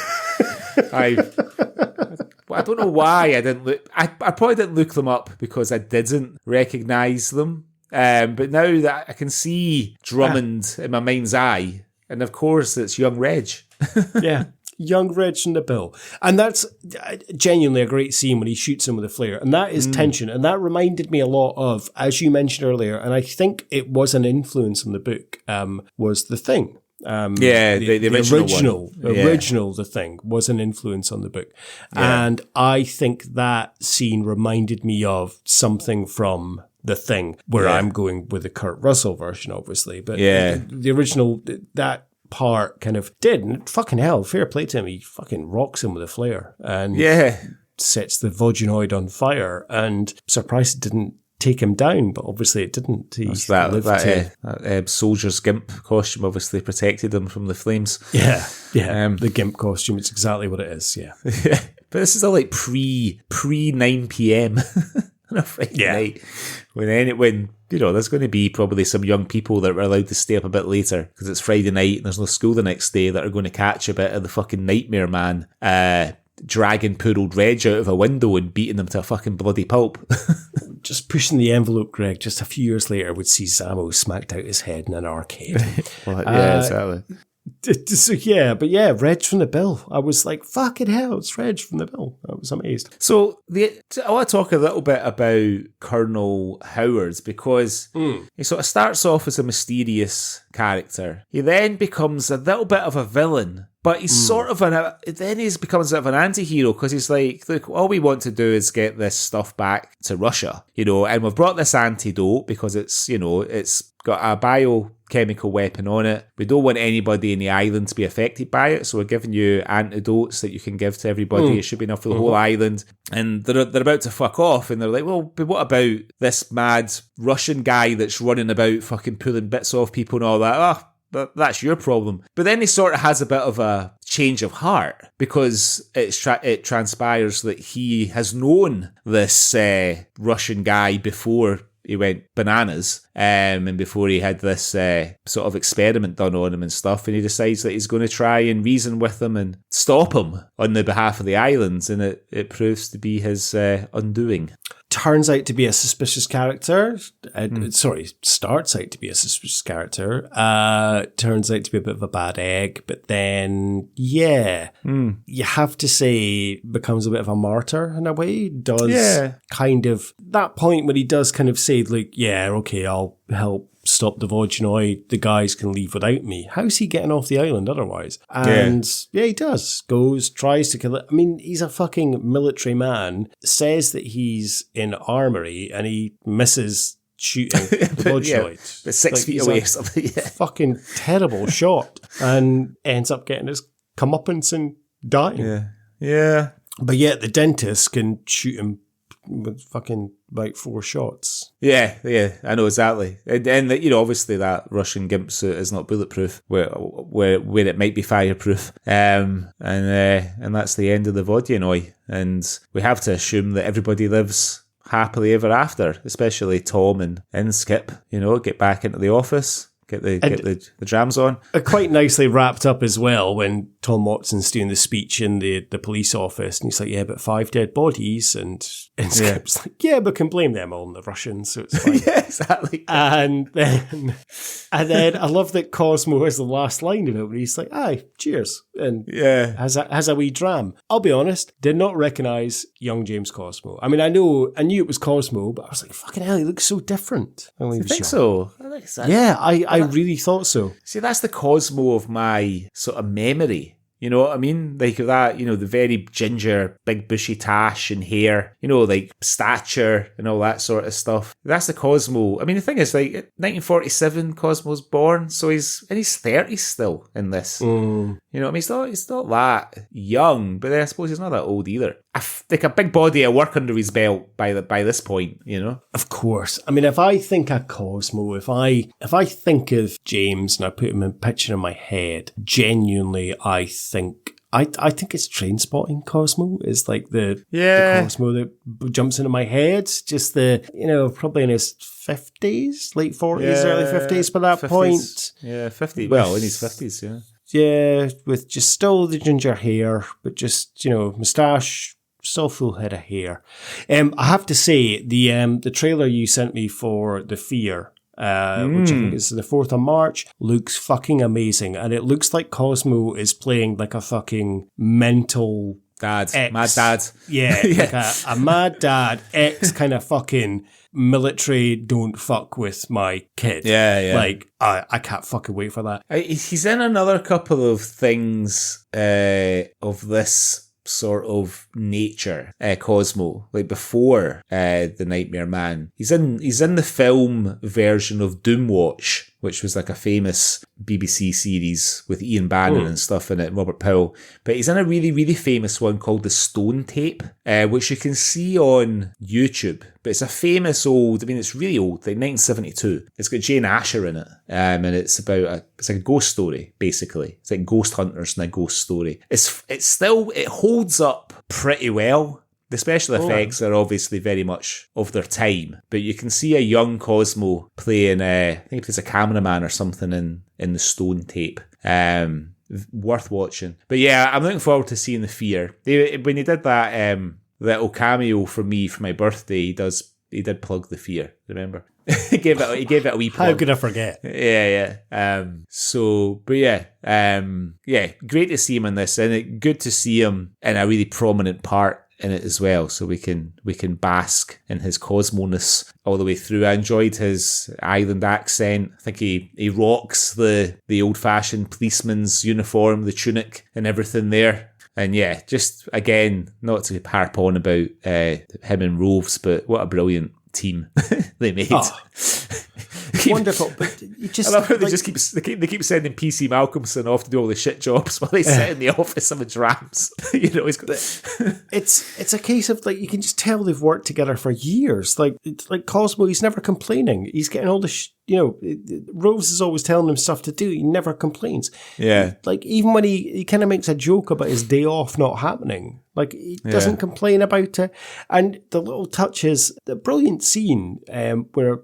I don't know why I didn't look. I probably didn't look them up because I didn't recognise them. But now that I can see Drummond in my mind's eye, and of course it's young Reg. Yeah. Young Reg in The Bill. And that's genuinely a great scene when he shoots him with a flare. And that is tension. And that reminded me a lot of, as you mentioned earlier, and I think it was an influence on the book, was The Thing. The original The Thing was an influence on the book. Yeah. And I think that scene reminded me of something from The Thing, where I'm going with the Kurt Russell version, obviously. But the original, that part kind of did. And fucking hell, fair play to him. He fucking rocks him with a flare and sets the Vogenoid on fire. And surprised it didn't take him down, but obviously it didn't. That soldier's gimp costume obviously protected him from the flames. The gimp costume, it's exactly what it is. But this is all like pre 9 p.m. on a Friday night. When you know, there's going to be probably some young people that are allowed to stay up a bit later because it's Friday night and there's no school the next day that are going to catch a bit of the fucking Nightmare Man dragging poor old Reg out of a window and beating them to a fucking bloody pulp. Just pushing the envelope, Greg. Just a few years later, would see Zamo smacked out his head in an arcade. Exactly. So Reg from The Bill. I was like, fucking hell, it's Reg from The Bill. I was amazed. So I want to talk a little bit about Colonel Howard because he sort of starts off as a mysterious character. He then becomes a little bit of a villain. But he's sort of then he becomes sort of an anti-hero because he's like, look, all we want to do is get this stuff back to Russia, you know, and we've brought this antidote because it's, you know, it's got a biochemical weapon on it. We don't want anybody in the island to be affected by it, so we're giving you antidotes that you can give to everybody. It should be enough for the whole island. And they're about to fuck off, and they're like, well, but what about this mad Russian guy that's running about fucking pulling bits off people and all that? That's your problem. But then he sort of has a bit of a change of heart because it transpires that he has known this Russian guy before he went bananas and before he had this sort of experiment done on him and stuff, and he decides that he's going to try and reason with him and stop him on the behalf of the islands, and it proves to be his undoing. turns out to be a suspicious character. Starts out to be a suspicious character. Turns out to be a bit of a bad egg, but then, you have to say becomes a bit of a martyr in a way. Kind of that point when he does kind of say, like, yeah, okay, I'll help stop the Vojnoi, the guys can leave without me. How's he getting off the island otherwise? And he does. Goes, tries to kill it. I mean, he's a fucking military man, says that he's in armory, and he misses shooting the Vojnoi. But 6 feet away or something. Fucking terrible shot. And ends up getting his comeuppance and dying. Yeah. But yet the dentist can shoot him with fucking about 4 shots. Yeah, I know exactly. And obviously that Russian gimp suit is not bulletproof, where it might be fireproof. And that's the end of the Vodyanoi. And we have to assume that everybody lives happily ever after, especially Tom and Skip. Get back into the office. Get the drams on. Quite nicely wrapped up as well when Tom Watson's doing the speech in the police office, and he's like, yeah, but 5 dead bodies, and Skip's like, yeah, but can blame them on the Russians, so it's fine. Yeah, exactly. And then I love that Cosmo has the last line of it where he's like, aye, cheers, and has a wee dram. I'll be honest, did not recognise young James Cosmo. I mean, I knew it was Cosmo, but I was like, fucking hell, he looks so different. You think so? I think so. Yeah, I really thought so. See, that's the Cosmo of my sort of memory. You know what I mean? Like that, the very ginger, big bushy tash and hair, like stature and all that sort of stuff. That's the Cosmo. I mean, the thing is, like, 1947, Cosmo's born, so he's in his 30s still in this. You know what I mean? He's not that young, but I suppose he's not that old either. Like a big body of work under his belt by this point, Of course. I mean, if I think of Cosmo, if I think of James and I put him in a picture in my head, genuinely, I think it's Trainspotting Cosmo is like the Cosmo that jumps into my head. Just probably in his 50s, late 40s, early 50s by that 50s. Point. Yeah, 50. Well, in his 50s, yeah. Yeah, with just still the ginger hair, but just, moustache, still full head of hair. I have to say, the trailer you sent me for The Fear, which I think is the 4th of March, looks fucking amazing. And it looks like Cosmo is playing like a fucking mental dad, mad dad. Yeah, like a mad dad, ex kind of fucking military, don't fuck with my kid. Yeah. Like, I can't fucking wait for that. He's in another couple of things of this sort of nature, Cosmo, like before The Nightmare Man. He's in the film version of Doomwatch, which was like a famous BBC series with Ian Bannon and stuff in it, and Robert Powell. But he's in a really, really famous one called The Stone Tape, which you can see on YouTube. But it's a famous it's really old, like 1972. It's got Jane Asher in it, and it's about it's like a ghost story, basically. It's like ghost hunters and a ghost story. It holds up pretty well. The special effects are obviously very much of their time, but you can see a young Cosmo playing, I think he plays a cameraman or something in The Stone Tape. Worth watching. But yeah, I'm looking forward to seeing The Fear. When he did that little cameo for me for my birthday, he did plug The Fear, remember? he gave it a wee plug. How could I forget? Yeah. Great to see him in this, and good to see him in a really prominent part in it as well, so we can bask in his Cosmo-ness all the way through. I enjoyed his island accent. I think he rocks the old-fashioned policeman's uniform, the tunic and everything there. And yeah, just again, not to harp on about him and Roëves, but what a brilliant team they made. Wonderful, but you just I love how they keep sending PC Malcolmson off to do all the shit jobs while they sit in the office of the drams. He's got it's a case of like you can just tell they've worked together for years. Like Cosmo, he's never complaining. He's getting all the Roëves is always telling him stuff to do. He never complains. Yeah, like even when he kind of makes a joke about his day off not happening. Like, he doesn't complain about it. And the little touches, the brilliant scene where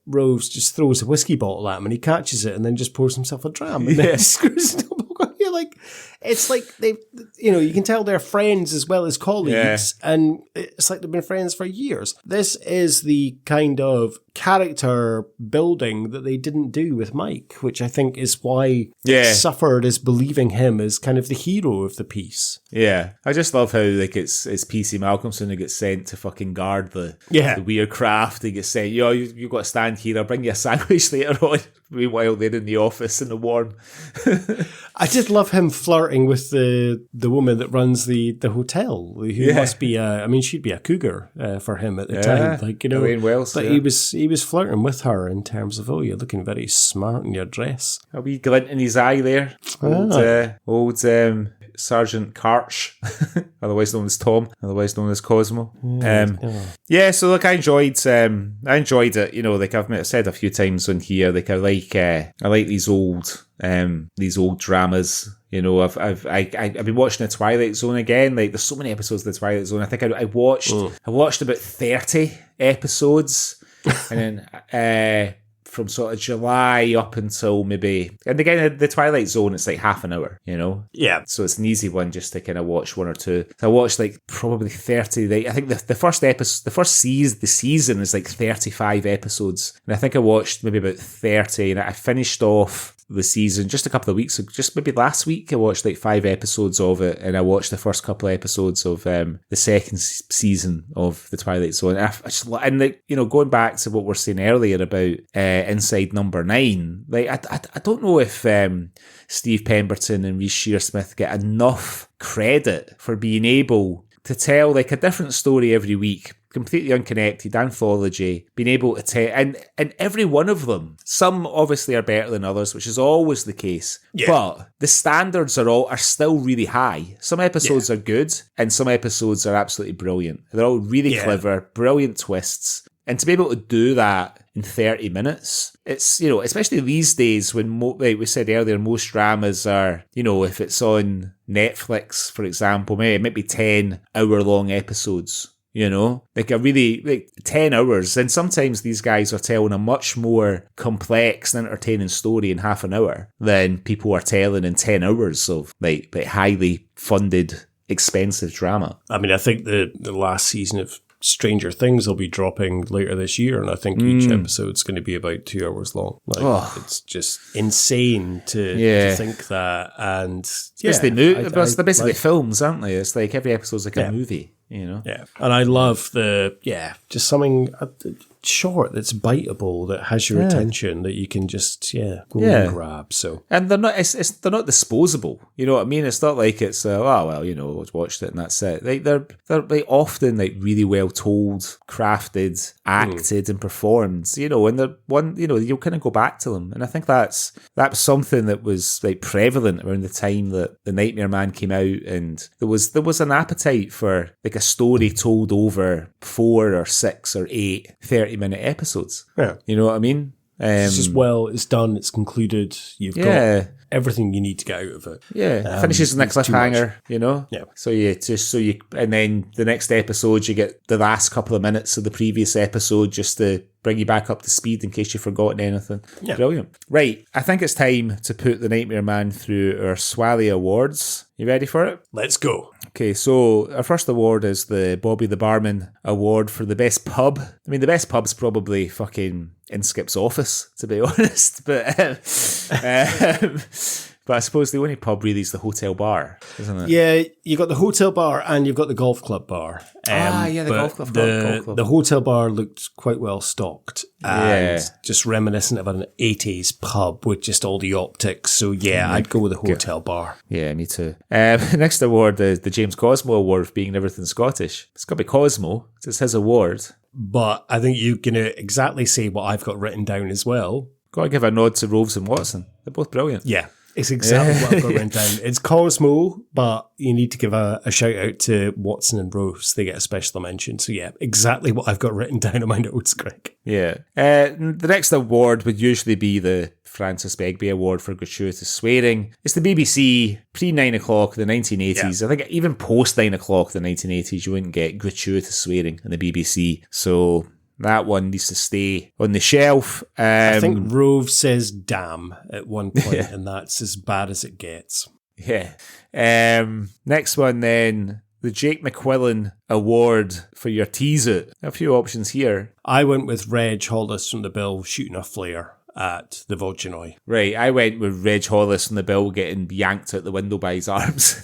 Roëves just throws a whiskey bottle at him and he catches it and then just pours himself a dram and then screws it up. You're like, it's like they, you can tell they're friends as well as colleagues, and it's like they've been friends for years. This is the kind of character building that they didn't do with Mike, which I think is why it suffered as believing him as kind of the hero of the piece. Yeah, I just love how like it's PC Malcolmson who gets sent to fucking guard the weird craft. He gets sent, you've got to stand here, I'll bring you a sandwich later on. Meanwhile, they're in the office in the warm. I did love him flirting with the woman that runs the hotel, who must be she'd be a cougar for him at the time. Like, Elaine Wells, but he was flirting with her in terms of, you're looking very smart in your dress. A wee glint in his eye there. Old Sergeant Karch, otherwise known as Tom, otherwise known as Cosmo. So look, I enjoyed it. Like I've said a few times on here, like I like these old dramas. I've been watching the Twilight Zone again. Like there's so many episodes of the Twilight Zone. I think I watched about 30 episodes, and then from sort of July up until maybe, and again, the Twilight Zone, it's like half an hour, Yeah. So it's an easy one just to kind of watch one or two. So I watched like probably 30. I think the first episode, the season is like 35 episodes. And I think I watched maybe about 30, and I finished off the season just a couple of weeks ago, just maybe last week. I watched like 5 episodes of it, and I watched the first couple of episodes of the second season of the Twilight Zone. And going back to what we were saying earlier about Inside Number 9, like I don't know if Steve Pemberton and Reece Shearsmith get enough credit for being able to tell like a different story every week, completely unconnected anthology, being able to tell, and every one of them, some obviously are better than others, which is always the case, but the standards are still really high. Some episodes are good, and some episodes are absolutely brilliant. They're all really clever, brilliant twists, and to be able to do that in 30 minutes, it's, especially these days when, like we said earlier, most dramas are, if it's on Netflix, for example, maybe 10-hour-long episodes. Like a really, like 10 hours. And sometimes these guys are telling a much more complex and entertaining story in half an hour than people are telling in 10 hours of like highly funded, expensive drama. I mean, I think the last season of Stranger Things will be dropping later this year, and I think each episode's going to be about 2 hours long. Like, it's just insane to think that. And yes, they move. They're basically films, aren't they? It's like every episode's like a movie. Yeah, and I love just something short that's biteable, that has your attention, that you can just and grab. So, and they're not disposable. You know what I mean? It's not like it's watched it and that's it. Like they're like often like really well told, crafted, acted, and performed. And they're one. You'll kind of go back to them, and I think that's something that was like prevalent around the time that The Nightmare Man came out, and there was an appetite for like a story told over 4 or 6 or 8 30-minute episodes. Yeah. You know what I mean? It's just it's done, it's concluded, you've got everything you need to get out of it. Yeah. Finishes in a cliffhanger, Yeah. So and then the next episode you get the last couple of minutes of the previous episode just to bring you back up to speed in case you've forgotten anything. Yeah. Brilliant. Right. I think it's time to put The Nightmare Man through our Swally Awards. You ready for it? Let's go. Okay, so our first award is the Bobby the Barman Award for the best pub. I mean, the best pub's probably fucking in Skip's office, to be honest. But I suppose the only pub really is the hotel bar, isn't it? Yeah, you got the hotel bar and you've got the golf club bar. The golf club. The hotel bar looked quite well stocked and just reminiscent of an 80s pub with just all the optics. So I'd go with the hotel bar. Yeah, me too. Next award is the James Cosmo Award for being everything Scottish. It's got to be Cosmo. It's his award. But I think you're going to exactly say what I've got written down as well. Got to give a nod to Roëves and Watson. They're both brilliant. Yeah. It's exactly what I've got written down. It's Cosmo, but you need to give a shout out to Watson and Roëves. They get a special mention. So exactly what I've got written down on my notes, Greg. Yeah. The next award would usually be the Francis Begbie Award for gratuitous swearing. It's the BBC pre-9 o'clock in the 1980s. I think even post-9 o'clock in the 1980s, you wouldn't get gratuitous swearing in the BBC. So that one needs to stay on the shelf. I think Roëves says damn at one point, and that's as bad as it gets. Yeah. Next one then. The Jake McQuillan Award for your tease-out. A few options here. I went with Reg Hollis from the Bill shooting a flare at the Volcanoy. Right, I went with Reg Hollis from the Bill getting yanked out the window by his arms.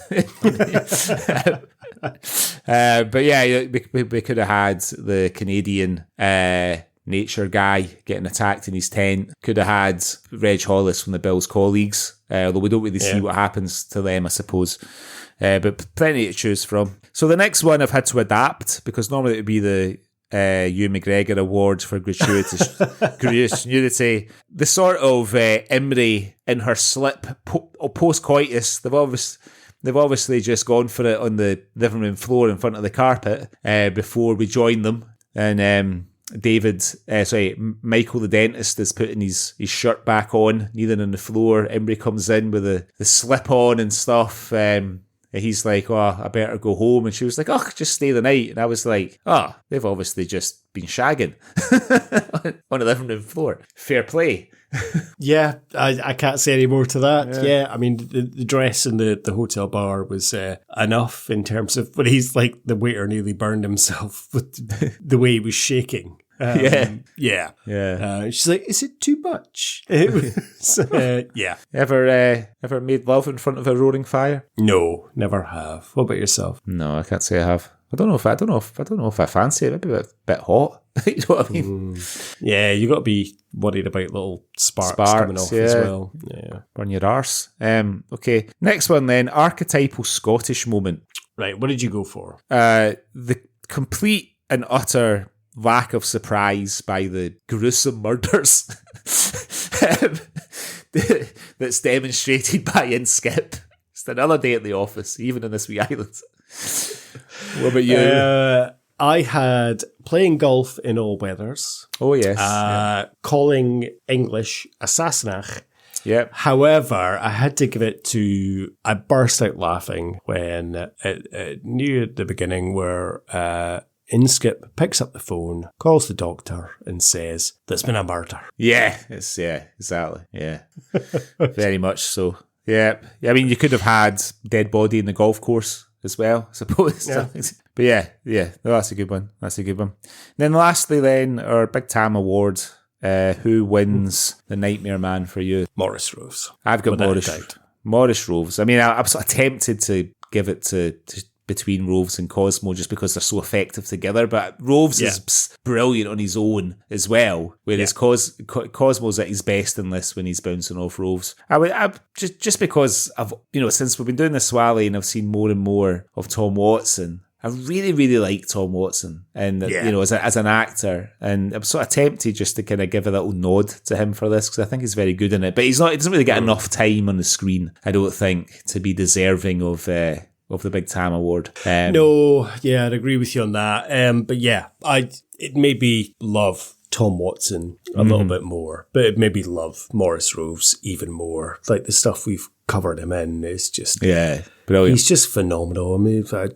But yeah, we could have had the Canadian nature guy getting attacked in his tent. Could have had Reg Hollis from the Bill's colleagues, although we don't really see what happens to them, I suppose. But plenty to choose from. So the next one I've had to adapt, because normally it would be the Ewan McGregor Award for gratuitous nudity. The sort of Imrie in her slip post-coitus, they've obviously just gone for it on the living room floor in front of the carpet before we join them. And Michael the dentist is putting his shirt back on, kneeling on the floor. Imrie comes in with the slip on and stuff. He's like, oh, I better go home. And she was like, oh, just stay the night. And I was like, oh, they've obviously just been shagging on the living room floor. Fair play. Yeah, I can't say any more to that. Yeah, I mean, the dress in the hotel bar was enough in terms of, but he's like, the waiter nearly burned himself with the way he was shaking. Yeah. She's like, is it too much? Yeah. Ever made love in front of a roaring fire? No, never have. What about yourself? No, I can't say I have. I don't know if I fancy it. Maybe a bit hot. You know what I mean? Yeah, you got to be worried about little sparks coming off as well. Yeah, burn your arse. Okay, next one then. Archetypal Scottish moment. Right, what did you go for? The complete and utter lack of surprise by the gruesome murders that's demonstrated by Inskip. It's another day at the office, even in this wee island. What about you? I had playing golf in all weathers. Oh, yes. Calling English assassinach. Yep. However, I had to give it to... I burst out laughing when near at the beginning where Inskip picks up the phone, calls the doctor and says, there's been a murder. Yeah, exactly. Yeah, very much so. Yeah. I mean, you could have had dead body in the golf course as well, I suppose. Yeah. But yeah. No, that's a good one. And then lastly then, our Big Tam Award. Who wins the Nightmare Man for you? Maurice Roëves. I've got Maurice Roëves. I mean, I'm sort of tempted to give it to between Roëves and Cosmo just because they're so effective together, but Roëves is brilliant on his own as well, whereas Cosmo's at his best in this when he's bouncing off Roëves. I just because I've, since we've been doing the Swally and I've seen more and more of Tom Watson, I really, really like Tom Watson and, as an actor, and I'm sort of tempted just to kind of give a little nod to him for this because I think he's very good in it, but he doesn't really get enough time on the screen, I don't think, to be deserving of the Big Tam Award. No, yeah, I'd agree with you on that. But yeah, it made me love Tom Watson a little bit more, but it made me love Maurice Roëves even more. Like the stuff we've covered him in is just... Yeah, brilliant. He's just phenomenal. I mean, I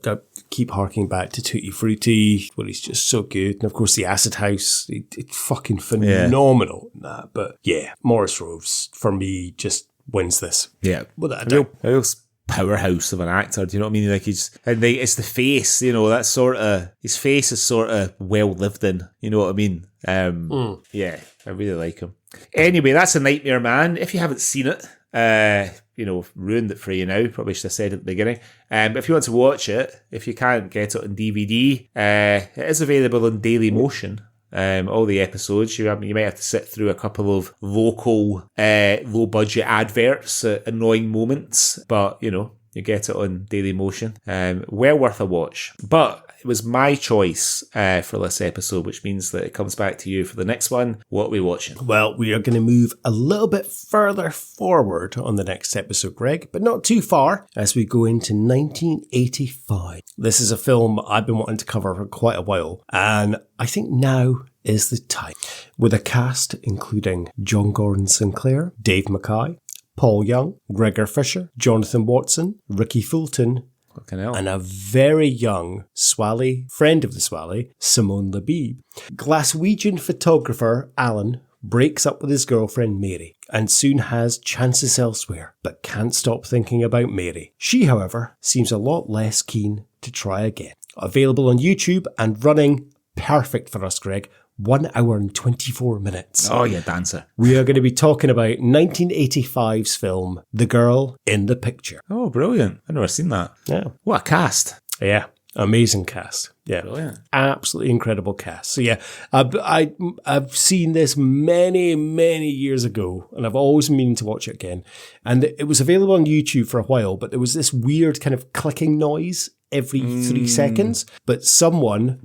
keep harking back to Tutti Frutti, where he's just so good. And of course, the Acid House, it's fucking phenomenal in that. But yeah, Maurice Roëves, for me, just wins this. Yeah. Without a doubt. Powerhouse of an actor, do you know what I mean? Like it's the face, that sort of, his face is sort of well lived in, you know what I mean? Yeah, I really like him. Anyway, that's A Nightmare Man. If you haven't seen it, ruined it for you now, probably should have said at the beginning. But if you want to watch it, if you can't get it on DVD, it is available on Daily Motion. All the episodes, you might have to sit through a couple of local, low budget adverts at annoying moments, but you get it on Daily Motion. Well worth a watch. But it was my choice for this episode, which means that it comes back to you for the next one. What are we watching? Well, we are going to move a little bit further forward on the next episode, Greg, but not too far, as we go into 1985. This is a film I've been wanting to cover for quite a while, and I think now is the time. With a cast including John Gordon Sinclair, Dave Mackay, Paul Young, Gregor Fisher, Jonathan Watson, Ricky Fulton, and a very young Swally, friend of the Swally, Simone Labib. Glaswegian photographer Alan breaks up with his girlfriend Mary and soon has chances elsewhere, but can't stop thinking about Mary. She, however, seems a lot less keen to try again. Available on YouTube and running, perfect for us, Greg, 1 hour and 24 minutes. Oh, yeah, dancer. We are going to be talking about 1985's film, The Girl in the Picture. Oh, brilliant. I've never seen that. Yeah. What a cast. Yeah. Amazing cast. Yeah. Brilliant. Absolutely incredible cast. So yeah, I've seen this many, many years ago and I've always been meaning to watch it again. And it was available on YouTube for a while, but there was this weird kind of clicking noise every 3 seconds. But someone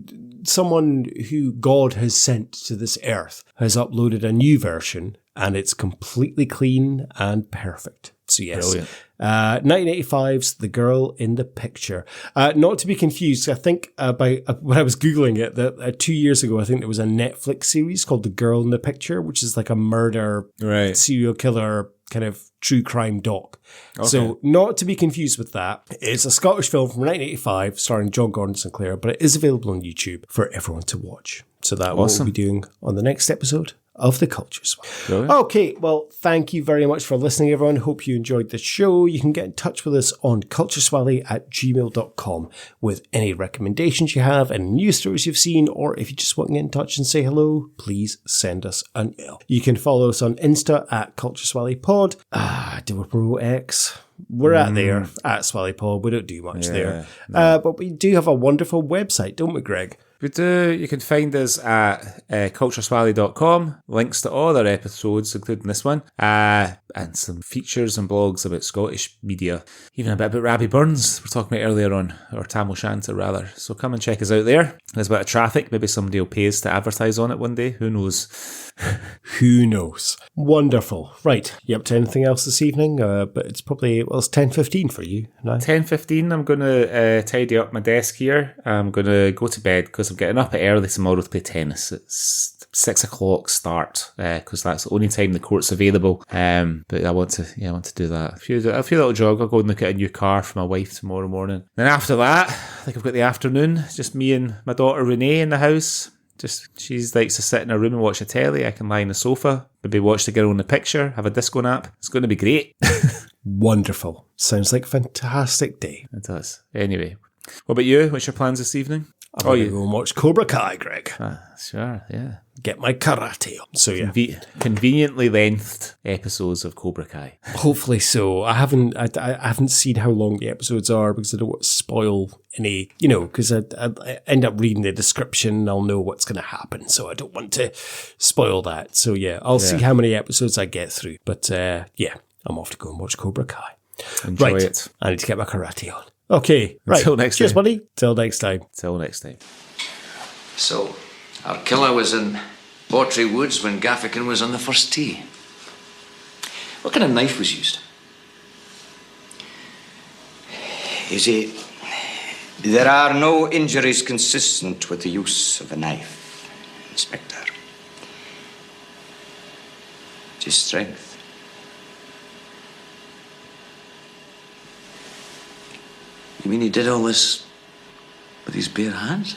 who God has sent to this earth has uploaded a new version and it's completely clean and perfect. So yes, 1985's The Girl in the Picture. Not to be confused, I think when I was Googling it, that 2 years ago, I think there was a Netflix series called The Girl in the Picture, which is like a murder, serial killer kind of true crime doc. Okay. So not to be confused with that. It's a Scottish film from 1985 starring John Gordon Sinclair, but it is available on YouTube for everyone to watch. So that's what we'll be doing on the next episode of the Culture Swally. Okay, well, thank you very much for listening, everyone. Hope you enjoyed the show. You can get in touch with us on cultureswally@gmail.com with any recommendations you have, any news stories you've seen, or if you just want to get in touch and say hello, please send us an email. You can follow us on Insta at cultureswallypod. Do we promote X? We're at there, at SwallyPod. We don't do much there. No. But we do have a wonderful website, don't we, Greg? We do. You can find us at cultureswally.com. Links to all our episodes, including this one, and some features and blogs about Scottish media. Even a bit about Rabbie Burns, we're talking about earlier on, or Tam O'Shanter rather. So come and check us out there. There's a bit of traffic. Maybe somebody will pay us to advertise on it one day. Who knows? Who knows? Wonderful. Right. You up to anything else this evening? But it's probably, it's 10:15 for you now. 10:15. I'm going to tidy up my desk here. I'm going to go to bed because I'm getting up early tomorrow to play tennis. It's 6 o'clock start because that's the only time the court's available. But I want to do that. A few little jog. I'll go and look at a new car for my wife tomorrow morning. Then after that, I think I've got the afternoon. Just me and my daughter Renee in the house. She likes to sit in her room and watch the telly. I can lie on the sofa, maybe watch The Girl in the Picture, have a disco nap. It's going to be great. Wonderful. Sounds like a fantastic day. It does. Anyway, what about you? What's your plans this evening? I'm going to go and watch Cobra Kai, Greg. Sure, yeah. Get my karate on. So yeah. Conveniently lengthed episodes of Cobra Kai. Hopefully so. I haven't seen how long the episodes are because I don't want to spoil any, because I end up reading the description and I'll know what's going to happen. So I don't want to spoil that. So yeah, I'll see how many episodes I get through. But yeah, I'm off to go and watch Cobra Kai. Enjoy it. I need to get my karate on. Okay, right. Until next Cheers, time. buddy. Till next time. Till next time. So, our killer was in Bawtry Woods when Gaffigan was on the first tee. What kind of knife was used? You see, there are no injuries consistent with the use of a knife, Inspector. Just strength. You mean he did all this with his bare hands?